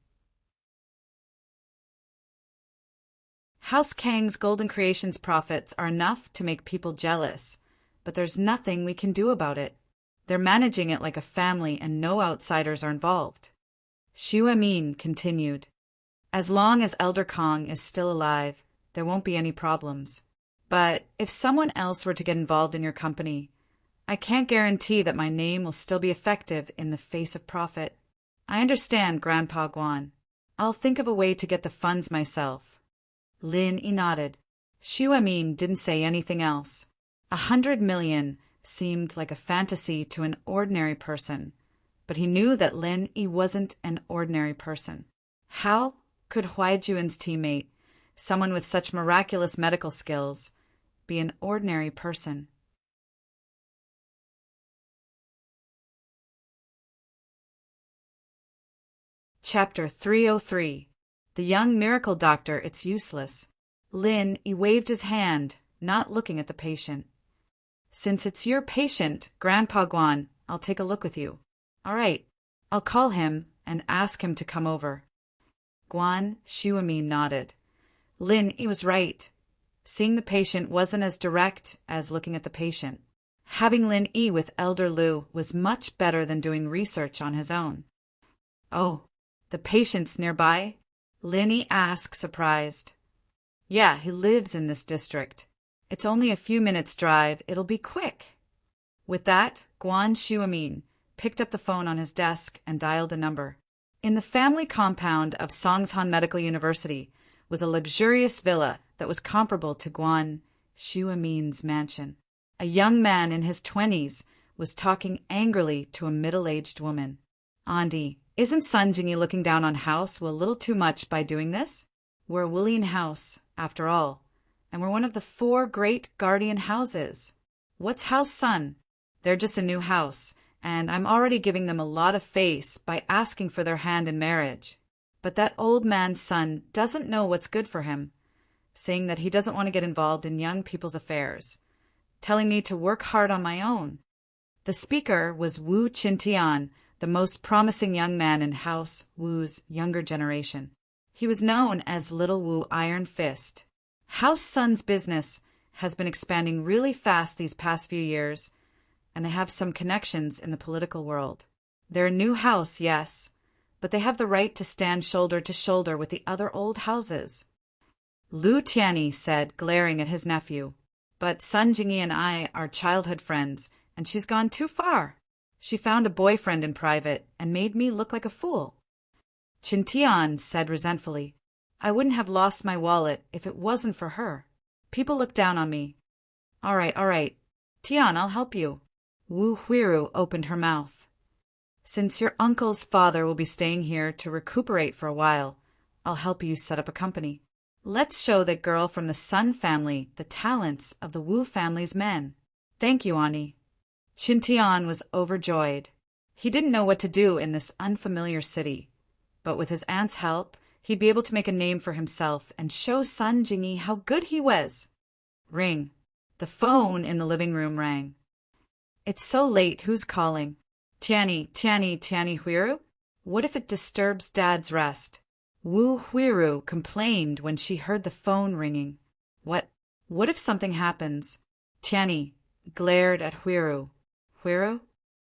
House Kang's Golden Creations profits are enough to make people jealous, but there's nothing we can do about it. They're managing it like a family and no outsiders are involved. Xu Amin continued, as long as Elder Kong is still alive, there won't be any problems. But if someone else were to get involved in your company, I can't guarantee that my name will still be effective in the face of profit. I understand, Grandpa Guan. I'll think of a way to get the funds myself. Lin Yi nodded. Xu Amin didn't say anything else. 100 million seemed like a fantasy to an ordinary person, but he knew that Lin Yi wasn't an ordinary person. How could Huaijuan's teammate, someone with such miraculous medical skills, be an ordinary person? Chapter 303. The Young Miracle Doctor, It's Useless. Lin Yi waved his hand, not looking at the patient. Since it's your patient, Grandpa Guan, I'll take a look with you. All right, I'll call him and ask him to come over. Guan Shuamin nodded. Lin Yi was right. Seeing the patient wasn't as direct as looking at the patient. Having Lin Yi with Elder Lu was much better than doing research on his own. Oh, the patient's nearby? Lin Yi asked, surprised. Yeah, he lives in this district. It's only a few minutes' drive. It'll be quick. With that, Guan Shuamin picked up the phone on his desk and dialed a number. In the family compound of Songshan Medical University was a luxurious villa that was comparable to Guan Shuamin's mansion. A young man in his 20s was talking angrily to a middle-aged woman. Andi, isn't Sun Jingyi looking down on House a little too much by doing this? We're a Willian house, after all, and we're one of the 4 great guardian houses. What's House Sun? They're just a new house, and I'm already giving them a lot of face by asking for their hand in marriage. But that old man's son doesn't know what's good for him, saying that he doesn't want to get involved in young people's affairs, telling me to work hard on my own. The speaker was Wu Qintian, the most promising young man in House Wu's younger generation. He was known as Little Wu Iron Fist. House Sun's business has been expanding really fast these past few years, and they have some connections in the political world. They're a new house, yes, but they have the right to stand shoulder to shoulder with the other old houses. Lu Tianyi said, glaring at his nephew, but Sun Jingyi and I are childhood friends, and she's gone too far. She found a boyfriend in private and made me look like a fool. Qintian said resentfully, I wouldn't have lost my wallet if it wasn't for her. People look down on me. All right. Tian, I'll help you. Wu Huiru opened her mouth. Since your uncle's father will be staying here to recuperate for a while, I'll help you set up a company. Let's show that girl from the Sun family the talents of the Wu family's men. Thank you, Ani. Qintian was overjoyed. He didn't know what to do in this unfamiliar city, but with his aunt's help, he'd be able to make a name for himself and show Sun Jingyi how good he was. Ring. The phone in the living room rang. It's so late, who's calling? Tianyi Huiru? What if it disturbs Dad's rest? Wu Huiru complained when she heard the phone ringing. What if something happens? Tianyi glared at Huiru. Huiru?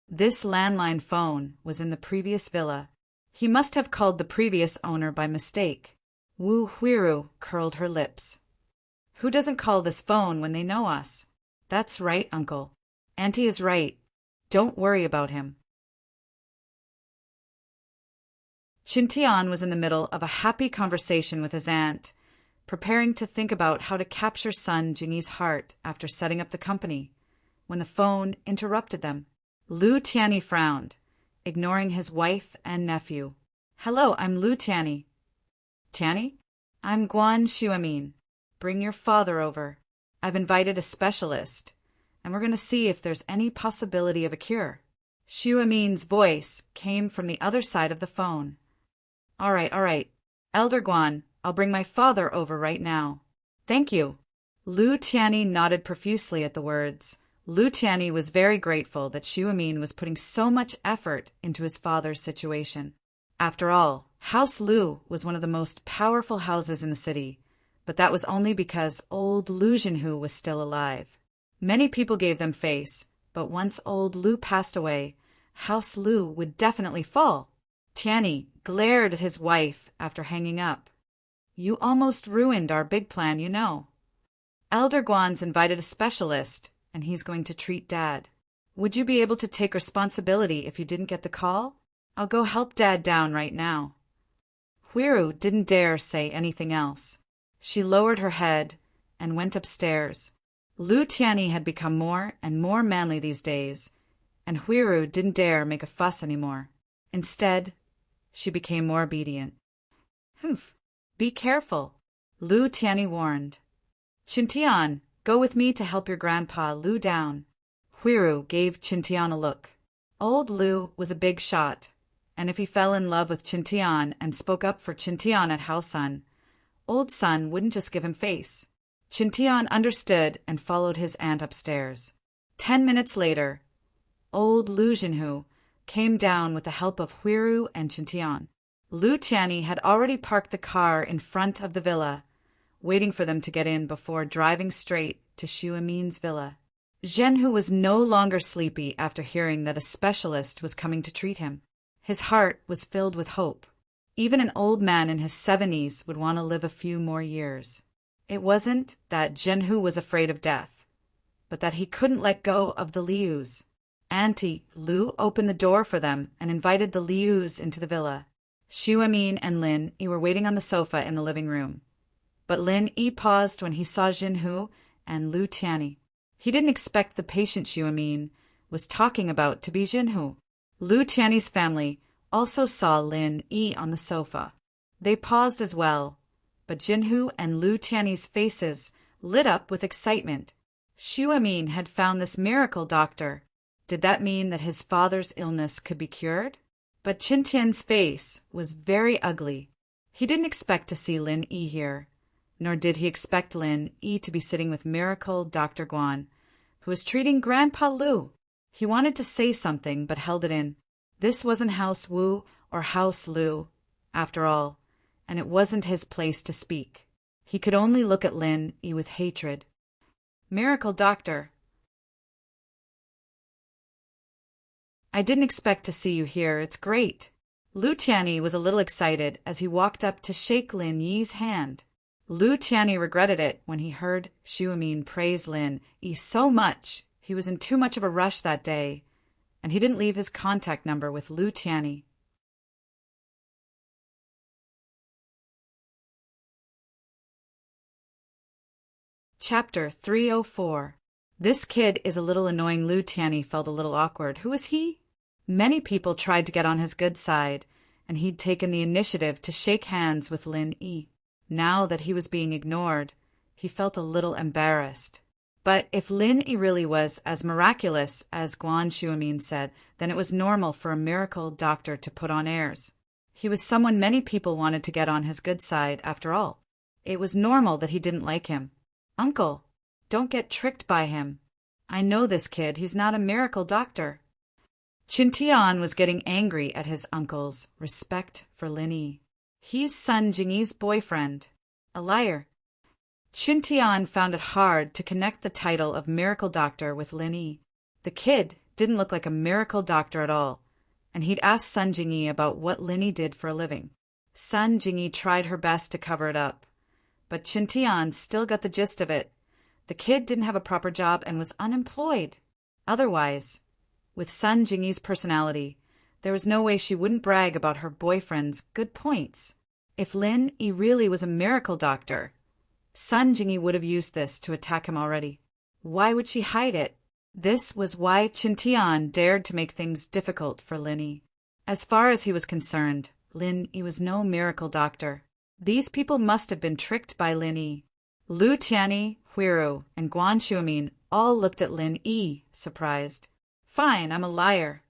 This landline phone was in the previous villa. He must have called the previous owner by mistake. Wu Huiru curled her lips. Who doesn't call this phone when they know us? That's right, Uncle. Auntie is right. Don't worry about him. Qintian was in the middle of a happy conversation with his aunt, preparing to think about how to capture Sun Jingyi's heart after setting up the company, when the phone interrupted them. Lu Tianyi frowned, ignoring his wife and nephew. Hello, I'm Lu Tianyi. Tianyi? I'm Guan Shuamin. Bring your father over. I've invited a specialist, and we're going to see if there's any possibility of a cure. Shuamin's voice came from the other side of the phone. All right. Elder Guan, I'll bring my father over right now. Thank you. Lu Tianyi nodded profusely at the words. Lu Tianyi was very grateful that Shuamin was putting so much effort into his father's situation. After all, House Lu was one of the most powerful houses in the city, but that was only because old Lu Jinhu was still alive. Many people gave them face, but once old Lu passed away, House Lu would definitely fall. Tianyi glared at his wife after hanging up. You almost ruined our big plan, you know. Elder Guan's invited a specialist, and he's going to treat Dad. Would you be able to take responsibility if you didn't get the call? I'll go help Dad down right now. Huiru didn't dare say anything else. She lowered her head and went upstairs. Lu Tianyi had become more and more manly these days, and Huiru didn't dare make a fuss anymore. Instead, she became more obedient. Humph! Be careful, Lu Tianyi warned. Qintian, go with me to help your grandpa Lu down. Huiru gave Qintian a look. Old Lu was a big shot, and if he fell in love with Qintian and spoke up for Qintian at Haosan, old Sun wouldn't just give him face. Qintian understood and followed his aunt upstairs. 10 minutes later, old Lu Jinhu came down with the help of Huiru and Qintian. Lu Tianyi had already parked the car in front of the villa, waiting for them to get in before driving straight to Xu Amin's villa. Zhenhu was no longer sleepy after hearing that a specialist was coming to treat him. His heart was filled with hope. Even an old man in his 70s would want to live a few more years. It wasn't that Zhenhu was afraid of death, but that he couldn't let go of the Lius. Auntie Lu opened the door for them and invited the Lius into the villa. Xu Amin and Lin Yi were waiting on the sofa in the living room. But Lin Yi paused when he saw Jinhu and Lu Tianyi. He didn't expect the patient Xu Amin was talking about to be Jinhu. Lu Tianyi's family also saw Lin Yi on the sofa. They paused as well, but Jinhu and Lu Tianyi's faces lit up with excitement. Xu Amin had found this miracle doctor. Did that mean that his father's illness could be cured? But Qintian's face was very ugly. He didn't expect to see Lin Yi here, nor did he expect Lin Yi to be sitting with miracle Dr. Guan, who was treating Grandpa Lu. He wanted to say something, but held it in. This wasn't House Wu or House Lu, after all, and it wasn't his place to speak. He could only look at Lin Yi with hatred. Miracle Doctor, I didn't expect to see you here. It's great. Lu Tianyi was a little excited as he walked up to shake Lin Yi's hand. Lu Tianyi regretted it when he heard Xu Amin praise Lin Yi so much. He was in too much of a rush that day, and he didn't leave his contact number with Lu Tianyi. Chapter 304. This kid is a little annoying. Lu Tianyi felt a little awkward. Who is he? Many people tried to get on his good side, and he'd taken the initiative to shake hands with Lin Yi. Now that he was being ignored, he felt a little embarrassed. But if Lin Yi really was as miraculous as Guan Xuemin said, then it was normal for a miracle doctor to put on airs. He was someone many people wanted to get on his good side, after all. It was normal that he didn't like him. Uncle, don't get tricked by him. I know this kid. He's not a miracle doctor. Qintian was getting angry at his uncle's respect for Lin Yi. He's Sun Jingyi's boyfriend. A liar. Qintian found it hard to connect the title of miracle doctor with Lin Yi. The kid didn't look like a miracle doctor at all, and he'd asked Sun Jingyi about what Lin Yi did for a living. Sun Jingyi tried her best to cover it up, but Qintian still got the gist of it. The kid didn't have a proper job and was unemployed. Otherwise, with Sun Jingyi's personality, there was no way she wouldn't brag about her boyfriend's good points. If Lin Yi really was a miracle doctor, Sun Jingyi would have used this to attack him already. Why would she hide it? This was why Qintian dared to make things difficult for Lin Yi. As far as he was concerned, Lin Yi was no miracle doctor. These people must have been tricked by Lin Yi. Lu Tianyi, Huiru, and Guan Xuemin all looked at Lin Yi, surprised. Fine, I'm a liar.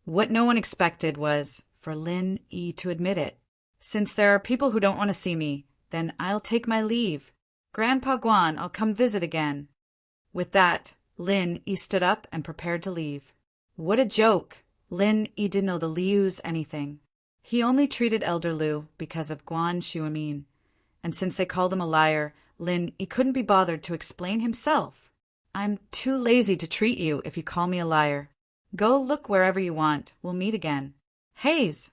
What no one expected was for Lin Yi to admit it. Since there are people who don't want to see me, then I'll take my leave. Grandpa Guan, I'll come visit again. With that, Lin Yi stood up and prepared to leave. What a joke! Lin Yi didn't know the Lius anything. He only treated Elder Lu because of Guan Xuemin, and since they called him a liar, Lin Yi couldn't be bothered to explain himself. I'm too lazy to treat you if you call me a liar. Go look wherever you want. We'll meet again. Haze!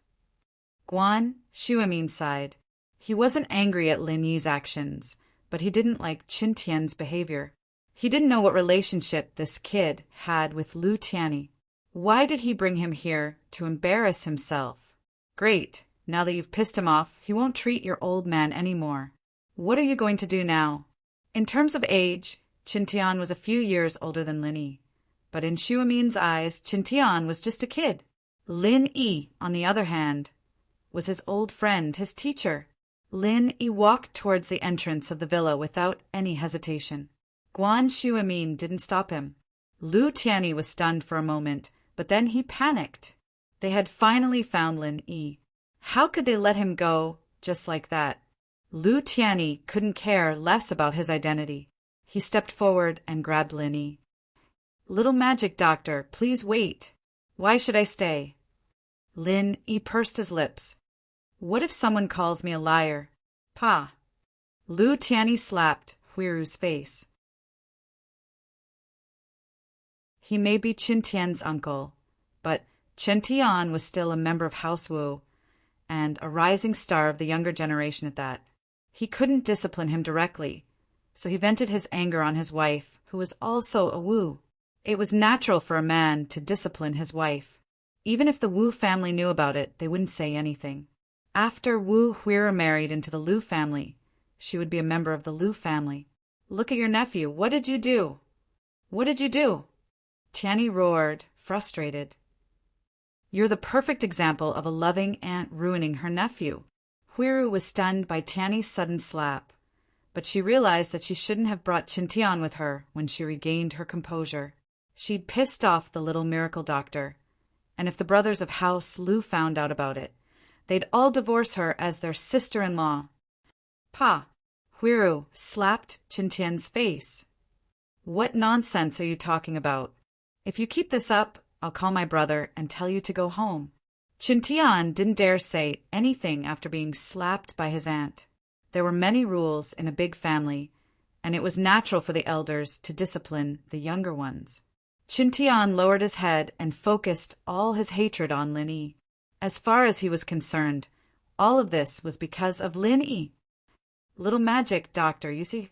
Guan Shuamin sighed. He wasn't angry at Lin Yi's actions, but he didn't like Qin Tian's behavior. He didn't know what relationship this kid had with Lu Tianyi. Why did he bring him here to embarrass himself? Great. Now that you've pissed him off, he won't treat your old man anymore. What are you going to do now? In terms of age, Qin Tian was a few years older than Lin Yi. But in Shuamin's eyes, Qin Tian was just a kid. Lin Yi, on the other hand, was his old friend, his teacher. Lin Yi walked towards the entrance of the villa without any hesitation. Guan Shuamin didn't stop him. Lu Tianyi was stunned for a moment, but then he panicked. They had finally found Lin Yi. How could they let him go just like that? Lu Tianyi couldn't care less about his identity. He stepped forward and grabbed Lin Yi. Little magic doctor, please wait. Why should I stay? Lin Yi pursed his lips. What if someone calls me a liar? Pa. Lu Tianyi slapped Huiru's face. He may be Qin Tian's uncle, but Qin Tian was still a member of House Wu, and a rising star of the younger generation at that. He couldn't discipline him directly, so he vented his anger on his wife, who was also a Wu. It was natural for a man to discipline his wife. Even if the Wu family knew about it, they wouldn't say anything. After Wu Huiru married into the Lu family, she would be a member of the Lu family. Look at your nephew. What did you do? What did you do? Tianyi roared, frustrated. You're the perfect example of a loving aunt ruining her nephew. Huiru was stunned by Tianyi's sudden slap, but she realized that she shouldn't have brought Qin Tian with her when she regained her composure. She'd pissed off the little miracle doctor, and if the brothers of House Lu found out about it, they'd all divorce her as their sister-in-law. Pa! Huiru slapped Qin Tian's face. What nonsense are you talking about? If you keep this up, I'll call my brother and tell you to go home. Qin Tian didn't dare say anything after being slapped by his aunt. There were many rules in a big family, and it was natural for the elders to discipline the younger ones. Qin Tian lowered his head and focused all his hatred on Lin Yi. As far as he was concerned, all of this was because of Lin Yi. Little magic doctor, you see?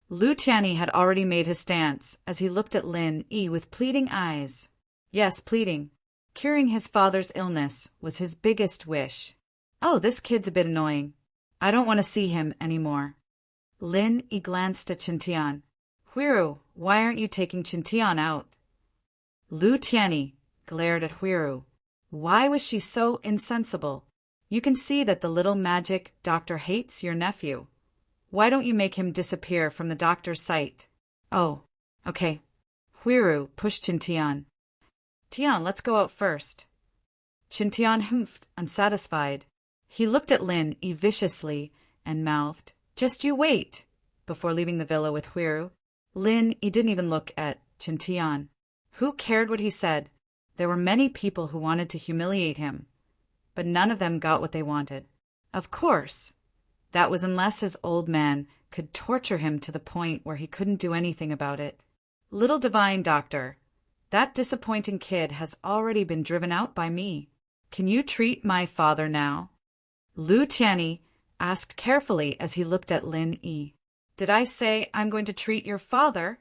Lu Tianyi had already made his stance as he looked at Lin Yi with pleading eyes. Yes, pleading. Curing his father's illness was his biggest wish. Oh, this kid's a bit annoying. I don't want to see him anymore. Lin Yi glanced at Qin Tian. Huiru, why aren't you taking Qin Tian out? Lu Tianyi glared at Huiru. Why was she so insensible? You can see that the little magic doctor hates your nephew. Why don't you make him disappear from the doctor's sight? Oh, okay. Huiru pushed Qin Tian. Tian, let's go out first. Qin Tian humphed, unsatisfied. He looked at Lin Yi viciously and mouthed, Just you wait, before leaving the villa with Huiru. Lin Yi didn't even look at Qin Tian. Who cared what he said? There were many people who wanted to humiliate him, but none of them got what they wanted. Of course, that was unless his old man could torture him to the point where he couldn't do anything about it. Little divine doctor, that disappointing kid has already been driven out by me. Can you treat my father now? Lu Tianyi asked carefully as he looked at Lin Yi. Did I say I'm going to treat your father?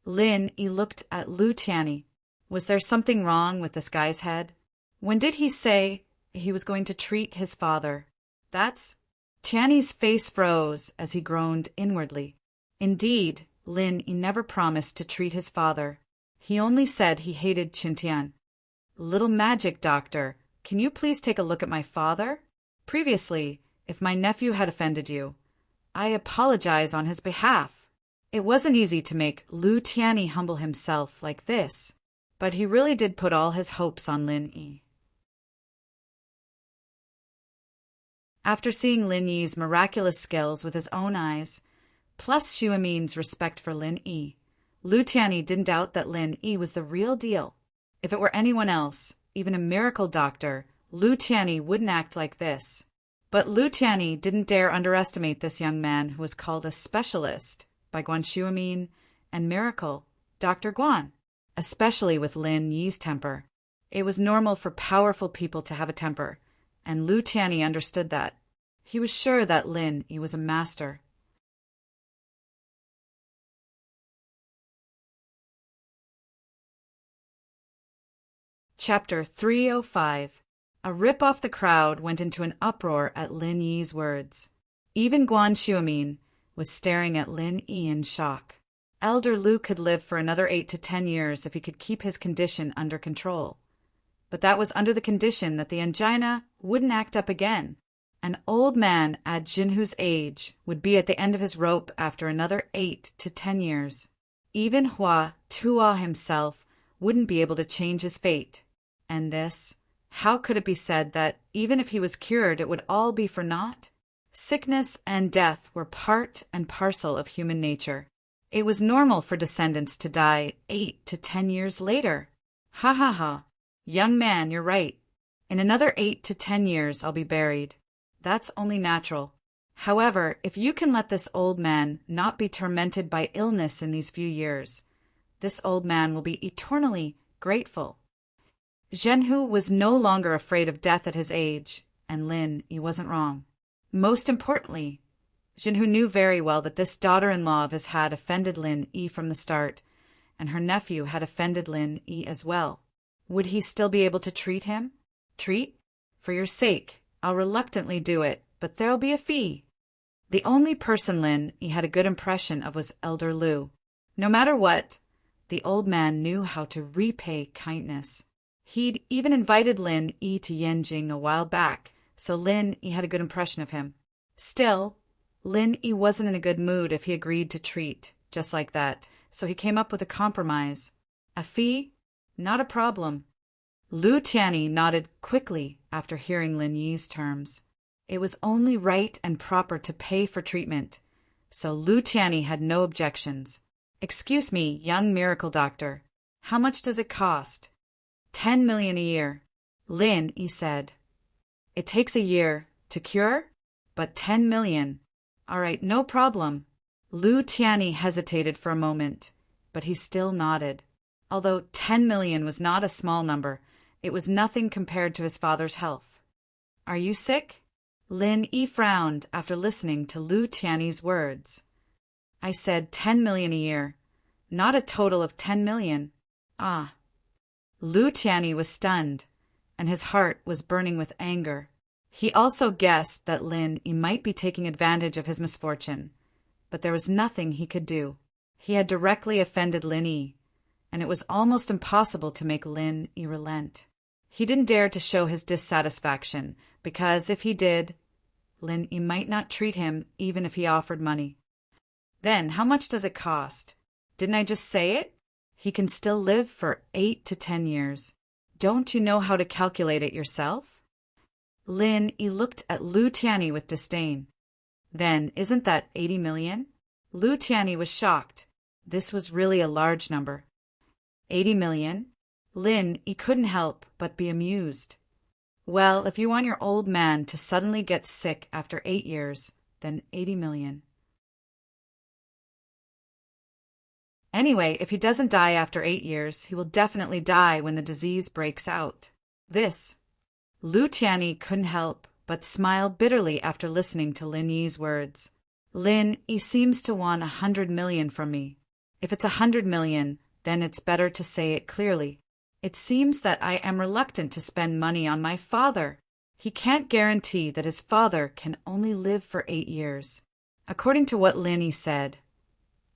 Lin Yi looked at Lu Tianyi. Was there something wrong with this guy's head? When did he say he was going to treat his father? That's... Tianyi's face froze as he groaned inwardly. Indeed, Lin Yi never promised to treat his father. He only said he hated Qin Tian. Little magic doctor, can you please take a look at my father? Previously, if my nephew had offended you, I apologize on his behalf. It wasn't easy to make Lu Tianyi humble himself like this, but he really did put all his hopes on Lin Yi. After seeing Lin Yi's miraculous skills with his own eyes, plus Shuamin's respect for Lin Yi, Lu Tianyi didn't doubt that Lin Yi was the real deal. If it were anyone else, even a miracle doctor, Lu Tianyi wouldn't act like this. But Lu Tianyi didn't dare underestimate this young man who was called a specialist by Guan Shuamin and Miracle Dr. Guan, especially with Lin Yi's temper. It was normal for powerful people to have a temper, and Lu Tianyi understood that. He was sure that Lin Yi was a master. Chapter 305. A rip off the crowd went into an uproar at Lin Yi's words. Even Guan Xuemin was staring at Lin Yi in shock. Elder Lu could live for another 8 to 10 years if he could keep his condition under control. But that was under the condition that the angina wouldn't act up again. An old man at Jinhu's age would be at the end of his rope after another 8 to 10 years. Even Hua Tuo himself wouldn't be able to change his fate. And this, how could it be said that even if he was cured, it would all be for naught? Sickness and death were part and parcel of human nature. It was normal for descendants to die 8 to 10 years later. Ha ha ha. Young man, you're right. In another 8 to 10 years, I'll be buried. That's only natural. However, if you can let this old man not be tormented by illness in these few years, this old man will be eternally grateful. Zhenhu was no longer afraid of death at his age, and Lin Yi wasn't wrong. Most importantly, Zhenhu knew very well that this daughter-in-law of his had offended Lin Yi from the start, and her nephew had offended Lin Yi as well. Would he still be able to treat him? Treat? For your sake, I'll reluctantly do it, but there'll be a fee. The only person Lin Yi had a good impression of was Elder Lu. No matter what, the old man knew how to repay kindness. He'd even invited Lin Yi to Yanjing a while back, so Lin Yi had a good impression of him. Still, Lin Yi wasn't in a good mood if he agreed to treat, just like that, so he came up with a compromise. A fee? Not a problem. Lu Tianyi nodded quickly after hearing Lin Yi's terms. It was only right and proper to pay for treatment, so Lu Tianyi had no objections. Excuse me, young miracle doctor, how much does it cost? 10 million a year, Lin Yi said. It takes a year to cure, but 10 million. All right, no problem. Lu Tianyi hesitated for a moment, but he still nodded. Although 10 million was not a small number, it was nothing compared to his father's health. Are you sick? Lin Yi frowned after listening to Lu Tianyi's words. I said 10 million a year, not a total of 10 million. Ah. Lu Tianyi was stunned, and his heart was burning with anger. He also guessed that Lin Yi might be taking advantage of his misfortune, but there was nothing he could do. He had directly offended Lin Yi, and it was almost impossible to make Lin Yi relent. He didn't dare to show his dissatisfaction, because if he did, Lin Yi might not treat him even if he offered money. Then, how much does it cost? Didn't I just say it? He can still live for 8 to 10 years. Don't you know how to calculate it yourself? Lin Yi looked at Lu Tianyi with disdain. Then, isn't that 80 million? Lu Tianyi was shocked. This was really a large number. 80 million? Lin Yi couldn't help but be amused. Well, if you want your old man to suddenly get sick after 8 years, then 80 million. Anyway, if he doesn't die after 8 years, he will definitely die when the disease breaks out. This. Lu Tianyi couldn't help but smile bitterly after listening to Lin Yi's words. Lin Yi seems to want 100 million from me. If it's 100 million, then it's better to say it clearly. It seems that I am reluctant to spend money on my father. He can't guarantee that his father can only live for 8 years. According to what Lin Yi said,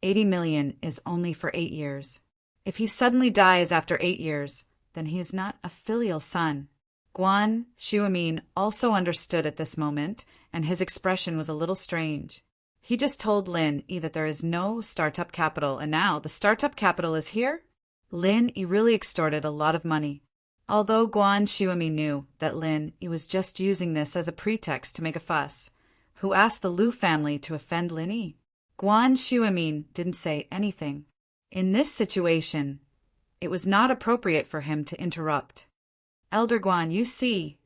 80 million is only for 8 years. If he suddenly dies after 8 years, then he is not a filial son. Guan Xuemin also understood at this moment, and his expression was a little strange. He just told Lin Yi that there is no startup capital, and now the startup capital is here? Lin Yi really extorted a lot of money. Although Guan Xuemin knew that Lin Yi was just using this as a pretext to make a fuss, who asked the Lu family to offend Lin Yi? Guan Xuemin didn't say anything. In this situation, it was not appropriate for him to interrupt. Elder Guan, you see.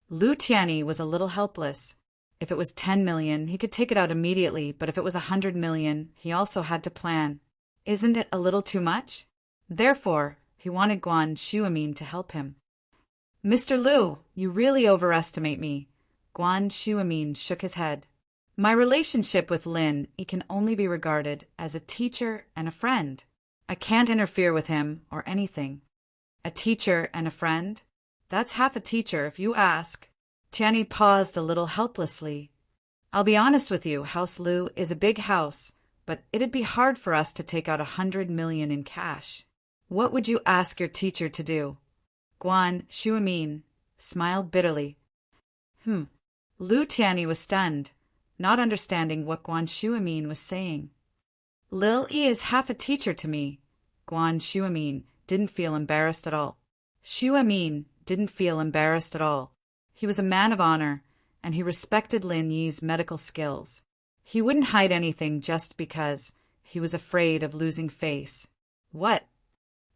Lu Tianyi was a little helpless. If it was 10 million, he could take it out immediately, but if it was 100 million, he also had to plan. Isn't it a little too much? Therefore, he wanted Guan Shuamin to help him. Mr. Liu, you really overestimate me. Guan Shuamin shook his head. My relationship with Lin Yi can only be regarded as a teacher and a friend. I can't interfere with him or anything. A teacher and a friend? That's half a teacher if you ask. Tianyi paused a little helplessly. I'll be honest with you, House Liu is a big house, but it'd be hard for us to take out 100 million in cash. What would you ask your teacher to do? Guan Shuamin smiled bitterly. Liu Tianyi was stunned, not understanding what Guan Shuamin was saying. Lil Yi is half a teacher to me. Guan Shuamin didn't feel embarrassed at all. Shuamin didn't feel embarrassed at all. He was a man of honor, and he respected Lin Yi's medical skills. He wouldn't hide anything just because he was afraid of losing face. What?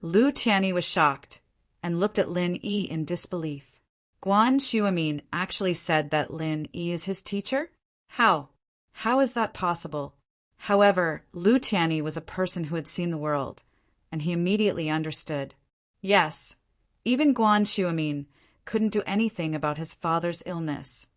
Liu Tianyi was shocked and looked at Lin Yi in disbelief. Guan Shuamin actually said that Lin Yi is his teacher? How? How is that possible? However, Liu Tianyi was a person who had seen the world, and he immediately understood. Yes, even Guan Shuamin couldn't do anything about his father's illness.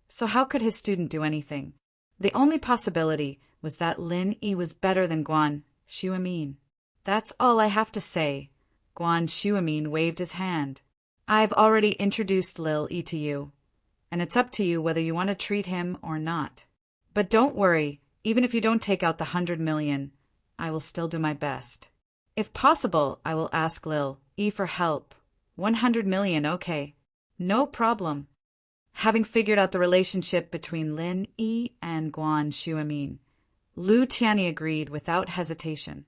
So how could his student do anything? The only possibility was that Lin Yi was better than Guan Shuamin. That's all I have to say. Guan Shuamin waved his hand. I've already introduced Lil Yi to you, and it's up to you whether you want to treat him or not. But don't worry, even if you don't take out the 100 million, I will still do my best. If possible, I will ask Lil Yi for help. 100 million, okay. No problem. Having figured out the relationship between Lin Yi and Guan Shuamin, Liu Tianyi agreed without hesitation.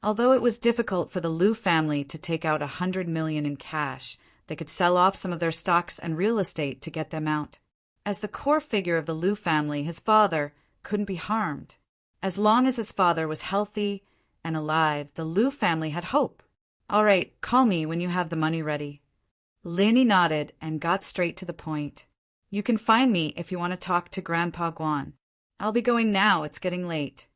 Although it was difficult for the Liu family to take out 100 million in cash, they could sell off some of their stocks and real estate to get them out. As the core figure of the Liu family, his father couldn't be harmed. As long as his father was healthy and alive, the Liu family had hope. All right, call me when you have the money ready. Lin Yi nodded and got straight to the point. You can find me if you want to talk to Grandpa Guan. I'll be going now, it's getting late.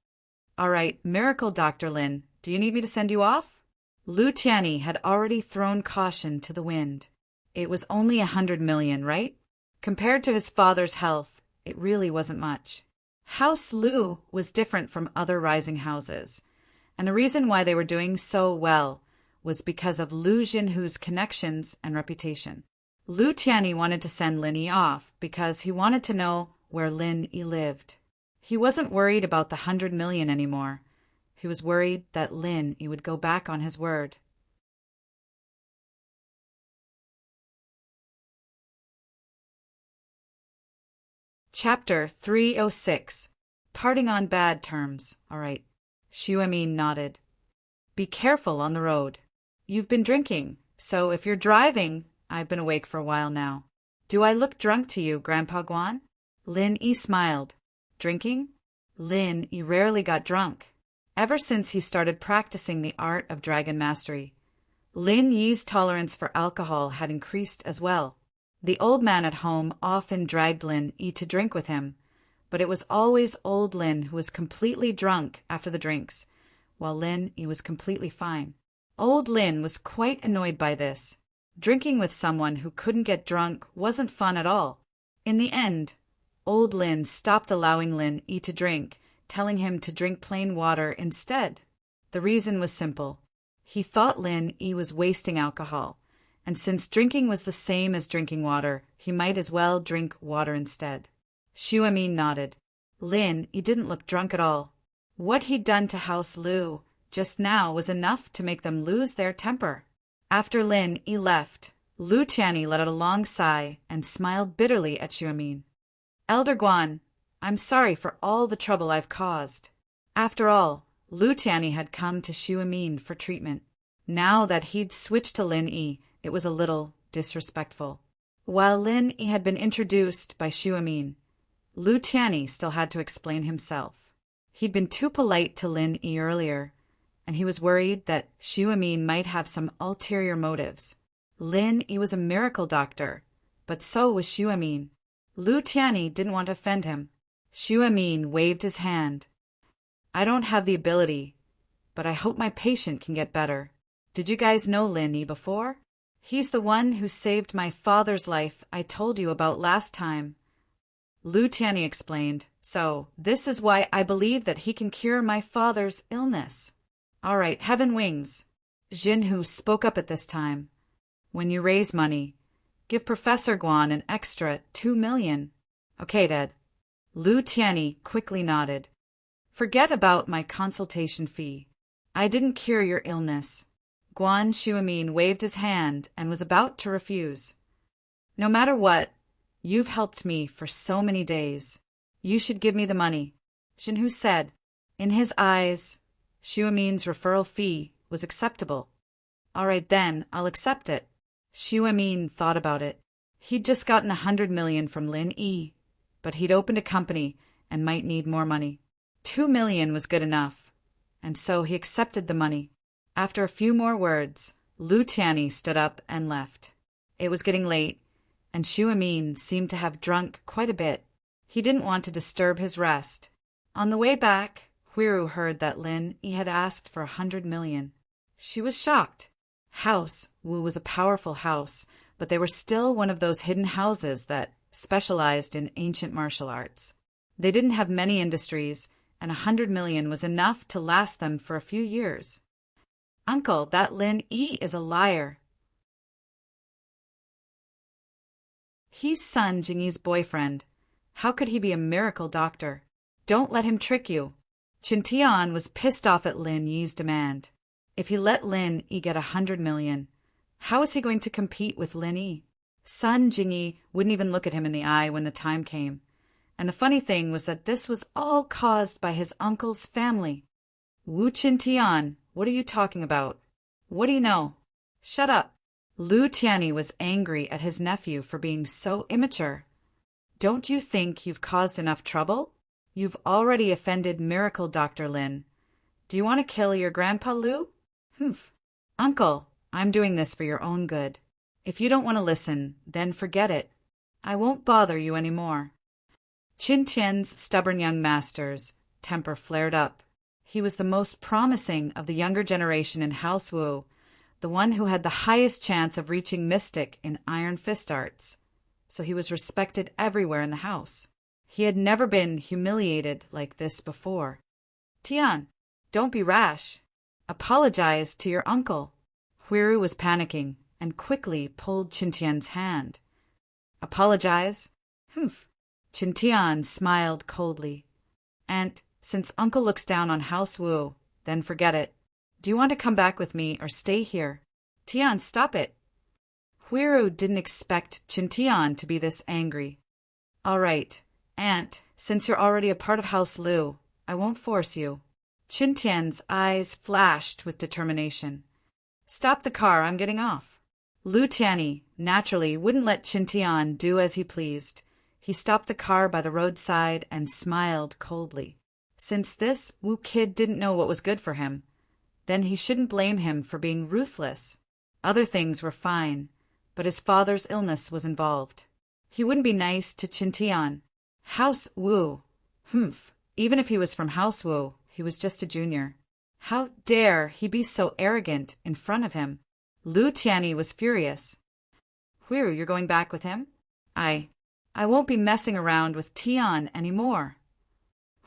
All right, miracle Dr. Lin, do you need me to send you off? Liu Tianyi had already thrown caution to the wind. It was only 100 million, right? Compared to his father's health, it really wasn't much. House Liu was different from other rising houses, and the reason why they were doing so well was because of Liu Jinhu's connections and reputation. Liu Tianyi wanted to send Lin Yi off because he wanted to know where Lin Yi lived. He wasn't worried about the 100 million anymore. He was worried that Lin Yi would go back on his word. Chapter 306. Parting on bad terms. All right. Shuamin nodded. Be careful on the road. You've been drinking, so if you're driving, I've been awake for a while now. Do I look drunk to you, Grandpa Guan? Lin Yi smiled. Drinking? Lin Yi rarely got drunk. Ever since he started practicing the art of dragon mastery, Lin Yi's tolerance for alcohol had increased as well. The old man at home often dragged Lin Yi to drink with him, but it was always old Lin who was completely drunk after the drinks, while Lin Yi was completely fine. Old Lin was quite annoyed by this. Drinking with someone who couldn't get drunk wasn't fun at all. In the end, old Lin stopped allowing Lin Yi to drink, telling him to drink plain water instead. The reason was simple. He thought Lin Yi was wasting alcohol, and since drinking was the same as drinking water, he might as well drink water instead. Shuamin nodded. Lin Yi didn't look drunk at all. What he'd done to House Liu just now was enough to make them lose their temper. After Lin Yi left, Liu Tianyi let out a long sigh and smiled bitterly at Shuamin. Elder Guan, I'm sorry for all the trouble I've caused. After all, Liu Tianyi had come to Shuamin for treatment. Now that he'd switched to Lin Yi, it was a little disrespectful. While Lin Yi had been introduced by Shuamin, Liu Tianyi still had to explain himself. He'd been too polite to Lin Yi earlier, and he was worried that Shuamin might have some ulterior motives. Lin Yi was a miracle doctor, but so was Shuamin. Liu Tianyi didn't want to offend him. Xu Amin waved his hand. I don't have the ability, but I hope my patient can get better. Did you guys know Lin Yi before? He's the one who saved my father's life I told you about last time. Lu Tianyi explained, so this is why I believe that he can cure my father's illness. All right, heaven wings. Jinhu spoke up at this time. When you raise money, give Professor Guan an extra 2 million. Okay, Dad. Lu Tianyi quickly nodded. Forget about my consultation fee. I didn't cure your illness. Guan Shuamin waved his hand and was about to refuse. No matter what, you've helped me for so many days. You should give me the money, Jinhu said. In his eyes, Shuamin's referral fee was acceptable. All right then, I'll accept it. Shuamin thought about it. He'd just gotten 100 million from Lin Yi, but he'd opened a company and might need more money. 2 million was good enough, and so he accepted the money. After a few more words, Lu Tianyi stood up and left. It was getting late, and Xu Amin seemed to have drunk quite a bit. He didn't want to disturb his rest. On the way back, Huiru heard that Lin Yi had asked for 100 million. She was shocked. House Wu was a powerful house, but they were still one of those hidden houses that specialized in ancient martial arts. They didn't have many industries, and 100 million was enough to last them for a few years. Uncle, that Lin Yi is a liar. He's Sun Jingyi's boyfriend. How could he be a miracle doctor? Don't let him trick you. Qin Tian was pissed off at Lin Yi's demand. If he let Lin Yi get 100 million, how is he going to compete with Lin Yi? Sun Jingyi wouldn't even look at him in the eye when the time came. And the funny thing was that this was all caused by his uncle's family. Wu Qin Tian, what are you talking about? What do you know? Shut up. Lu Tianyi was angry at his nephew for being so immature. Don't you think you've caused enough trouble? You've already offended Miracle Dr. Lin. Do you want to kill your grandpa, Lu? Humph. Uncle, I'm doing this for your own good. If you don't want to listen, then forget it. I won't bother you anymore. Qin Tian's stubborn young master's temper flared up. He was the most promising of the younger generation in House Wu, the one who had the highest chance of reaching mystic in Iron Fist arts, so he was respected everywhere in the house. He had never been humiliated like this before. Tian, don't be rash. Apologize to your uncle. Huiru was panicking and quickly pulled Qin Tian's hand. Apologize? Humph. Qin Tian smiled coldly. Aunt, since uncle looks down on House Wu, then forget it. Do you want to come back with me or stay here? Tian, stop it. Huiru didn't expect Qin Tian to be this angry. All right, Aunt, since you're already a part of House Lu, I won't force you. Qin Tian's eyes flashed with determination. Stop the car, I'm getting off. Lu Tianyi naturally wouldn't let Qin Tian do as he pleased. He stopped the car by the roadside and smiled coldly. Since this Wu kid didn't know what was good for him, then he shouldn't blame him for being ruthless. Other things were fine, but his father's illness was involved. He wouldn't be nice to Qin Tian. House Wu. Humph. Even if he was from House Wu, he was just a junior. How dare he be so arrogant in front of him? Lu Tianyi was furious. Huiru, you're going back with him? I won't be messing around with Tian anymore.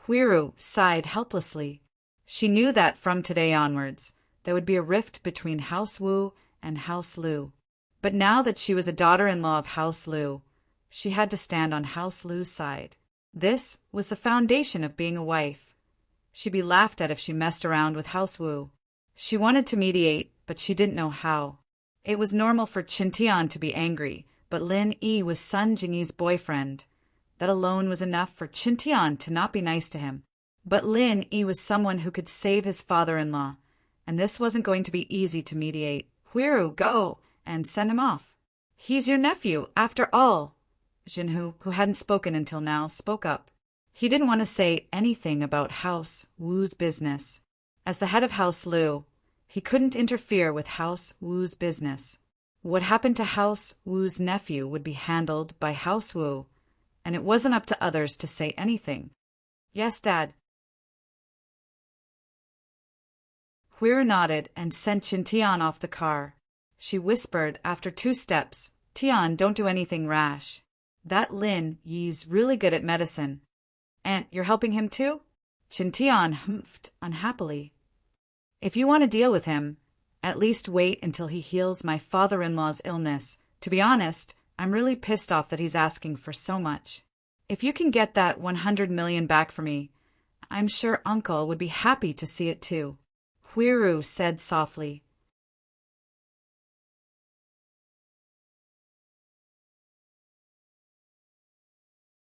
Huiru sighed helplessly. She knew that from today onwards, there would be a rift between House Wu and House Lu. But now that she was a daughter-in-law of House Lu, she had to stand on House Lu's side. This was the foundation of being a wife. She'd be laughed at if she messed around with House Wu. She wanted to mediate, but she didn't know how. It was normal for Qin Tian to be angry, but Lin Yi was Sun Jingyi's boyfriend. That alone was enough for Qin Tian to not be nice to him. But Lin Yi was someone who could save his father-in-law, and this wasn't going to be easy to mediate. Huiru, go, and send him off. He's your nephew, after all. Jinhu, who hadn't spoken until now, spoke up. He didn't want to say anything about House Wu's business. As the head of House Lu, he couldn't interfere with House Wu's business. What happened to House Wu's nephew would be handled by House Wu, and it wasn't up to others to say anything. Yes, Dad. Huir nodded and sent Chintian off the car. She whispered after 2 steps, Tian, don't do anything rash. That Lin Yi's really good at medicine. Aunt, you're helping him too? Chintian humphed unhappily. If you want to deal with him, at least wait until he heals my father-in-law's illness. To be honest, I'm really pissed off that he's asking for so much. If you can get that 100 million back for me, I'm sure Uncle would be happy to see it too. Huiru said softly.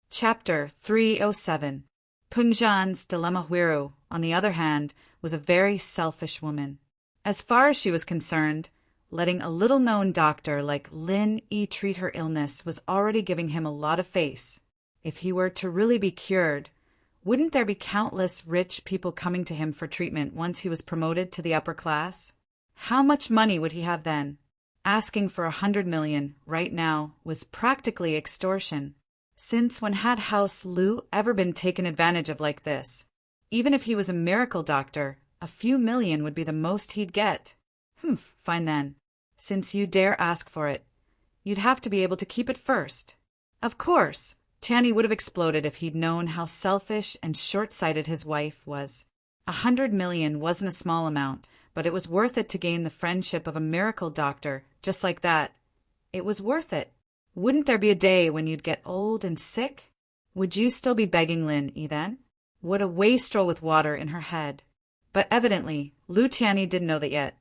Chapter 307. Pengzhan's dilemma. Huiru, on the other hand, was a very selfish woman. As far as she was concerned, letting a little-known doctor like Lin Yi treat her illness was already giving him a lot of face. If he were to really be cured, wouldn't there be countless rich people coming to him for treatment once he was promoted to the upper class? How much money would he have then? Asking for 100 million right now was practically extortion. Since when had House Liu ever been taken advantage of like this? Even if he was a miracle doctor, a few million would be the most he'd get. Fine then. Since you dare ask for it, you'd have to be able to keep it first. Of course, Tianyi would have exploded if he'd known how selfish and short-sighted his wife was. 100 million wasn't a small amount, but it was worth it to gain the friendship of a miracle doctor, just like that. It was worth it. Wouldn't there be a day when you'd get old and sick? Would you still be begging Lin Yi then? What a wastrel with water in her head. But evidently, Lu Tianyi didn't know that yet,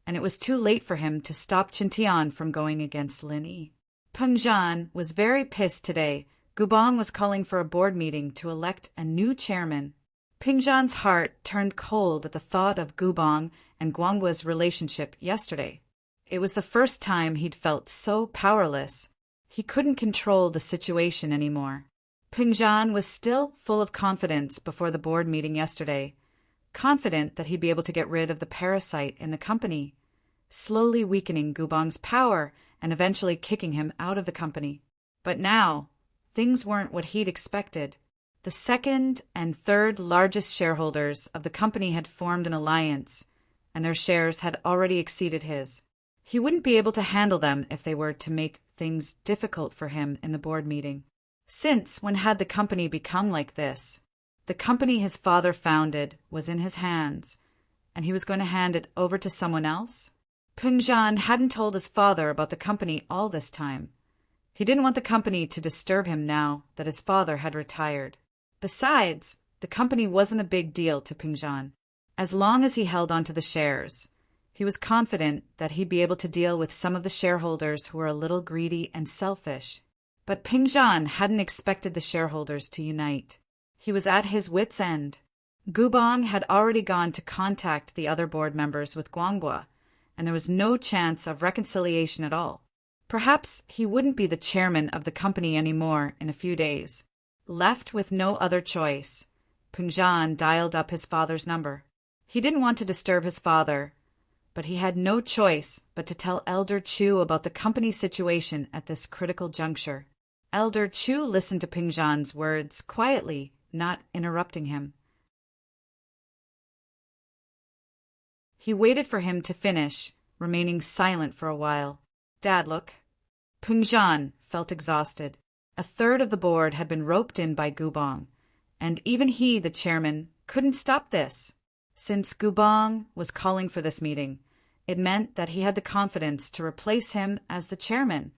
and it was too late for him to stop Chintian from going against Lin Yi. Pengzhan was very pissed today. Gubong was calling for a board meeting to elect a new chairman. Pengzhan's heart turned cold at the thought of Gubong and Guanggua's relationship yesterday. It was the first time he'd felt so powerless. He couldn't control the situation anymore. Pengzhan was still full of confidence before the board meeting yesterday, confident that he'd be able to get rid of the parasite in the company, slowly weakening Gubong's power and eventually kicking him out of the company. But now, things weren't what he'd expected. The second and third largest shareholders of the company had formed an alliance, and their shares had already exceeded his. He wouldn't be able to handle them if they were to make things difficult for him in the board meeting. Since when had the company become like this? The company his father founded was in his hands, and he was going to hand it over to someone else? Pengzhan hadn't told his father about the company all this time. He didn't want the company to disturb him now that his father had retired. Besides, the company wasn't a big deal to Pengzhan. As long as he held onto the shares, he was confident that he'd be able to deal with some of the shareholders who were a little greedy and selfish. But Pengzhan hadn't expected the shareholders to unite. He was at his wits' end. Gubong had already gone to contact the other board members with Guanghua, and there was no chance of reconciliation at all. Perhaps he wouldn't be the chairman of the company anymore in a few days. Left with no other choice, Pengzhan dialed up his father's number. He didn't want to disturb his father, but he had no choice but to tell Elder Chu about the company's situation at this critical juncture. Elder Chu listened to Pengzhan's words quietly, not interrupting him. He waited for him to finish, remaining silent for a while. Dad, look. Pengzhan felt exhausted. A third of the board had been roped in by Gubong, and even he, the chairman, couldn't stop this. Since Gubong was calling for this meeting, it meant that he had the confidence to replace him as the chairman.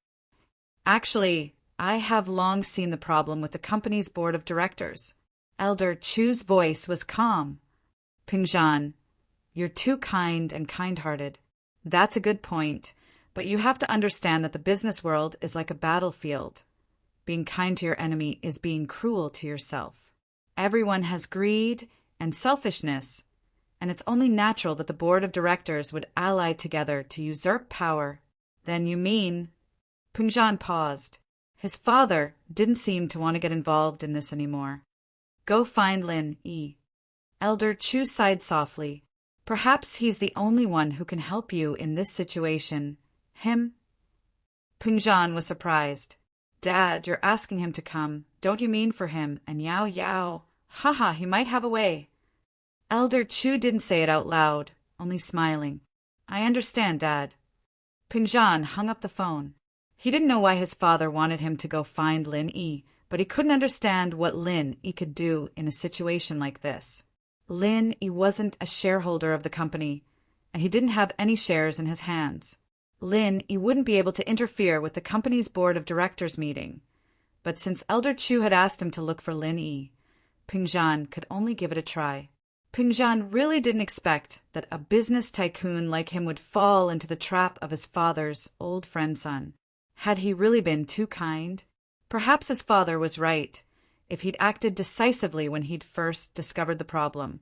Actually, I have long seen the problem with the company's board of directors. Elder Chu's voice was calm. Pengzhan, you're too kind and kind-hearted. That's a good point, but you have to understand that the business world is like a battlefield. Being kind to your enemy is being cruel to yourself. Everyone has greed and selfishness, and it's only natural that the board of directors would ally together to usurp power. Then you mean... Pengzhan paused. His father didn't seem to want to get involved in this anymore. Go find Lin Yi. Elder Chu sighed softly. Perhaps he's the only one who can help you in this situation. Him? Pengzhan was surprised. Dad, you're asking him to come. Don't you mean for him? And Yao Yao. Haha, he might have a way. Elder Chu didn't say it out loud, only smiling. I understand, Dad. Pingzhan hung up the phone. He didn't know why his father wanted him to go find Lin Yi, but he couldn't understand what Lin Yi could do in a situation like this. Lin Yi wasn't a shareholder of the company, and he didn't have any shares in his hands. Lin Yi wouldn't be able to interfere with the company's board of directors meeting. But since Elder Chu had asked him to look for Lin Yi, Pingzhan could only give it a try. Pingzhan really didn't expect that a business tycoon like him would fall into the trap of his father's old friend son. Had he really been too kind? Perhaps his father was right. If he'd acted decisively when he'd first discovered the problem,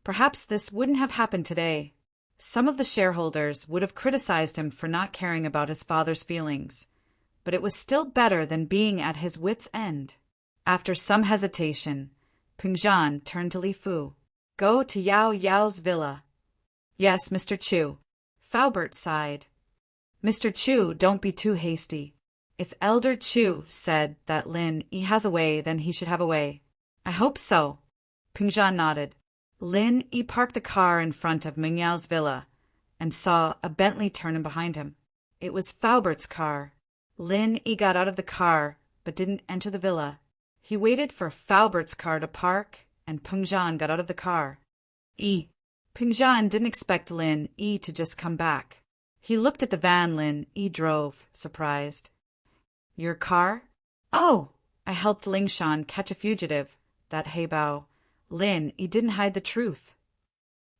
perhaps this wouldn't have happened today. Some of the shareholders would have criticized him for not caring about his father's feelings, but it was still better than being at his wits' end. After some hesitation, Pingzhan turned to Li Fu. Go to Yao Yao's villa. Yes, Mr. Chu. Faubert sighed. Mr. Chu, don't be too hasty. If Elder Chu said that Lin Yi has a way, then he should have a way. I hope so. Pingzhan nodded. Lin Yi parked the car in front of Meng Yao's villa and saw a Bentley turn in behind him. It was Faubert's car. Lin Yi got out of the car but didn't enter the villa. He waited for Faubert's car to park, and Pingzhan got out of the car. Pingzhan didn't expect Lin Yi to just come back. He looked at the van Lin Yi drove, surprised. Your car? Oh, I helped Lingshan catch a fugitive, that Heibao. Lin Yi didn't hide the truth.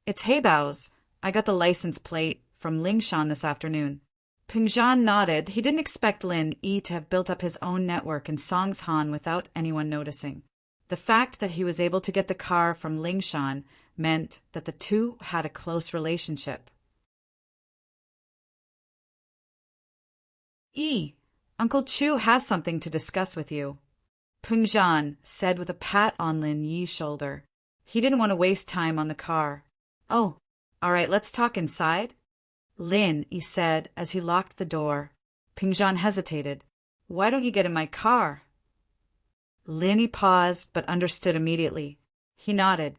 It's Heibao's. I got the license plate from Lingshan this afternoon. Pingzhan nodded. He didn't expect Lin Yi to have built up his own network in Songshan without anyone noticing. The fact that he was able to get the car from Lingshan meant that the two had a close relationship. Uncle Chu has something to discuss with you, Pingzhan said with a pat on Lin Yi's shoulder. He didn't want to waste time on the car. Oh, all right, let's talk inside, Lin Yi said as he locked the door. Pingzhan hesitated. Why don't you get in my car? Lin Yi paused but understood immediately. He nodded.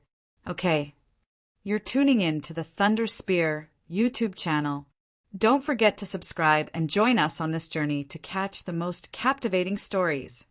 Okay. You're tuning in to the Thunder Spear YouTube channel. Don't forget to subscribe and join us on this journey to catch the most captivating stories.